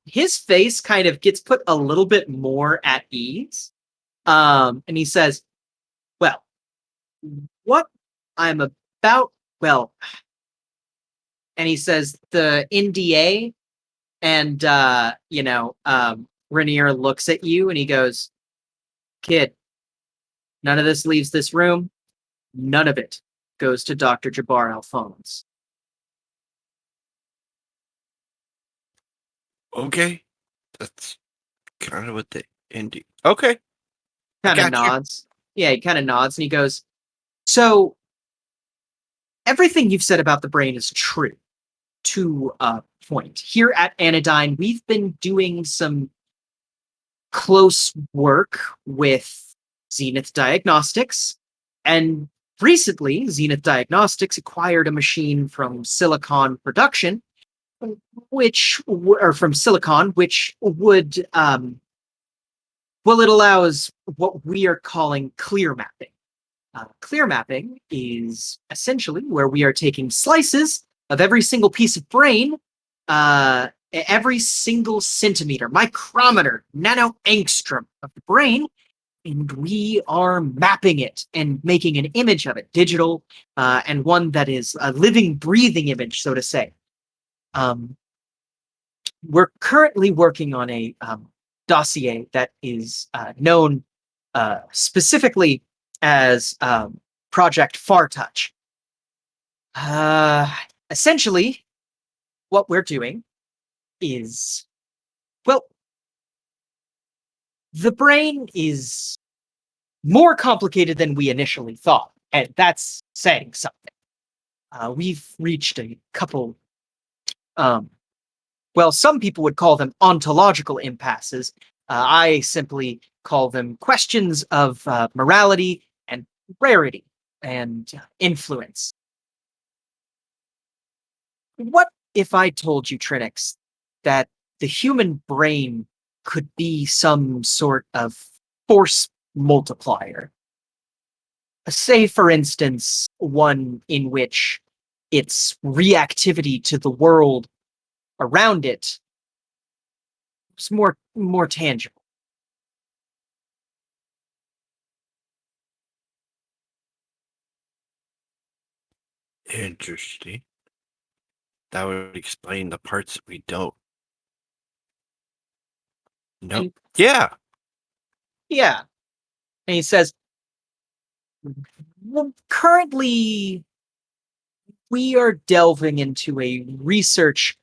his face kind of gets put a little bit more at ease. And he says, well, what I'm about, well, and he says the NDA, and Rainier looks at you and he goes, kid, none of this leaves this room. None of it goes to Dr. Jabbar Alphonse. Okay. That's kind of what the indie. Okay. Kind of nods. Yeah, he kind of nods and he goes, so everything you've said about the brain is true to a point. Here at Anodyne, we've been doing some close work with Zenith Diagnostics, and recently Zenith Diagnostics acquired a machine from Silicon Production, which would it allows what we are calling clear mapping. Clear mapping is essentially where we are taking slices of every single piece of brain, every single centimeter, micrometer, nanoangstrom of the brain, and we are mapping it and making an image of it, digital, and one that is a living, breathing image, so to say. We're currently working on a dossier that is known specifically as Project Far Touch. Essentially, what we're doing is, well, the brain is more complicated than we initially thought, and that's saying something. We've reached a couple, some people would call them ontological impasses. I simply call them questions of morality and rarity and influence. What if I told you, Trinix, that the human brain could be some sort of force multiplier? Say, for instance, one in which its reactivity to the world around it is more tangible. Interesting. That would explain the parts that we don't. Nope. Yeah. Yeah. And he says, well, currently, we are delving into a research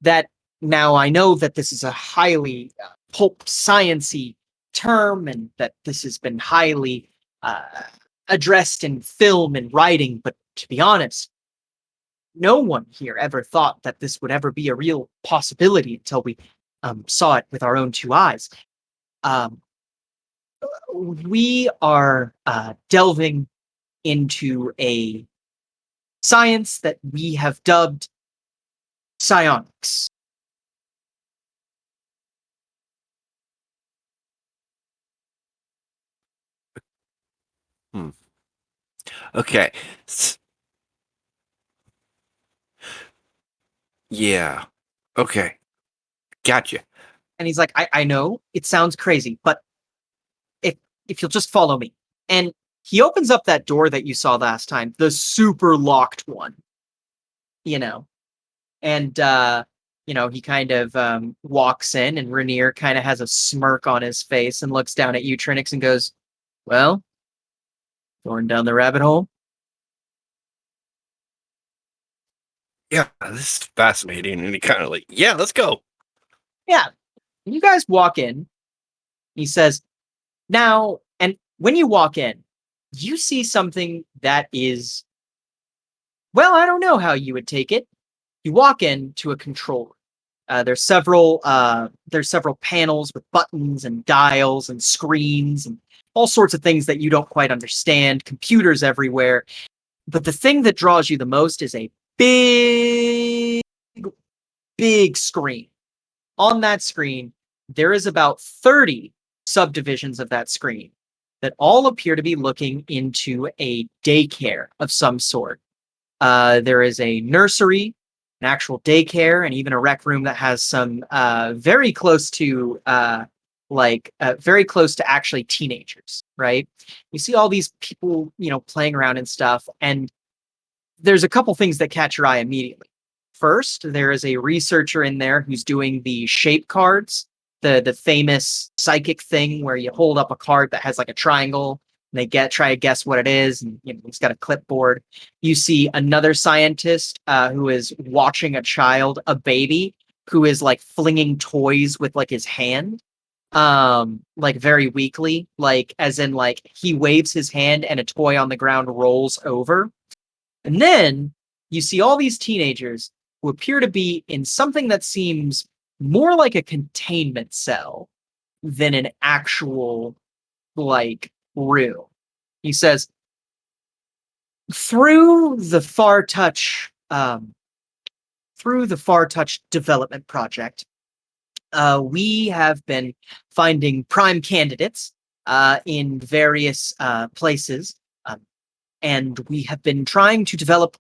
that, now I know that this is a highly pulp science-y term and that this has been highly addressed in film and writing, but to be honest, no one here ever thought that this would ever be a real possibility until we saw it with our own two eyes. We are delving into a science that we have dubbed psionics. Okay. Yeah. Okay. Gotcha. And he's like, I know it sounds crazy, but if you'll just follow me. And he opens up that door that you saw last time, the super locked one, and he kind of walks in, and Rainier kind of has a smirk on his face and looks down at you, Trinix, and goes, well, going down the rabbit hole? Yeah, this is fascinating. And he kind of like, yeah, let's go. Yeah. You guys walk in. He says, now, and when you walk in, you see something that is, well, I don't know how you would take it. You walk in to a control room. There's several panels with buttons and dials and screens and all sorts of things that you don't quite understand, computers everywhere. But the thing that draws you the most is a big, big screen. On that screen, there is about 30 subdivisions of that screen that all appear to be looking into a daycare of some sort. There is a nursery, an actual daycare, and even a rec room that has some very close to very close to actually teenagers, right? You see all these people, playing around and stuff, and there's a couple things that catch your eye immediately. First, there is a researcher in there who's doing the shape cards, the famous psychic thing where you hold up a card that has like a triangle and they try to guess what it is, and he's got a clipboard. You see another scientist who is watching a child, a baby, who is like flinging toys with like his hand, like very weakly, like as in like he waves his hand and a toy on the ground rolls over. And then you see all these teenagers who appear to be in something that seems more like a containment cell than an actual, like, room. He says, through the Far Touch, development project, we have been finding prime candidates in various places, and we have been trying to develop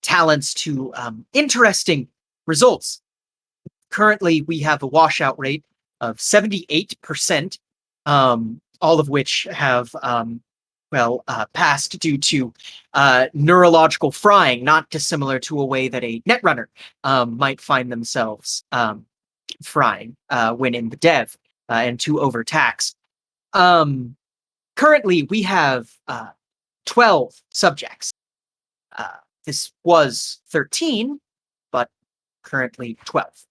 talents to interesting results. Currently, we have a washout rate of 78%, all of which have passed due to neurological frying, not dissimilar to a way that a netrunner might find themselves frying when in the dev and too overtaxed. Currently, we have 12 subjects. This was 13, but currently 12.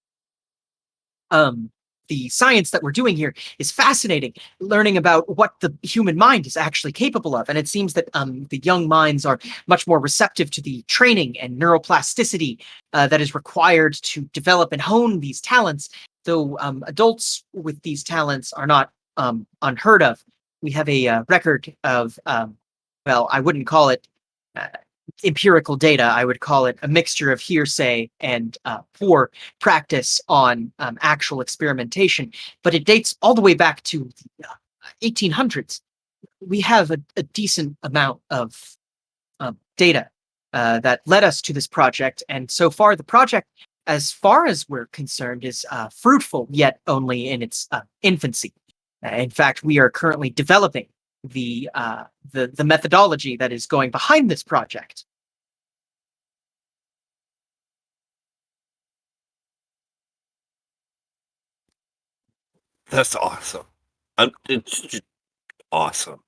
The science that we're doing here is fascinating, learning about what the human mind is actually capable of. And it seems that the young minds are much more receptive to the training and neuroplasticity that is required to develop and hone these talents, though adults with these talents are not unheard of. We have a record of, I wouldn't call it empirical data. I would call it a mixture of hearsay and poor practice on actual experimentation, but it dates all the way back to the 1800s. We have a decent amount of data that led us to this project, and so far the project, as far as we're concerned, is fruitful, yet only in its infancy. In fact, we are currently developing the methodology that is going behind this project. That's awesome. It's just awesome.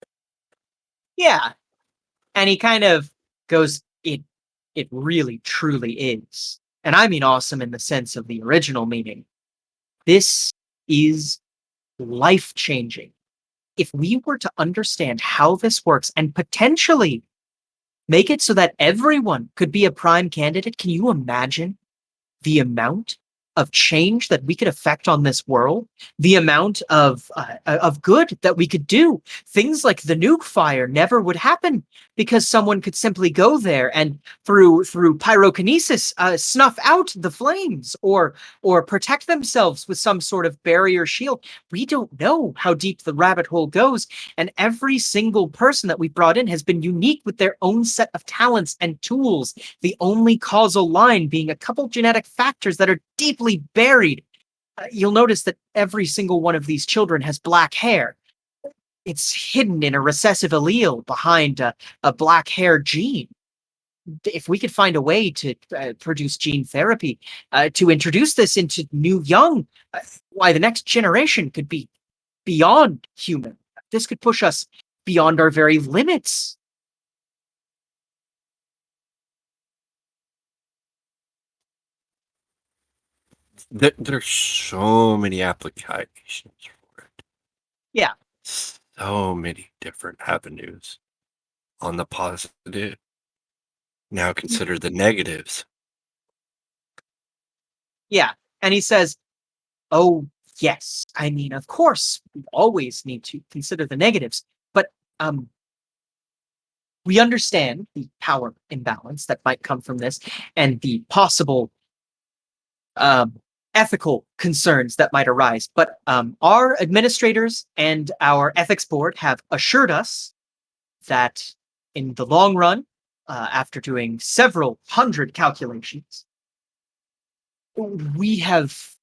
Yeah. And he kind of goes, it really truly is. And I mean awesome in the sense of the original meaning. This is life-changing. If we were to understand how this works and potentially make it so that everyone could be a prime candidate, can you imagine the amount of change that we could affect on this world, the amount of good that we could do? Things like the nuke fire never would happen because someone could simply go there and through pyrokinesis snuff out the flames or protect themselves with some sort of barrier shield. We don't know how deep the rabbit hole goes, and every single person that we brought in has been unique with their own set of talents and tools, the only causal line being a couple genetic factors that are deeply buried. You'll notice that every single one of these children has black hair. It's hidden in a recessive allele behind a black hair gene. If we could find a way to produce gene therapy, to introduce this into new young, why the next generation could be beyond human. This could push us beyond our very limits. There's so many applications for it. Yeah. So many different avenues. On the positive, now consider the negatives. Yeah. And he says, oh, yes. I mean, of course, we always need to consider the negatives, but we understand the power imbalance that might come from this and the possible ethical concerns that might arise. But our administrators and our ethics board have assured us that in the long run, after doing several hundred calculations, we have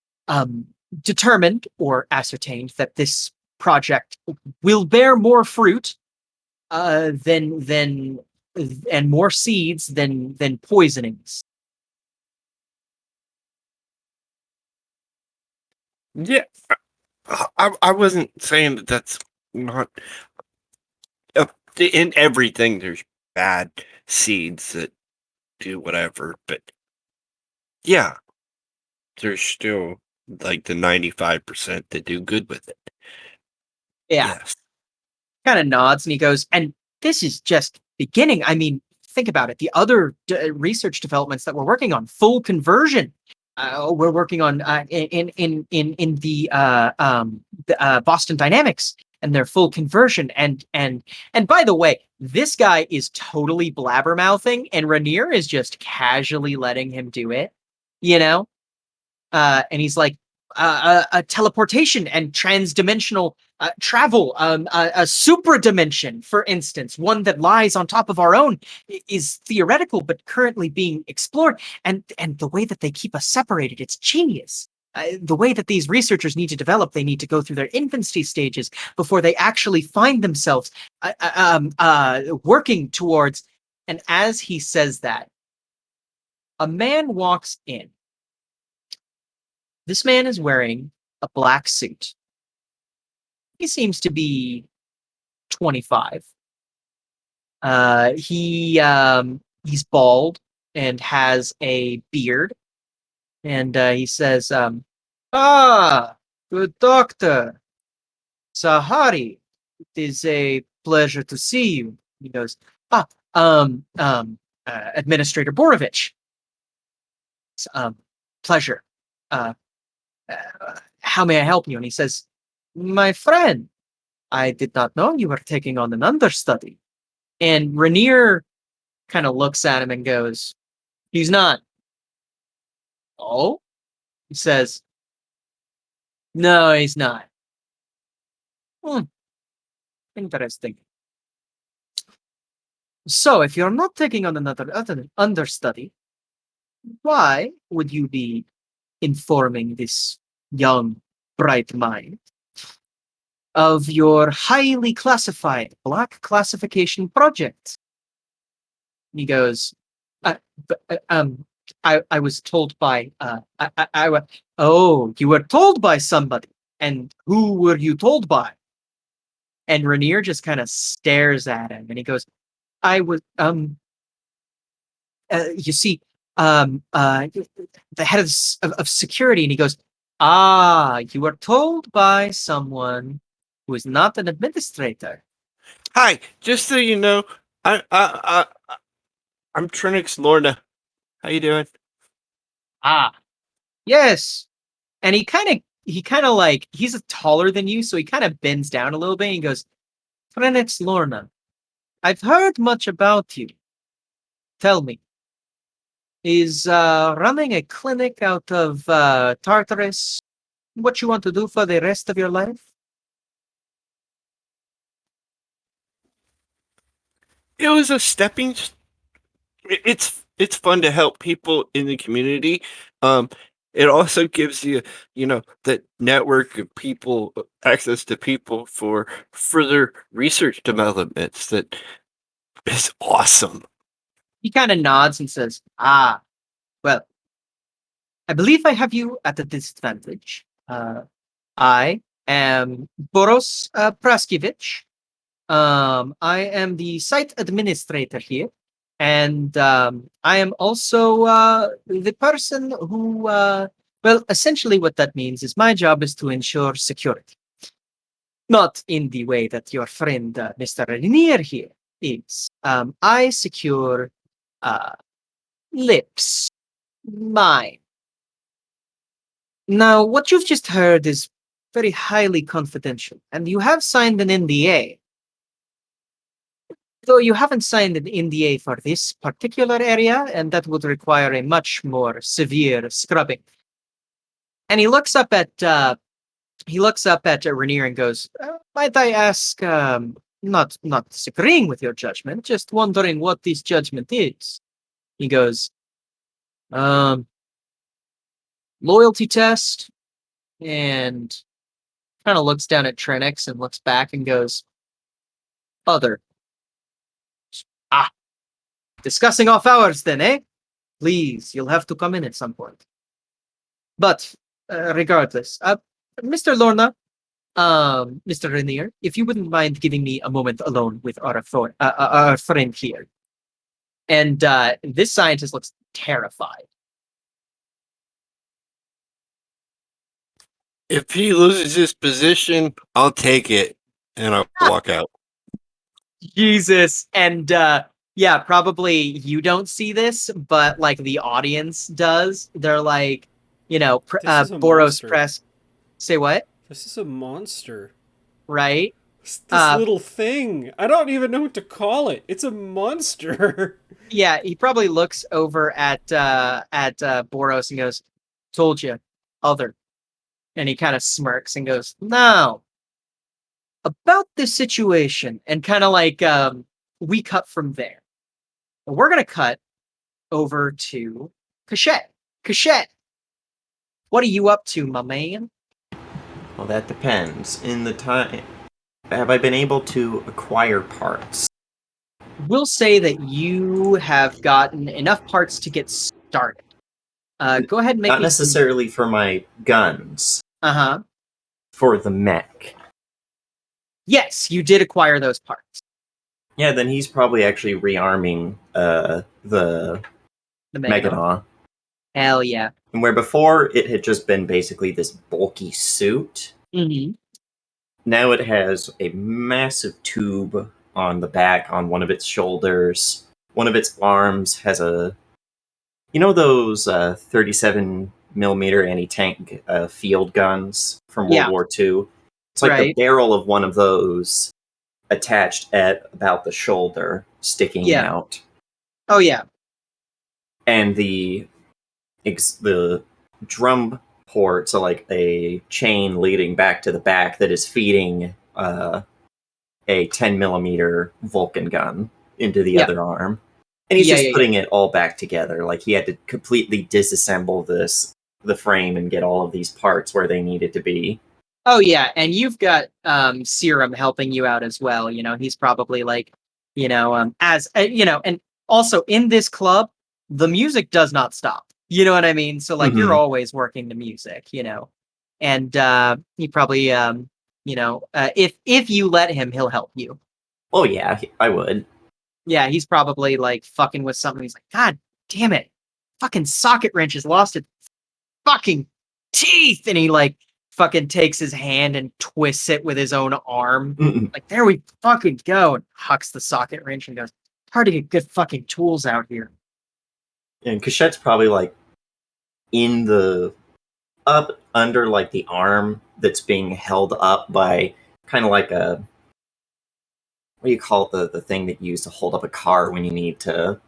determined or ascertained that this project will bear more fruit than and more seeds than poisonings. Yeah, I wasn't saying that that's not in everything. There's bad seeds that do whatever, but yeah, there's still like the 95% that do good with it. Yeah. Yes. Kind of nods and he goes, and this is just beginning. I mean, think about it. The other research developments that we're working on, full conversion. We're working on in the Boston Dynamics and their full conversion. And by the way, this guy is totally blabbermouthing, and Rainier is just casually letting him do it. You know, and he's like, a teleportation and transdimensional travel, a supra dimension, for instance, one that lies on top of our own, is theoretical but currently being explored. And the way that they keep us separated, it's genius. The way that these researchers need to develop, they need to go through their infancy stages before they actually find themselves working towards. And as he says that, a man walks in. This man is wearing a black suit. He seems to be 25. He's bald and has a beard. And he says, good doctor. Sahari, it is a pleasure to see you. He goes, Administrator Borovich. Pleasure. How may I help you? And he says, my friend, I did not know you were taking on an understudy. And Rainier kind of looks at him and goes, he's not. Oh? He says, no, he's not. Interesting. So, if you're not taking on another understudy, why would you be informing this young, bright mind of your highly classified black classification project? And he goes, I was told by, oh, you were told by somebody. And who were you told by? And Rainier just kind of stares at him and he goes, I was, you see, the head of security. And he goes, you were told by someone who is not an administrator. Hi, just so you know, I'm Trinix Lorna. How you doing? Yes. And he kind of like, he's taller than you, so he kind of bends down a little bit and he goes, Trinix Lorna, I've heard much about you. Tell me, is running a clinic out of Tartarus what you want to do for the rest of your life? It was a it's fun to help people in the community. It also gives you, that network of people, access to people for further research developments. That is awesome. He kind of nods and says, well, I believe I have you at a disadvantage. I am Boros Praskevich. I am the site administrator here. And I am also the person who, well, essentially what that means is my job is to ensure security. Not in the way that your friend, Mr. Rainier here is. I secure lips. Mine. Now, what you've just heard is very highly confidential, and you have signed an NDA. Though you haven't signed an NDA for this particular area, and that would require a much more severe scrubbing. And he looks up at Rainier and goes, "Might I ask, not disagreeing with your judgment, just wondering what this judgment is." He goes, "Loyalty test," and kind of looks down at Trinix and looks back and goes, "Other." "Ah, discussing off hours then, eh? Please, you'll have to come in at some point. But regardless, Mr. Lorna, Mr. Rainier, if you wouldn't mind giving me a moment alone with our friend here." And this scientist looks terrified. If he loses his position, I'll take it, and I'll walk out. Jesus. And yeah, probably you don't see this, but like the audience does. They're like, This is a Boros monster. press. Say what? This is a monster. Right? This little thing. I don't even know what to call it. It's a monster. Yeah, he probably looks over at Boros and goes, "Told you, other." And he kind of smirks and goes, "No. About this situation," and kind of like we cut from there. We're gonna cut over to Cachette. Cachette, what are you up to, my man? Well, that depends. In the time, have I been able to acquire parts? We'll say that you have gotten enough parts to get started. Go ahead and make Not necessarily for my guns. Uh-huh. For the mech. Yes, you did acquire those parts. Yeah, then he's probably actually rearming the Megadon. Hell yeah. And where before it had just been basically this bulky suit, now it has a massive tube on the back on one of its shoulders. One of its arms has those 37 millimeter anti-tank field guns from World War II? It's like the barrel of one of those attached at about the shoulder, sticking out. Oh yeah. And the drum port, so like a chain leading back to the back that is feeding a 10 millimeter Vulcan gun into the other arm. And he's just putting it all back together. Like he had to completely disassemble the frame and get all of these parts where they needed to be. Oh yeah, and you've got Serum helping you out as well. He's probably like, and also in this club, the music does not stop. You know what I mean? So like you're always working the music, and he probably, if you let him, he'll help you. Oh yeah, I would. Yeah, he's probably like fucking with something. He's like, "God damn it, fucking socket wrench has lost its fucking teeth," and he like fucking takes his hand and twists it with his own arm. Like, "There we fucking go," and hucks the socket wrench and goes, "Hard to get good fucking tools out here." And Cachette's probably like up under like the arm that's being held up by kind of like a, what do you call it, the thing that you use to hold up a car when you need to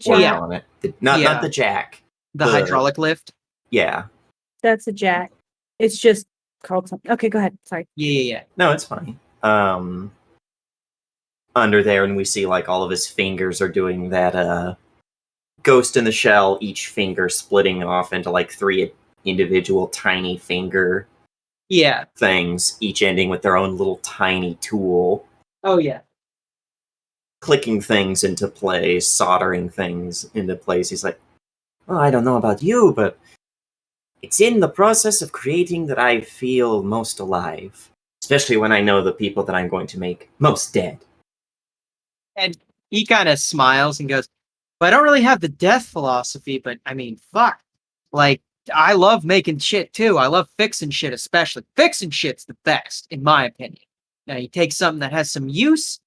work on it? Not the jack. The hydraulic lift? Yeah. That's a jack. It's just called something. Okay, go ahead. Sorry. Yeah. No, it's fine. Under there, and we see like all of his fingers are doing that Ghost in the Shell, each finger splitting off into like 3 individual tiny finger things, each ending with their own little tiny tool. Oh yeah. Clicking things into place, soldering things into place. He's like, "Oh, I don't know about you, but it's in the process of creating that I feel most alive. Especially when I know the people that I'm going to make most dead." And he kind of smiles and goes, "Well, I don't really have the death philosophy, but I mean, fuck. Like, I love making shit too. I love fixing shit, especially. Fixing shit's the best, in my opinion. Now, you take something that has some use,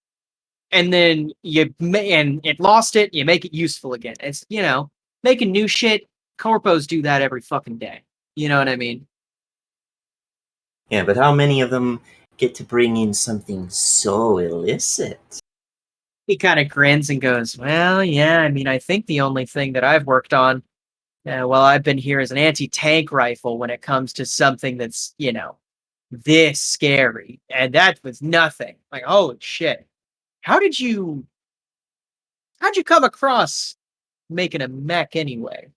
and then and it lost it, you make it useful again. It's, making new shit. Corpos do that every fucking day. You know what I mean?" Yeah, but how many of them get to bring in something so illicit? He kind of grins and goes, "Well, yeah, I mean, I think the only thing that I've worked on while I've been here is an anti-tank rifle when it comes to something that's, this scary. And that was nothing. Like, holy shit. How did you how'd you come across making a mech anyway?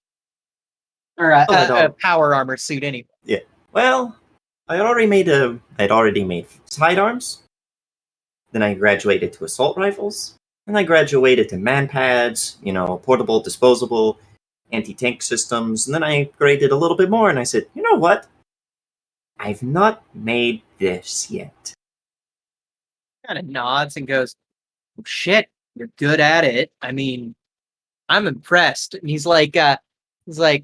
Or a power armor suit anyway? Yeah. Well, I'd already made sidearms. Then I graduated to assault rifles. Then I graduated to manpads, portable, disposable, anti-tank systems. And then I graded a little bit more and I said, you know what? I've not made this yet. Kind of nods and goes, oh, shit, you're good at it. I mean, I'm impressed. And he's like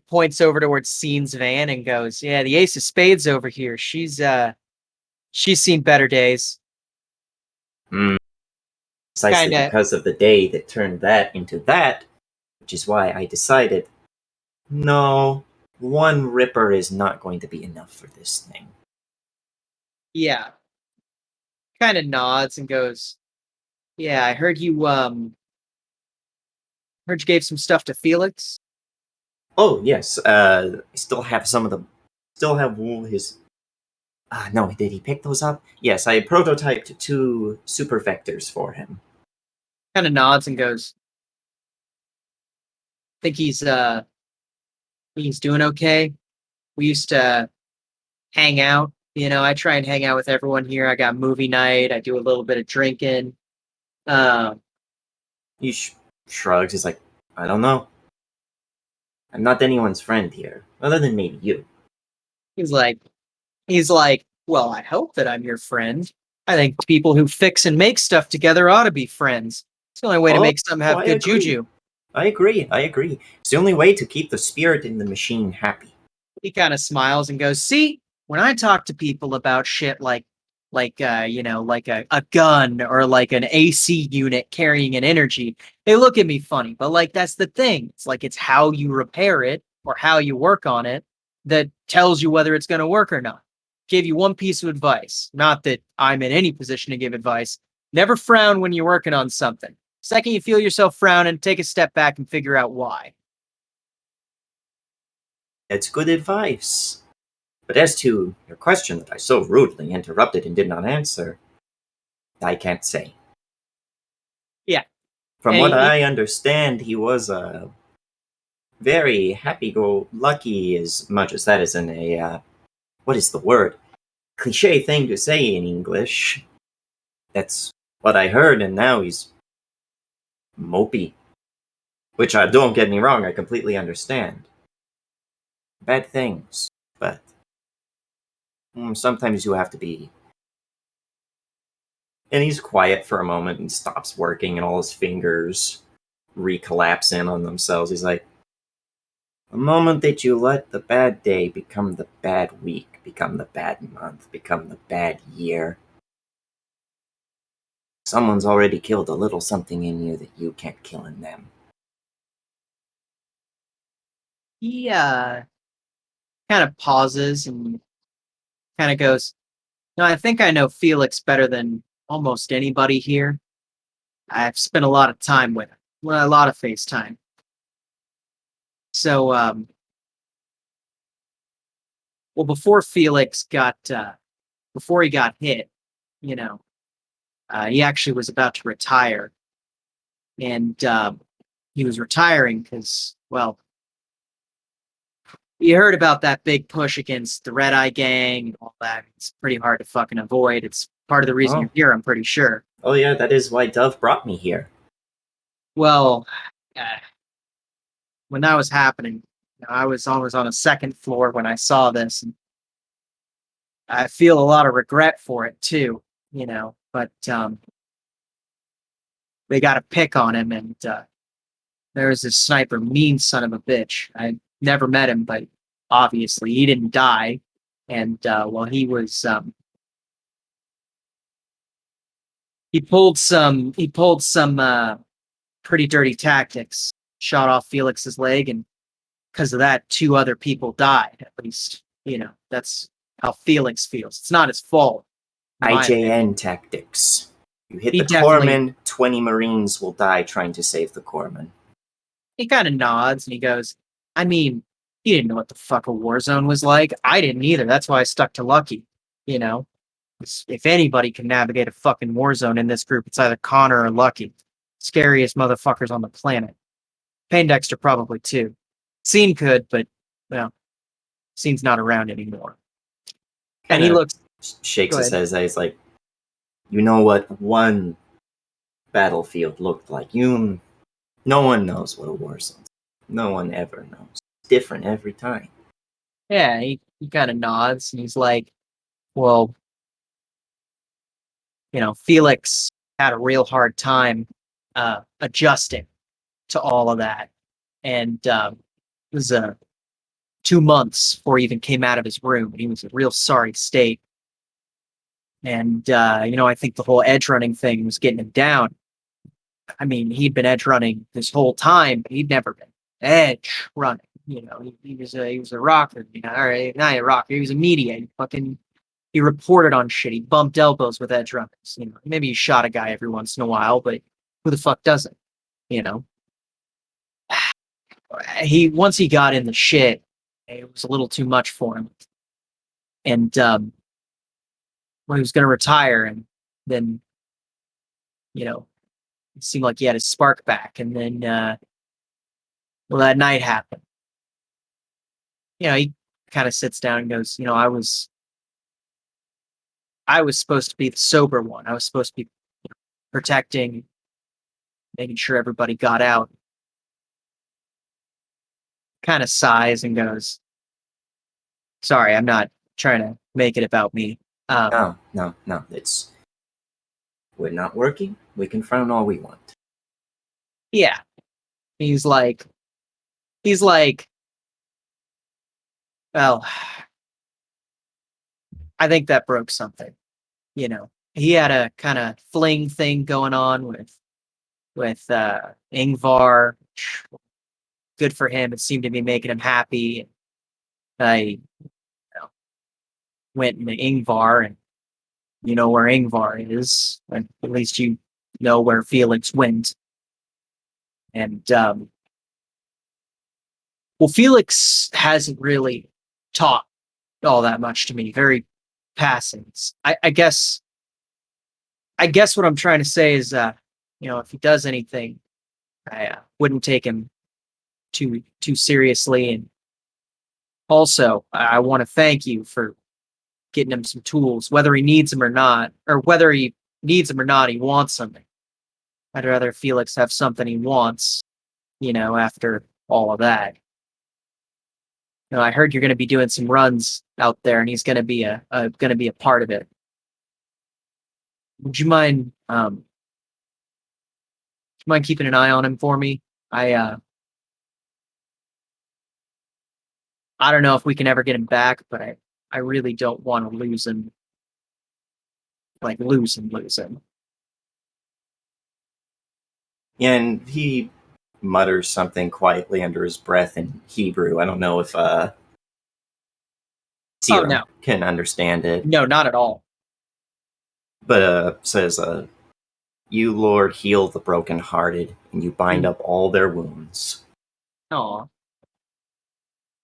points over towards Scene's van and goes, yeah, the Ace of Spades over here. She's seen better days. Precisely because of the day that turned that into that, which is why I decided, no, one Ripper is not going to be enough for this thing. Yeah. Kind of nods and goes, yeah, I heard you gave some stuff to Felix. Oh yes, I still have all his. No, did he pick those up? Yes, I prototyped 2 super vectors for him. Kind of nods and goes, think he's doing okay. We used to hang out. I try and hang out with everyone here. I got movie night. I do a little bit of drinking. He shrugs. He's like, I don't know. I'm not anyone's friend here, other than maybe you. He's like, well, I hope that I'm your friend. I think people who fix and make stuff together ought to be friends. It's the only way to make some have good juju. I agree. It's the only way to keep the spirit in the machine happy. He kind of smiles and goes, see, when I talk to people about shit like a gun or like an AC unit carrying an energy, they look at me funny. But that's the thing. It's how you repair it or how you work on it that tells you whether it's going to work or not. Give you one piece of advice. Not that I'm in any position to give advice. Never frown when you're working on something. Second you feel yourself frowning, take a step back and figure out why. It's good advice. But as to your question that I so rudely interrupted and did not answer, I can't say. Yeah. From what I understand, he was a very happy-go-lucky, as much as that isn't a, what is the word? Cliche thing to say in English. That's what I heard, and now he's mopey. Which, don't get me wrong, I completely understand. Bad things, but sometimes you have to be. And he's quiet for a moment and stops working, and all his fingers recollapse in on themselves. He's like, the moment that you let the bad day become the bad week, become the bad month, become the bad year, someone's already killed a little something in you that you can't kill in them. He kind of pauses and kind of goes, no, I think I know Felix better than almost anybody here. I've spent a lot of time with him. Well, a lot of FaceTime. So, well, before before he got hit, he actually was about to retire. And he was retiring because, well, you heard about that big push against the Red Eye Gang and all that. It's pretty hard to fucking avoid. It's part of the reason you're here, I'm pretty sure. Oh yeah, that is why Dove brought me here. Well, when that was happening, I was on a second floor when I saw this, and I feel a lot of regret for it too, but they got a pick on him, and there was this sniper, mean son of a bitch. I never met him, but obviously he didn't die. And he was he pulled some pretty dirty tactics, shot off Felix's leg, and because of that 2 other people died. At least, that's how Felix feels. It's not his fault. IJN tactics. You hit He the definitely- corpsman, 20 Marines will die trying to save the corpsman. He kind of nods and he goes, I mean, he didn't know what the fuck a war zone was like. I didn't either. That's why I stuck to Lucky. You know, if anybody can navigate a fucking war zone in this group, it's either Connor or Lucky. Scariest motherfuckers on the planet. Poindexter probably too. Scene could, but well, Scene's not around anymore. And he looks shakes Go his ahead. head. He's like, you know what one battlefield looked like. No one knows what a war zone is. No one ever knows. It's different every time. Yeah, he kind of nods and he's like, well, you know, Felix had a real hard time adjusting to all of that. And it was 2 months before he even came out of his room. He was in a real sorry state. And, you know, I think the whole edge running thing was getting him down. I mean, he'd been edge running this whole time, but he'd never been edge running. You know, he was a rocker. You know, or not a rocker. He was a media. He reported on shit. He bumped elbows with edge runners. You know, maybe he shot a guy every once in a while, but who the fuck doesn't? You know, once he got in the shit, it was a little too much for him. And well, he was going to retire, and then, you know, it seemed like he had his spark back, and then well, that night happened. You know, he kind of sits down and goes, you know, I was supposed to be the sober one. I was supposed to be protecting, making sure everybody got out. Kind of sighs and goes, sorry, I'm not trying to make it about me. No. We're not working. We can frown all we want. Yeah. He's like, well, I think that broke something. You know, he had a kind of fling thing going on with Ingvar. Good for him. It seemed to be making him happy. I went into Ingvar, and you know where Ingvar is. And at least you know where Felix went. And well, Felix hasn't really talked all that much to me. Very passing. I guess what I'm trying to say is, you know, if he does anything, I wouldn't take him too seriously. And also, I want to thank you for getting him some tools, whether he needs them or not, or whether he needs them or not, he wants something. I'd rather Felix have something he wants, you know, after all of that. You know, I heard you're going to be doing some runs out there, and he's going to be a part of it. Would you mind keeping an eye on him for me? I don't know if we can ever get him back, but I really don't want to lose him. Like lose him. And he mutters something quietly under his breath in Hebrew. I don't know if Sierra can understand it. No, not at all. But says, you, Lord, heal the brokenhearted, and you bind up all their wounds. Aw.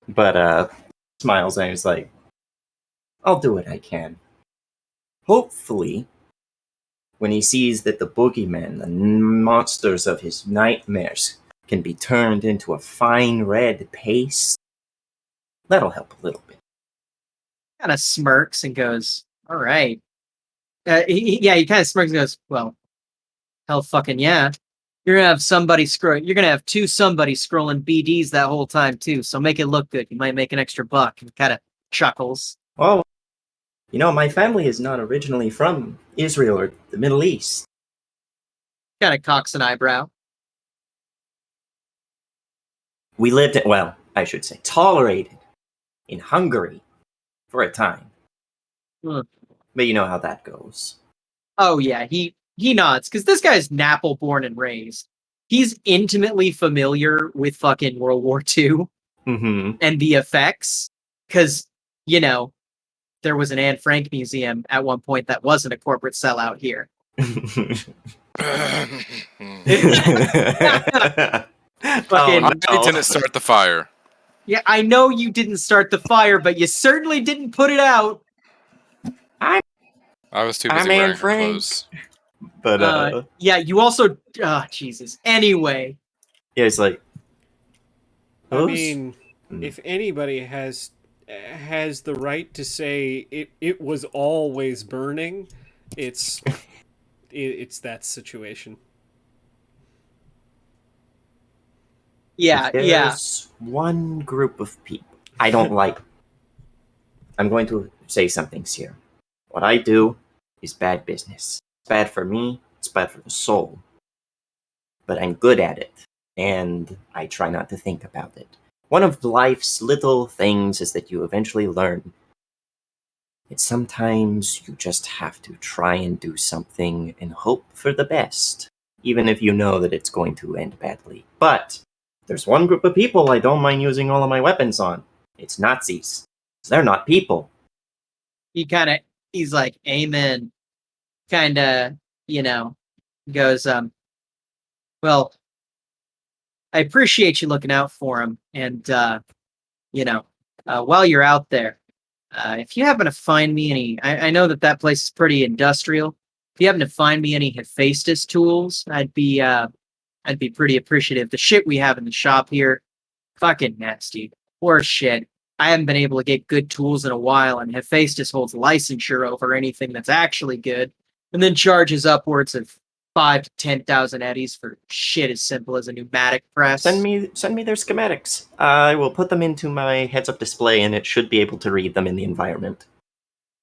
But smiles and he's like, I'll do what I can. Hopefully, when he sees that the boogeymen, the monsters of his nightmares, can be turned into a fine red paste, that'll help a little bit. Kind of smirks and goes, all right. He kind of smirks and goes, well, hell fucking yeah. You're going to have you're going to have two somebody scrolling BDs that whole time too, so make it look good. You might make an extra buck. And kind of chuckles. Oh, you know, my family is not originally from Israel or the Middle East. Kind of cocks an eyebrow. We lived tolerated in Hungary for a time. But you know how that goes. Oh yeah, he nods, because this guy's Napple born and raised. He's intimately familiar with fucking World War II and the effects, because, you know, there was an Anne Frank museum at one point that wasn't a corporate sellout here. Fucking- I didn't start the fire. Yeah, I know you didn't start the fire, but you certainly didn't put it out. I was too busy I'm Anne wearing her Frank. clothes. But Yeah, you also. Jesus. Anyway, yeah, it's like. I Those- mean, if anybody has the right to say it was always burning, it's that situation. yeah, if yeah. there's one group of people I don't like, I'm going to say something here. What I do is bad business. It's bad for me, it's bad for the soul. But I'm good at it, and I try not to think about it. One of life's little things is that you eventually learn that sometimes you just have to try and do something and hope for the best, even if you know that it's going to end badly. But there's one group of people I don't mind using all of my weapons on. It's Nazis. They're not people. He's like, amen. Kind of, goes, well, I appreciate you looking out for him. And, while you're out there, if you happen to find me any, I know that place is pretty industrial. If you happen to find me any Hephaestus tools, I'd be pretty appreciative. The shit we have in the shop here, fucking nasty. Worse shit. I haven't been able to get good tools in a while, and Hephaestus holds licensure over anything that's actually good, and then charges upwards of 5 to 10,000 eddies for shit as simple as a pneumatic press. Send me their schematics. I will put them into my heads-up display, and it should be able to read them in the environment.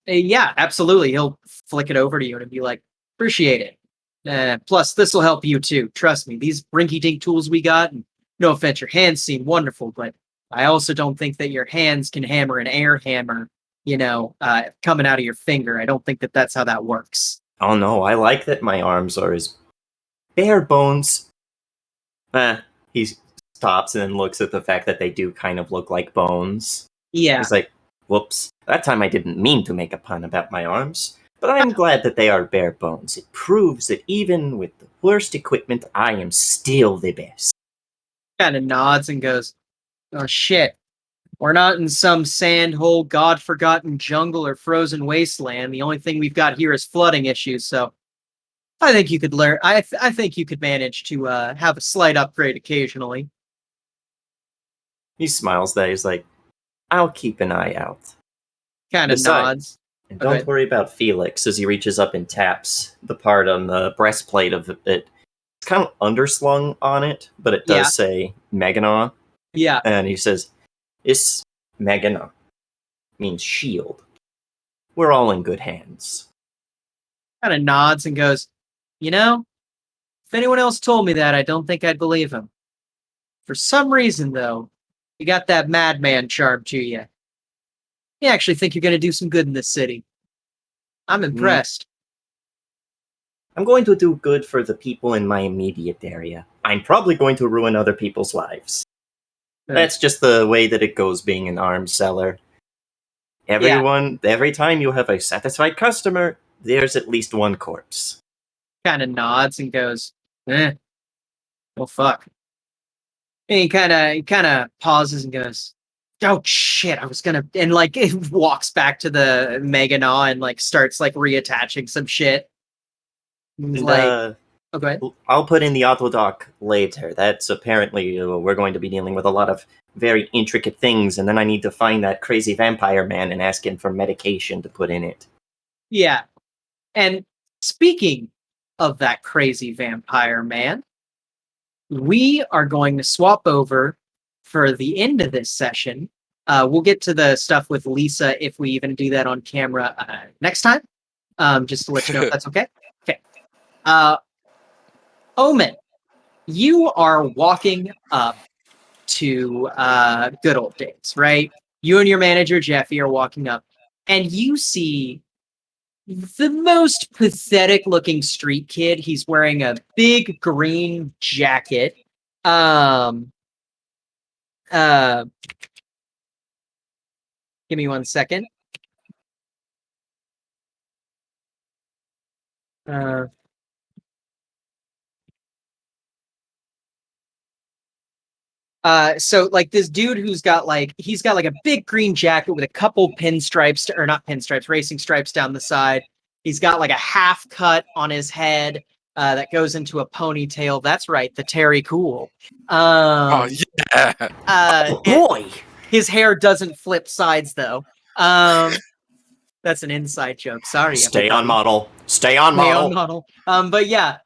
Yeah, absolutely. He'll flick it over to you and be like, appreciate it. Plus, this will help you too. Trust me, these rinky-dink tools we got, and no offense, your hands seem wonderful, but I also don't think that your hands can hammer an air hammer, coming out of your finger. I don't think that that's how that works. Oh no, I like that my arms are as bare bones. He stops and then looks at the fact that they do kind of look like bones. Yeah. He's like, whoops, that time I didn't mean to make a pun about my arms, but I'm glad that they are bare bones. It proves that even with the worst equipment, I am still the best. Kind of nods and goes, oh shit. We're not in some sand-hole, God-forgotten jungle or frozen wasteland. The only thing we've got here is flooding issues, so I think you could learn. I think you could manage to have a slight upgrade occasionally. He smiles there. He's like, I'll keep an eye out. Kind of nods. And don't worry about Felix as he reaches up and taps the part on the breastplate of it. It's kind of underslung on it, but it does say Meganon. Yeah. And he says, This Meganon means shield. We're all in good hands. Kind of nods and goes, if anyone else told me that, I don't think I'd believe him. For some reason, though, you got that madman charm to you. You actually think you're going to do some good in this city. I'm impressed. I'm going to do good for the people in my immediate area. I'm probably going to ruin other people's lives. That's just the way that it goes being an arms seller. Every time you have a satisfied customer, there's at least one corpse. Kind of nods and goes, well, fuck. And he kind of pauses and goes, oh shit, I was gonna, and it walks back to the Meganon and starts reattaching some shit. And, okay. I'll put in the auto dock later. That's apparently we're going to be dealing with a lot of very intricate things, and then I need to find that crazy vampire man and ask him for medication to put in it. Yeah. And speaking of that crazy vampire man, we are going to swap over for the end of this session. We'll get to the stuff with Lisa if we even do that on camera next time. Just to let you know if that's okay. Okay. Omen, you are walking up to good old days, right? You and your manager, Jeffy, are walking up, and you see the most pathetic looking street kid. He's wearing a big green jacket. Give me 1 second. So like this dude who's got like he's got like a big green jacket with a couple pinstripes or not pinstripes, racing stripes down the side. He's got like a half cut on his head that goes into a ponytail. That's right, the Terry Cool. Oh yeah. Oh boy! His hair doesn't flip sides though. That's an inside joke. Sorry, Stay on everybody. model. Stay on model. But yeah,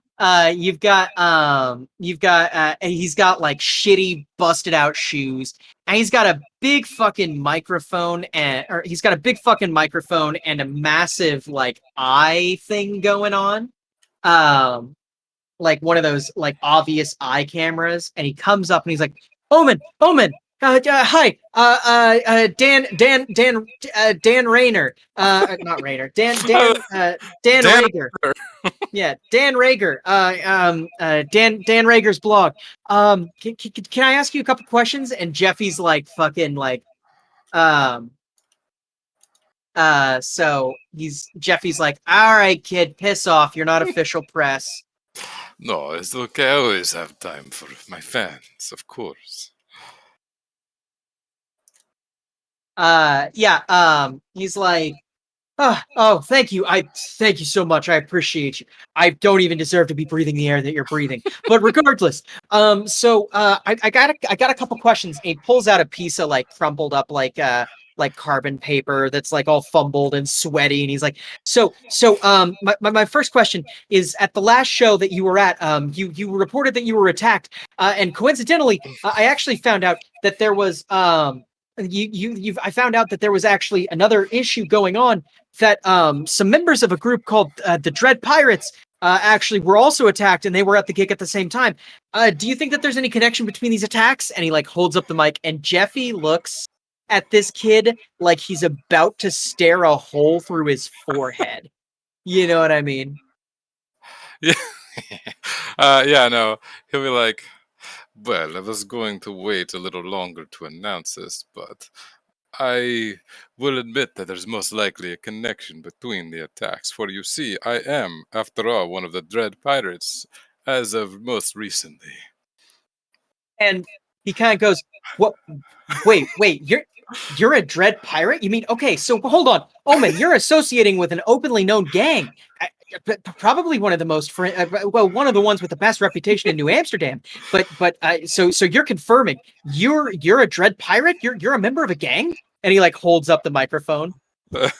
you've got and he's got like shitty busted out shoes, and he's got a big fucking microphone and a massive like eye thing going on. Like one of those like obvious eye cameras, and he comes up and he's like, Omen, hi, Dan Rayner, not Rayner, Dan Rager, yeah, Dan Rager, Dan Rager's blog. Can I ask you a couple questions? And Jeffy's like fucking like, so Jeffy's like, all right, kid, piss off. You're not official press. No, it's okay. I always have time for my fans, of course. He's like, oh, thank you. Thank you so much. I appreciate you. I don't even deserve to be breathing the air that you're breathing. But regardless, I got a couple questions. And he pulls out a piece of like crumpled up like carbon paper that's like all fumbled and sweaty, and he's like, my first question is, at the last show that you were at, you reported that you were attacked, and coincidentally, I actually found out that there was I found out that there was actually another issue going on, that some members of a group called the Dread Pirates actually were also attacked, and they were at the gig at the same time. Do you think that there's any connection between these attacks? And he like holds up the mic, and Jeffy looks at this kid like he's about to stare a hole through his forehead. You know what I mean? Yeah. No. He'll be like, well, I was going to wait a little longer to announce this, but I will admit that there's most likely a connection between the attacks. For you see, I am, after all, one of the Dread Pirates, as of most recently. And he kind of goes, "What? Wait, you're a Dread Pirate? You mean, okay, so hold on. Omen, you're associating with an openly known gang. Probably one of the most one of the ones with the best reputation in New Amsterdam. But so you're confirming you're a Dread Pirate? You're a member of a gang?" And he like holds up the microphone. I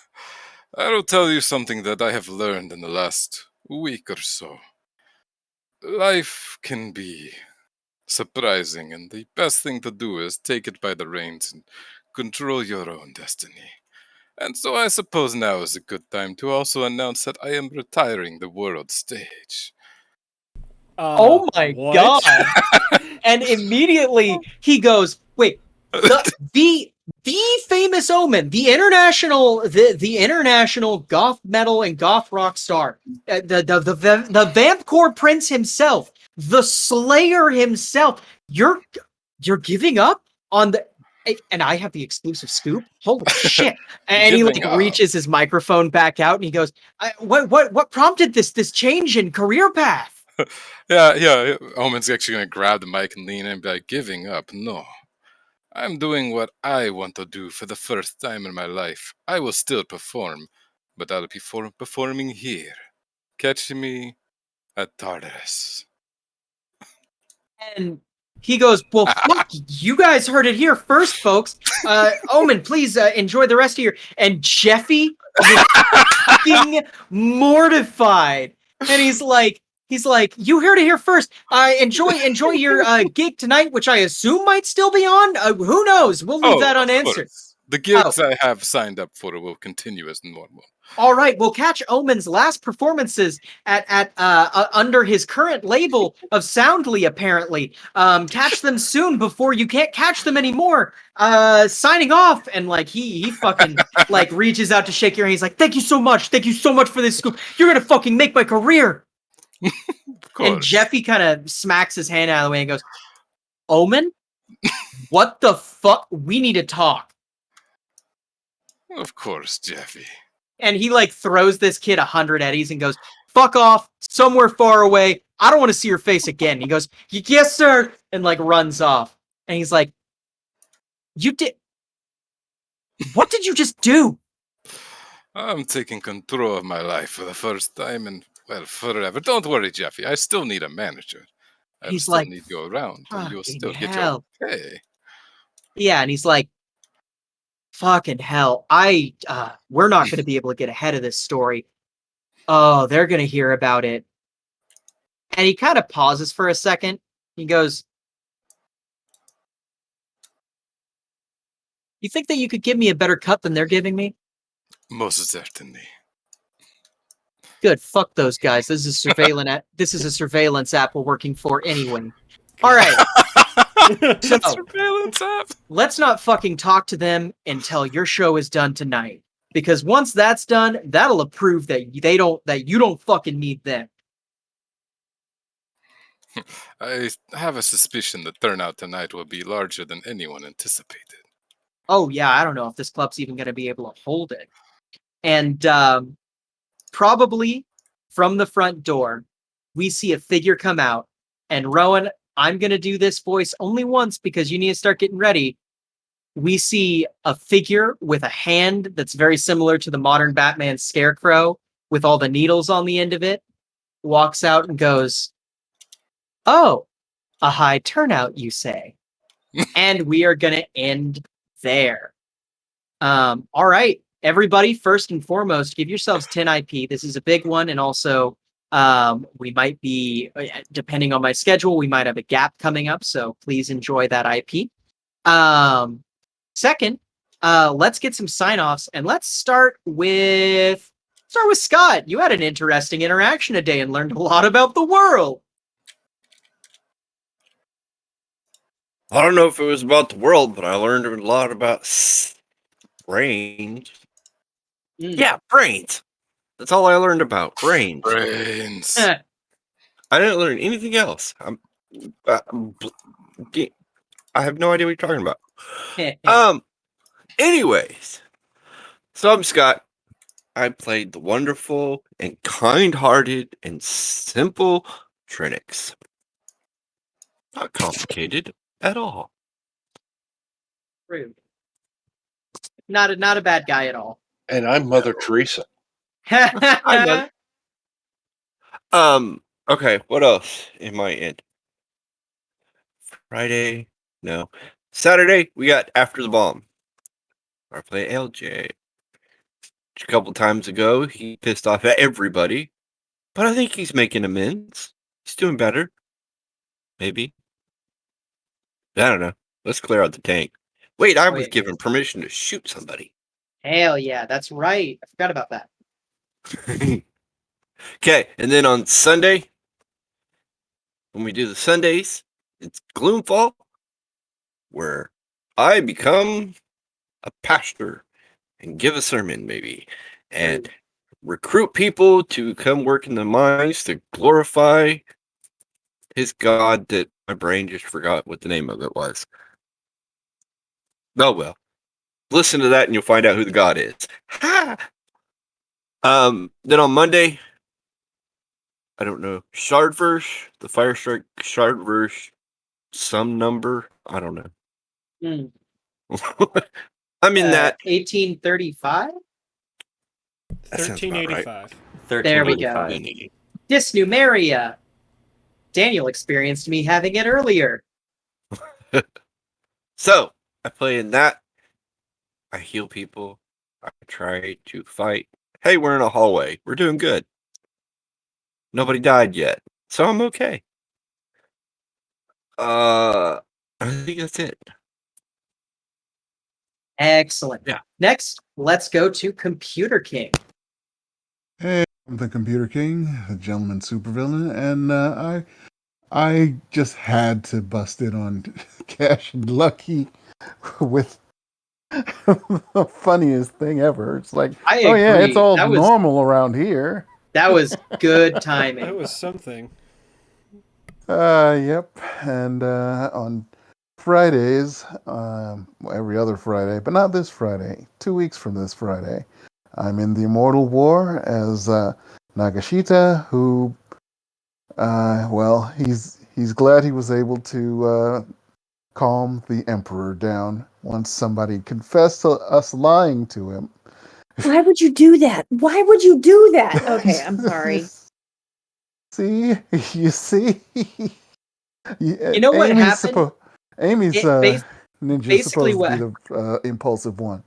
will tell you something that I have learned in the last week or so. Life can be surprising, and the best thing to do is take it by the reins and control your own destiny. And so I suppose now is a good time to also announce that I am retiring the world stage. Oh my god! And immediately he goes, "Wait, the famous Omen, the international goth metal and goth rock star, the Vampcore Prince himself, the Slayer himself. You're giving up on the." And I have the exclusive scoop. Holy shit! And he like reaches his microphone back out, and he goes, "What prompted this change in career path?" Yeah. Omen's actually gonna grab the mic and lean in and be like, "Giving up? No. I'm doing what I want to do for the first time in my life. I will still perform, but I'll be performing here. Catch me at Tartarus." And he goes, "Well, fuck, you guys heard it here first, folks. Omen, please enjoy the rest of your..." And Jeffy is fucking mortified. And he's like, "You heard it here first. Enjoy your gig tonight, which I assume might still be on. Who knows? We'll leave that unanswered." The gigs I have signed up for will continue as normal. All right, we'll catch Omen's last performances at under his current label of Soundly, apparently. Catch them soon before you can't catch them anymore. Signing off. And like he fucking like reaches out to shake your hand. He's like, thank you so much for this scoop. You're gonna fucking make my career. And Jeffy kind of smacks his hand out of the way and goes, "Omen, what the fuck? We need to talk." Of course, Jeffy. And he like throws this kid 100 eddies and goes, "Fuck off, somewhere far away. I don't want to see your face again." He goes, "Yes, sir," and like runs off. And he's like, what did you just do? I'm taking control of my life for the first time in, well, forever. Don't worry, Jeffy. I still need a manager. I He's still like, need you around, and you'll fucking still get your hell. pay. Yeah, and he's like, fucking hell. We're not going to be able to get ahead of this story. Oh, they're going to hear about it. And he kind of pauses for a second. He goes, you think that you could give me a better cut than they're giving me? Most certainly. Good. Fuck those guys. This is a surveillance app we're working for anyway. All right. So, Surveillance app. Let's not fucking talk to them until your show is done tonight. Because once that's done, that'll prove that you don't fucking need them. I have a suspicion the turnout tonight will be larger than anyone anticipated. Oh yeah, I don't know if this club's even going to be able to hold it. And probably from the front door, we see a figure come out. And Rowan, I'm going to do this voice only once because you need to start getting ready. We see a figure with a hand that's very similar to the modern Batman scarecrow with all the needles on the end of it, walks out and goes, oh, a high turnout, you say? And we are going to end there. All right, everybody, first and foremost, give yourselves 10 IP. This is a big one. And also, we might be, depending on my schedule, we might have a gap coming up. So please enjoy that IP. Second, let's get some sign-offs, and let's start with Scott. You had an interesting interaction today and learned a lot about the world. I don't know if it was about the world, but I learned a lot about brains. Yeah, brains. That's all I learned about. Brains. Brains. I didn't learn anything else. I have no idea what you're talking about. Anyways, so I'm Scott. I played the wonderful and kind-hearted and simple Trinix. Not complicated at all. Rude. Not a bad guy at all. And I'm Mother Teresa. Okay, what else in my end? Friday? No. Saturday, we got After the Bomb. I play LJ. A couple times ago, he pissed off at everybody, but I think he's making amends. He's doing better. Maybe. I don't know. Let's clear out the tank. Wait, I was given permission to shoot somebody. Hell yeah, that's right. I forgot about that. Okay, and then on Sunday, when we do the Sundays, it's Gloomfall, where I become a pastor and give a sermon, maybe, and recruit people to come work in the mines to glorify his god that my brain just forgot what the name of it was. Oh well. Listen to that and you'll find out who the god is. Ha! Then on Monday, I don't know, Shardverse, the Firestrike Shardverse, some number, I don't know. I'm in that 1835? 1385. There we go. Dysnumeria. Daniel experienced me having it earlier. So, I play in that. I heal people. I try to fight. Hey, we're in a hallway. We're doing good. Nobody died yet. So I'm okay. I think that's it. Excellent. Yeah. Next, let's go to Computer King. Hey, I'm the Computer King, the gentleman supervillain, and I just had to bust in on Cash and Lucky with the funniest thing ever. It's like, oh yeah, it's all normal around here. That was good timing. That was something. Yep. And on Fridays, every other Friday, but not this Friday, 2 weeks from this Friday, I'm in the Immortal War as Nagashita, who, well, he's glad he was able to calm the Emperor down once somebody confessed to us lying to him. Why would you do that? Why would you do that? Okay, I'm sorry. See? You see? You know what happened? Amy's It ninja is basically supposed to be what the impulsive one.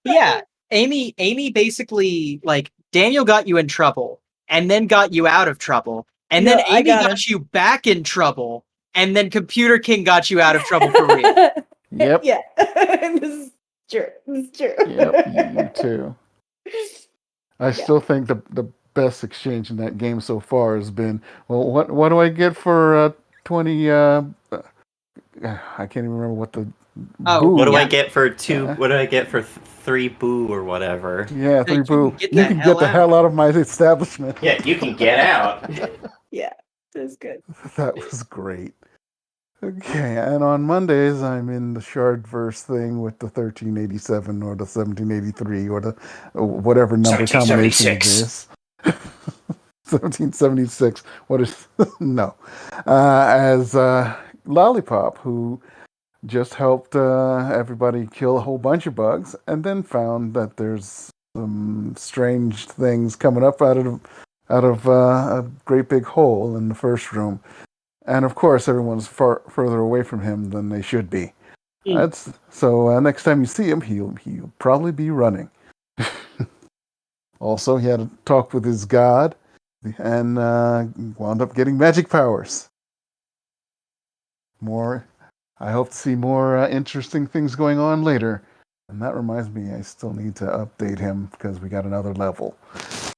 Yeah, Amy basically like Daniel got you in trouble and then got you out of trouble, and then No, I Amy got got him. you back in trouble, and then Computer King got you out of trouble for real. Yep. Yeah. This is true. This is true. Yep, you too. I still think the best exchange in that game so far has been, well, what do I get for 20 I can't even remember what the Oh, What do I yeah. get for two? What do I get for 3 boo or whatever? Yeah, Like, 3 boo. Get You the can hell get the out. hell out of my establishment. Yeah, you can get out. Yeah, that's good. That was great. Okay, and on Mondays I'm in the Shardverse thing with the 1387 or the 1783 or the whatever number combination it 1776. is. 1776. What is no? As Lollipop, who just helped everybody kill a whole bunch of bugs, and then found that there's some strange things coming up out of a great big hole in the first room. And of course, everyone's further away from him than they should be. That's so. Next time you see him, he'll probably be running. Also, he had a talk with his god, and wound up getting magic powers. I hope to see more interesting things going on later. And that reminds me, I still need to update him because we got another level.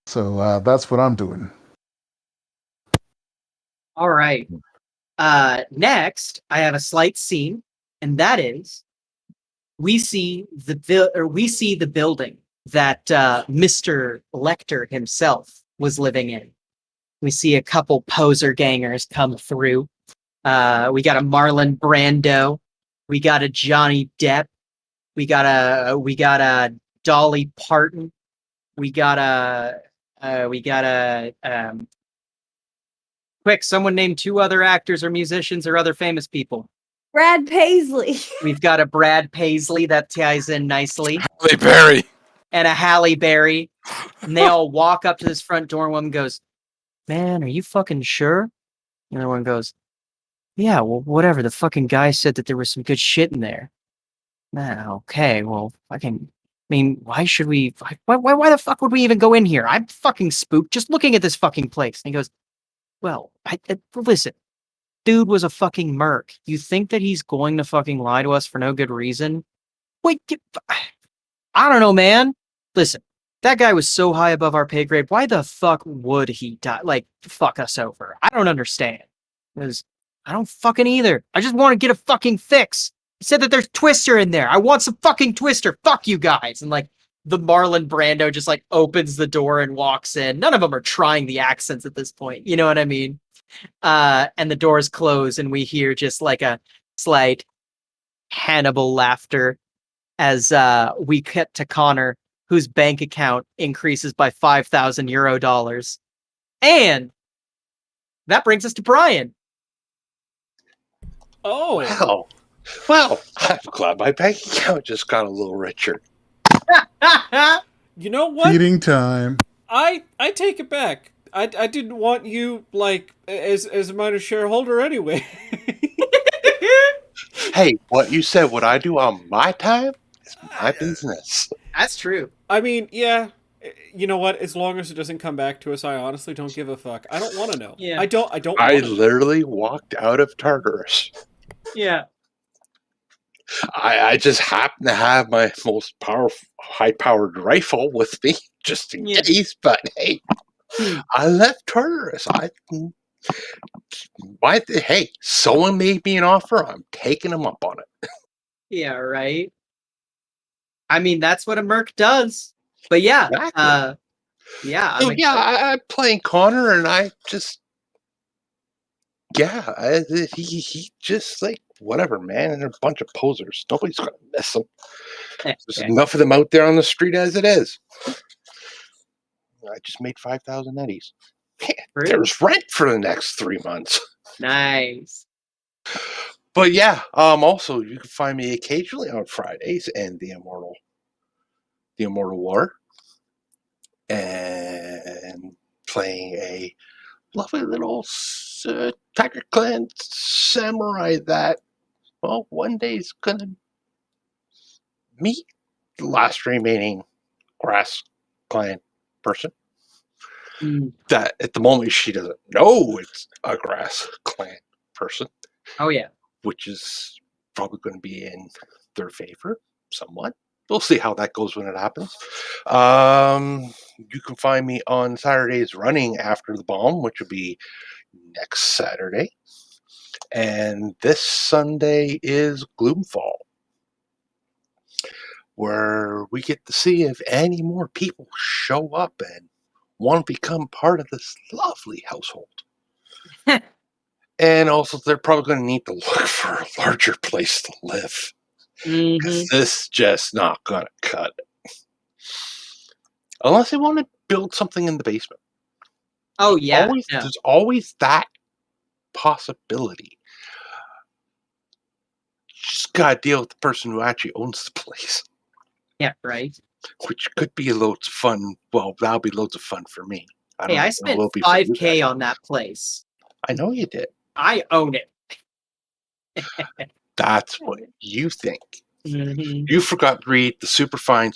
So that's what I'm doing. All right. Next, I have a slight scene, and that is we see the building that Mr. Lecter himself was living in. We see a couple poser gangers come through. We got a Marlon Brando, we got a Johnny Depp, we got a Dolly Parton, we got a quick, someone name 2 other actors or musicians or other famous people. Brad Paisley. We've got a Brad Paisley that ties in nicely. Halle Berry. And a Halle Berry. And they all walk up to this front door, and one goes, "Man, are you fucking sure?" And the other one goes, "Yeah, well, whatever. The fucking guy said that there was some good shit in there." Okay, well, why should we, why the fuck would we even go in here? I'm fucking spooked just looking at this fucking place. And he goes, "Well, listen, dude was a fucking merc. You think that he's going to fucking lie to us for no good reason? Wait, I don't know, man. Listen, that guy was so high above our pay grade. Why the fuck would he die? Like, fuck us over? I don't understand. Because I don't fucking either. I just want to get a fucking fix. He said that there's Twister in there. I want some fucking Twister. Fuck you guys." And like the Marlon Brando just like opens the door and walks in. None of them are trying the accents at this point. You know what I mean? And the doors close, and we hear just like a slight Hannibal laughter as we cut to Connor, whose bank account increases by 5,000 euro dollars. And that brings us to Brian. Oh. Well, I'm glad my bank account just got a little richer. You know what? Feeding time. I take it back. I didn't want you like as a minor shareholder anyway. Hey, what you said, what I do on my time is my business. That's true. I mean, yeah. You know what? As long as it doesn't come back to us, I honestly don't give a fuck. I don't want to know. Yeah. I don't. I literally walked out of Tartarus. Yeah. I just happen to have my most powerful, high-powered rifle with me, just in case. But hey, I left Tartarus. Hey, someone made me an offer. I'm taking them up on it. Yeah, right. I mean, that's what a merc does. But yeah, Exactly. yeah. I'm playing Connor, and I just, he just like whatever, man. And they're a bunch of posers. Nobody's gonna miss them. There's enough of them out there on the street as it is. I just made 5,000 eddies. There's rent for the next 3 months. Nice. But yeah, also you can find me occasionally on Fridays and the Immortal War, and playing a lovely little Tiger Clan samurai that, well, one day is gonna meet the last remaining Grass Clan person. That at the moment she doesn't know it's a Grass Clan person. Oh yeah. Which is probably going to be in their favor somewhat. We'll see how that goes when it happens. You can find me on Saturdays running after the bomb, which will be next Saturday. And this Sunday is Gloomfall, where we get to see if any more people show up and want to become part of this lovely household. And also, they're probably going to need to look for a larger place to live. Because this is just not going to cut it. Unless they want to build something in the basement. Oh, yeah. There's always that possibility. Just got to deal with the person who actually owns the place. Yeah, right. Which could be loads of fun. Well, that'll be loads of fun for me. I spent $5,000 on that place. I know you did. I own it. That's what you think. You forgot to read the superfine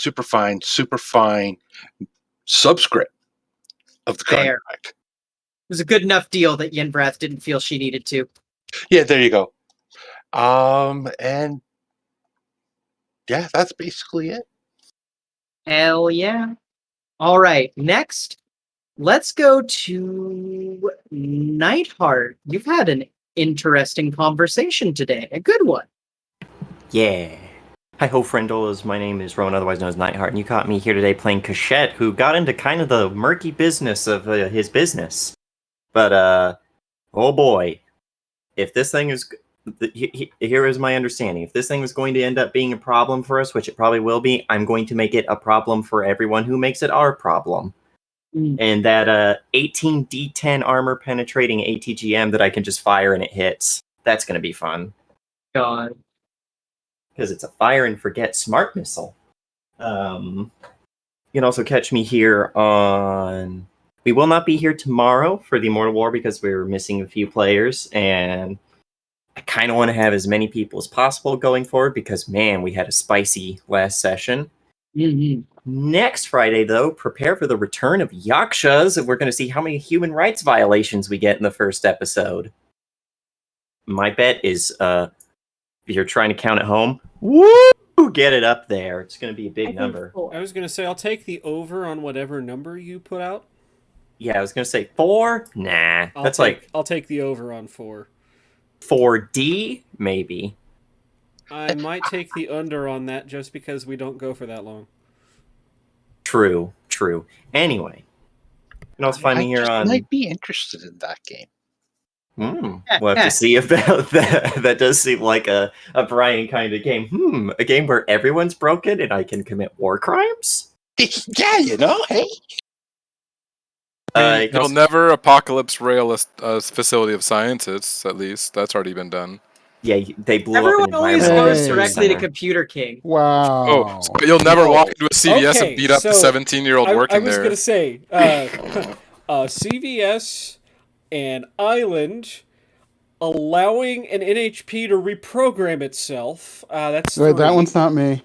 subscript of the contract. It was a good enough deal that Yenbrath didn't feel she needed to. Yeah, there you go. And yeah, that's basically it. Hell yeah. All right, next, let's go to Nightheart. You've had an interesting conversation today, a good one. Yeah. Hi ho, friendos. My name is Rowan, otherwise known as Nightheart, and you caught me here today playing Cachette, who got into kind of the murky business of his business. But, oh boy. If this thing is... Here is my understanding. If this thing is going to end up being a problem for us, which it probably will be, I'm going to make it a problem for everyone who makes it our problem. And that 18 D10 armor penetrating ATGM that I can just fire and it hits. That's going to be fun. God. Because it's a fire and forget smart missile. You can also catch me here on... We will not be here tomorrow for the Immortal War because we're missing a few players, and I kind of want to have as many people as possible going forward because, man, we had a spicy last session. Next Friday, though, prepare for the return of Yakshas, and we're going to see how many human rights violations we get in the first episode. My bet is, if you're trying to count at home, woo, get it up there. It's going to be a big number. I was going to say, I'll take the over on whatever number you put out. Yeah, I was going to say 4. Nah, I'll take the over on 4. 4D, maybe. I might take the under on that just because we don't go for that long. True. Anyway, you can also find me here on... I might be interested in that game. We'll have to see about that. That does seem like a Brian kind of game. A game where everyone's broken and I can commit war crimes? Yeah, hey. You'll never apocalypse rail a facility of scientists, at least. That's already been done. Yeah, they blew Everyone up an always environmental goes directly to center. Computer King. Wow. Oh, but you'll never walk into a CVS and beat up the 17-year-old working there. I was going to say, CVS and Island allowing an NHP to reprogram itself. That's Wait, that 3. one's not me.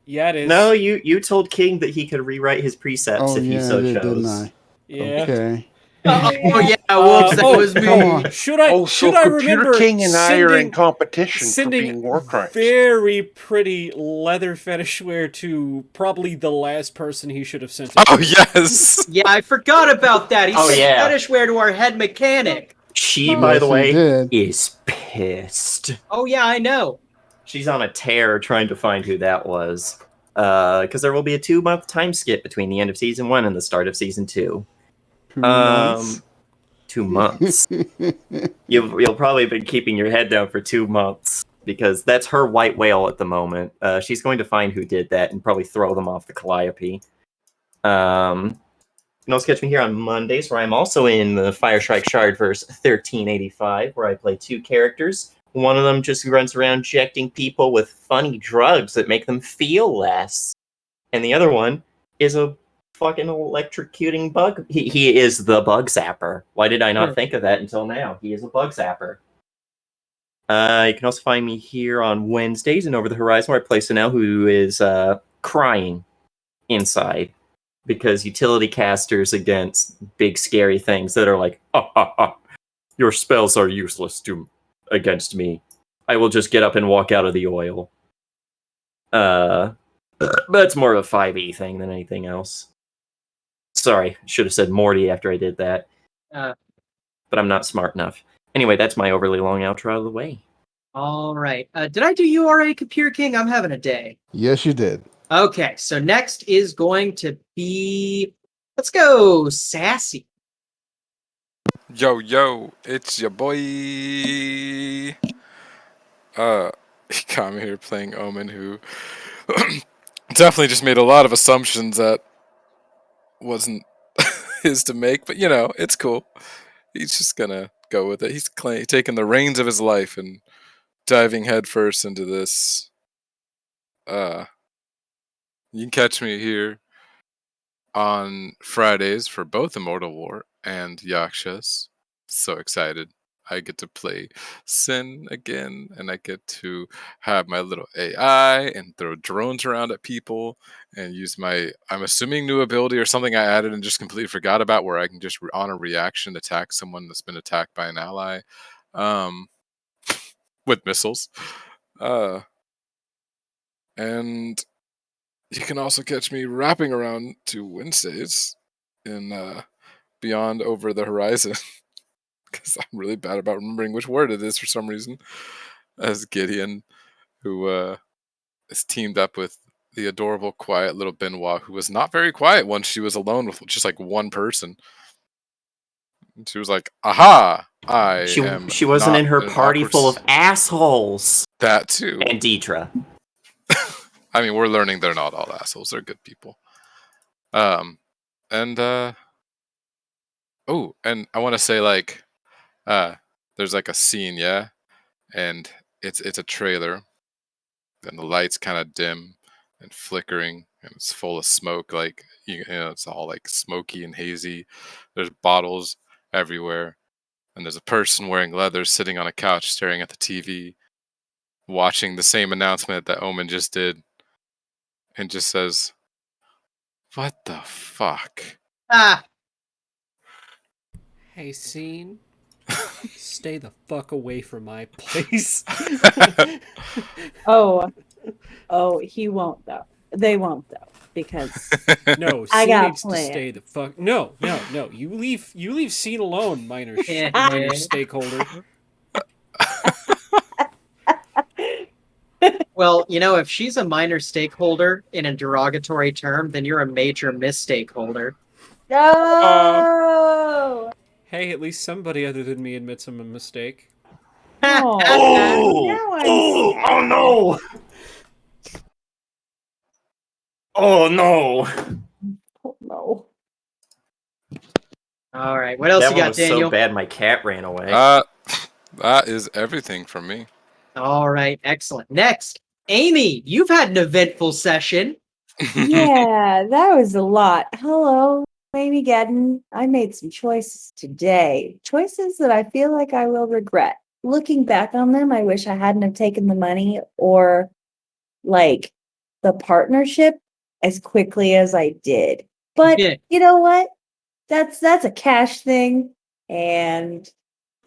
Yeah, it is. No, you told King that he could rewrite his precepts if he so chose. Didn't I? Yeah. Okay. Oh yeah, whoops, that was me. Come on. Should I Computer remember King and I are in competition for being war crimes. Very pretty leather fetish wear to probably the last person he should have sent it. Oh, yes! Yeah, I forgot about that. He sent fetish wear to our head mechanic. She, by the way, is pissed. Oh yeah, I know. She's on a tear trying to find who that was. Because there will be a 2-month time skip between the end of Season 1 and the start of Season 2. 2 months. 2 months. You'll probably have been keeping your head down for 2 months because that's her white whale at the moment. She's going to find who did that and probably throw them off the Calliope. You can also catch me here on Mondays, where I'm also in the Firestrike Shardverse 1385, where I play 2 characters. One of them just runs around injecting people with funny drugs that make them feel less. And the other one is a fucking electrocuting bug. He is the bug zapper. Why did I not think of that until now? He is a bug zapper. You can also find me here on Wednesdays and Over the Horizon, where I play Sanel, who is crying inside because utility casters against big scary things that are like, ha ha ha, your spells are useless against me. I will just get up and walk out of the oil. That's more of a 5e thing than anything else. Sorry, should have said Morty after I did that. But I'm not smart enough. Anyway, that's my overly long outro out of the way. All right. Did I do you already, Computer King? I'm having a day. Yes, you did. Okay, so next is going to be... Let's go, Sassy. Yo, yo, it's your boy. He got me here playing Omen, who definitely just made a lot of assumptions that wasn't his to make, but you know, it's cool. He's just gonna go with it. He's taking the reins of his life and diving headfirst into this. You can catch me here on Fridays for both Immortal War and Yakshas. So excited. I get to play Sin again, and I get to have my little AI and throw drones around at people and use my, I'm assuming, new ability or something I added and just completely forgot about, where I can just on a reaction attack someone that's been attacked by an ally with missiles. And you can also catch me rapping around to Wednesdays in Beyond Over the Horizon, because I'm really bad about remembering which word it is for some reason, as Gideon, who is teamed up with the adorable, quiet little Benoit, who was not very quiet once she was alone with just like one person. And she was like, aha, She wasn't not in her an party awkward full of assholes. That too. And Deidre. I mean, we're learning they're not all assholes. They're good people. And oh, and I want to say, like, there's like a scene, yeah, and it's a trailer, and the lights kind of dim and flickering, and it's full of smoke. Like, you know, it's all like smoky and hazy. There's bottles everywhere, and there's a person wearing leather sitting on a couch staring at the TV, watching the same announcement that Omen just did, and just says, "What the fuck?" Ah. Hey, Scene. Stay the fuck away from my place. Oh, he won't though. They won't though, because No, I Scene got needs to plans. stay the fuck. No. You leave Scene alone, minor stakeholder. Well, you know, if she's a minor stakeholder in a derogatory term, then you're a major misstakeholder. No. Hey, at least somebody other than me admits I'm a mistake. Oh no! Oh no! Oh no! All right, what else That you one got, was Daniel? so bad my cat ran away. That is everything from me. All right, excellent. Next, Amy, you've had an eventful session. Yeah, that was a lot. Hello, Amy Gedden. I made some choices today. Choices that I feel like I will regret. Looking back on them, I wish I hadn't have taken the money or like the partnership as quickly as I did. But Yeah. you know what? That's a cash thing, and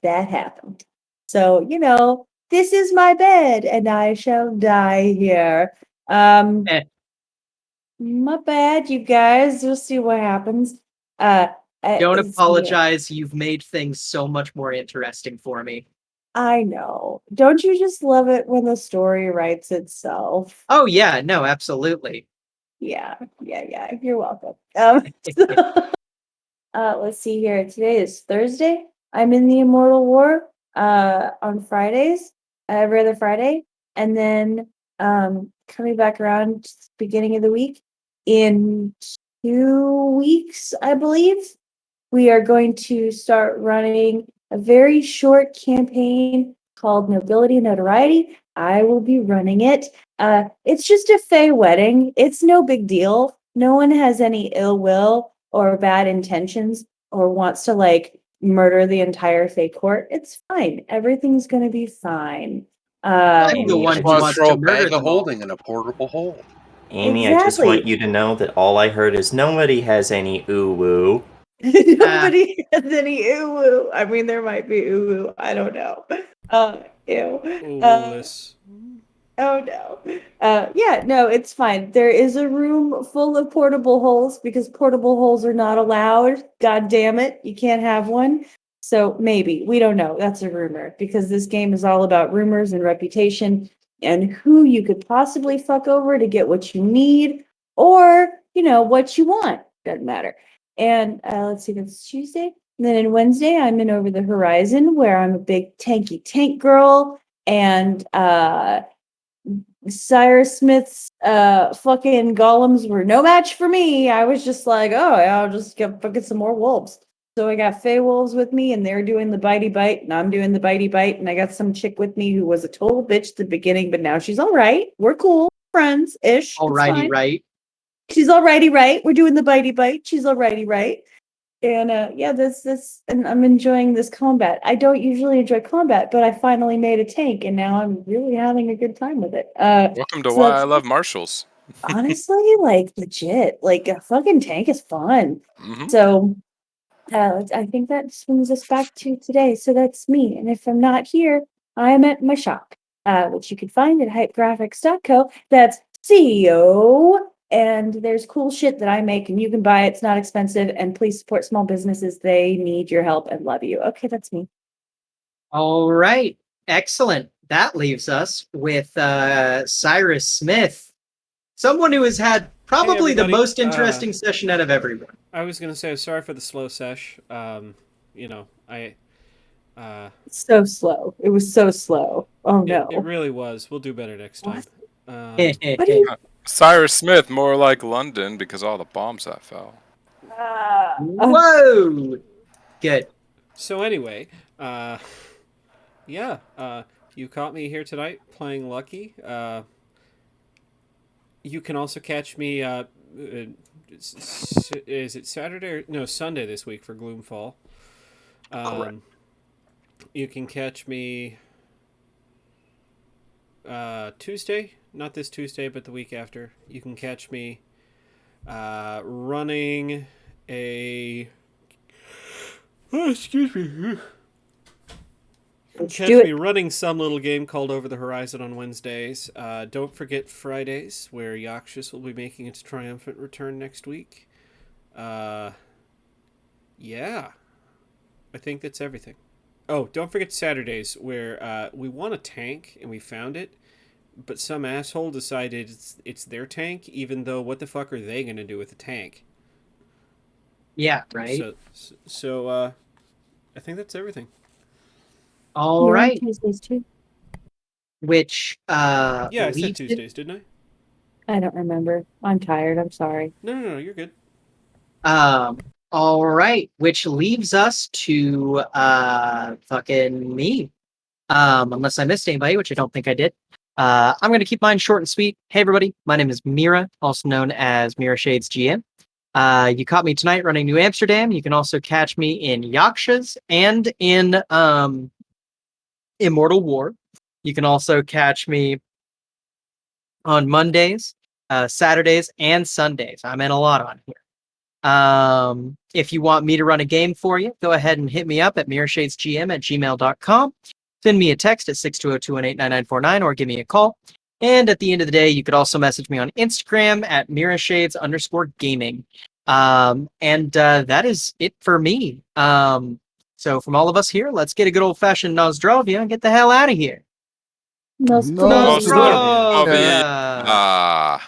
that happened. So, you know, this is my bed and I shall die here. My bad, you guys. We'll see what happens. Don't Yeah. apologize. You've made things so much more interesting for me. I know. Don't you just love it when the story writes itself? Oh, yeah. No, absolutely. Yeah. You're welcome. Let's see here. Today is Thursday. I'm in the Immortal War on Fridays, every other Friday. And then coming back around beginning of the week, in 2 weeks, I believe, we are going to start running a very short campaign called Nobility and Notoriety. I will be running it. It's just a Fey wedding. It's no big deal. No one has any ill will or bad intentions or wants to like murder the entire Fey court. It's fine. Everything's gonna be fine. I'm the Amy, one I who Want to wants just, throw to a murder bag of them all. holding in a portable hole. Amy, I just want Exactly. you to know that all I heard is nobody has any ooh woo. Nobody has any ooh. I mean, there might be ooh. I don't know. Ew. Ooh-less. Oh no. Yeah, no, it's fine. There is a room full of portable holes because portable holes are not allowed. God damn it. You can't have one. So maybe. We don't know. That's a rumor because this game is all about rumors and reputation and who you could possibly fuck over to get what you need or, what you want. Doesn't matter. And let's see, that's Tuesday. And then on Wednesday, I'm in Over the Horizon where I'm a big tanky tank girl and Cyrus Smith's fucking golems were no match for me. I was just like, oh, yeah, I'll just get fucking some more wolves. So I got Fey wolves with me, and they're doing the bitey bite, and I'm doing the bitey bite, and I got some chick with me who was a total bitch at the beginning, but now she's all right. We're cool, friends ish. Alrighty, right? She's alrighty, right? We're doing the bitey bite. She's alrighty, right? And yeah, this, and I'm enjoying this combat. I don't usually enjoy combat, but I finally made a tank, and now I'm really having a good time with it. Welcome to so Why I that's Love Marshals. honestly like legit. Like a fucking tank is fun. Hmm. So I think that swings us back to today. So that's me. And if I'm not here, I am at my shop, which you can find at hypegraphics.co. That's CEO. And there's cool shit that I make, and you can buy it. It's not expensive. And please support small businesses. They need your help and love you. Okay, that's me. All right. Excellent. That leaves us with Cyrus Smith, someone who has had probably the everybody. most interesting session out of everyone. I was gonna say sorry for the slow sesh. I So slow. It was so slow. Oh no. it really was. We'll do better next time. What do you? Cyrus Smith, more like London because all the bombs that fell. Whoa! Good. So anyway, yeah, you caught me here tonight playing Lucky. You can also catch me. Is it Saturday or no Sunday this week for Gloomfall? You can catch me Tuesday, not this Tuesday, but the week after. You can catch me running a. Oh, excuse me. Catch me running some little game called Over the Horizon on Wednesdays. Don't forget Fridays, where Yakshis will be making its triumphant return next week. Yeah. I think that's everything. Oh, don't forget Saturdays, where we want a tank, and we found it, but some asshole decided it's their tank, even though what the fuck are they going to do with the tank? Yeah, right. So I think that's everything. All right. Tuesdays too. Which Yeah, I said leaves Tuesdays, didn't I don't remember. I'm tired. I'm sorry. No, you're good. All right, which leaves us to fucking me. Unless I missed anybody, which I don't think I did. I'm gonna keep mine short and sweet. Hey everybody, my name is Mira, also known as Mira Shades GM. You caught me tonight running New Amsterdam. You can also catch me in Yakshas and in Immortal War. You can also catch me on Mondays, Saturdays, and Sundays. I'm in a lot on here. If you want me to run a game for you, go ahead and hit me up at mirrorshadesgm@gmail.com. Send me a text at 620-218-9949 or give me a call. And at the end of the day, you could also message me on Instagram at mirrorshades_gaming. And that is it for me. So from all of us here, let's get a good old-fashioned Nozdrovia and get the hell out of here. Nostrovia. Nostrovia.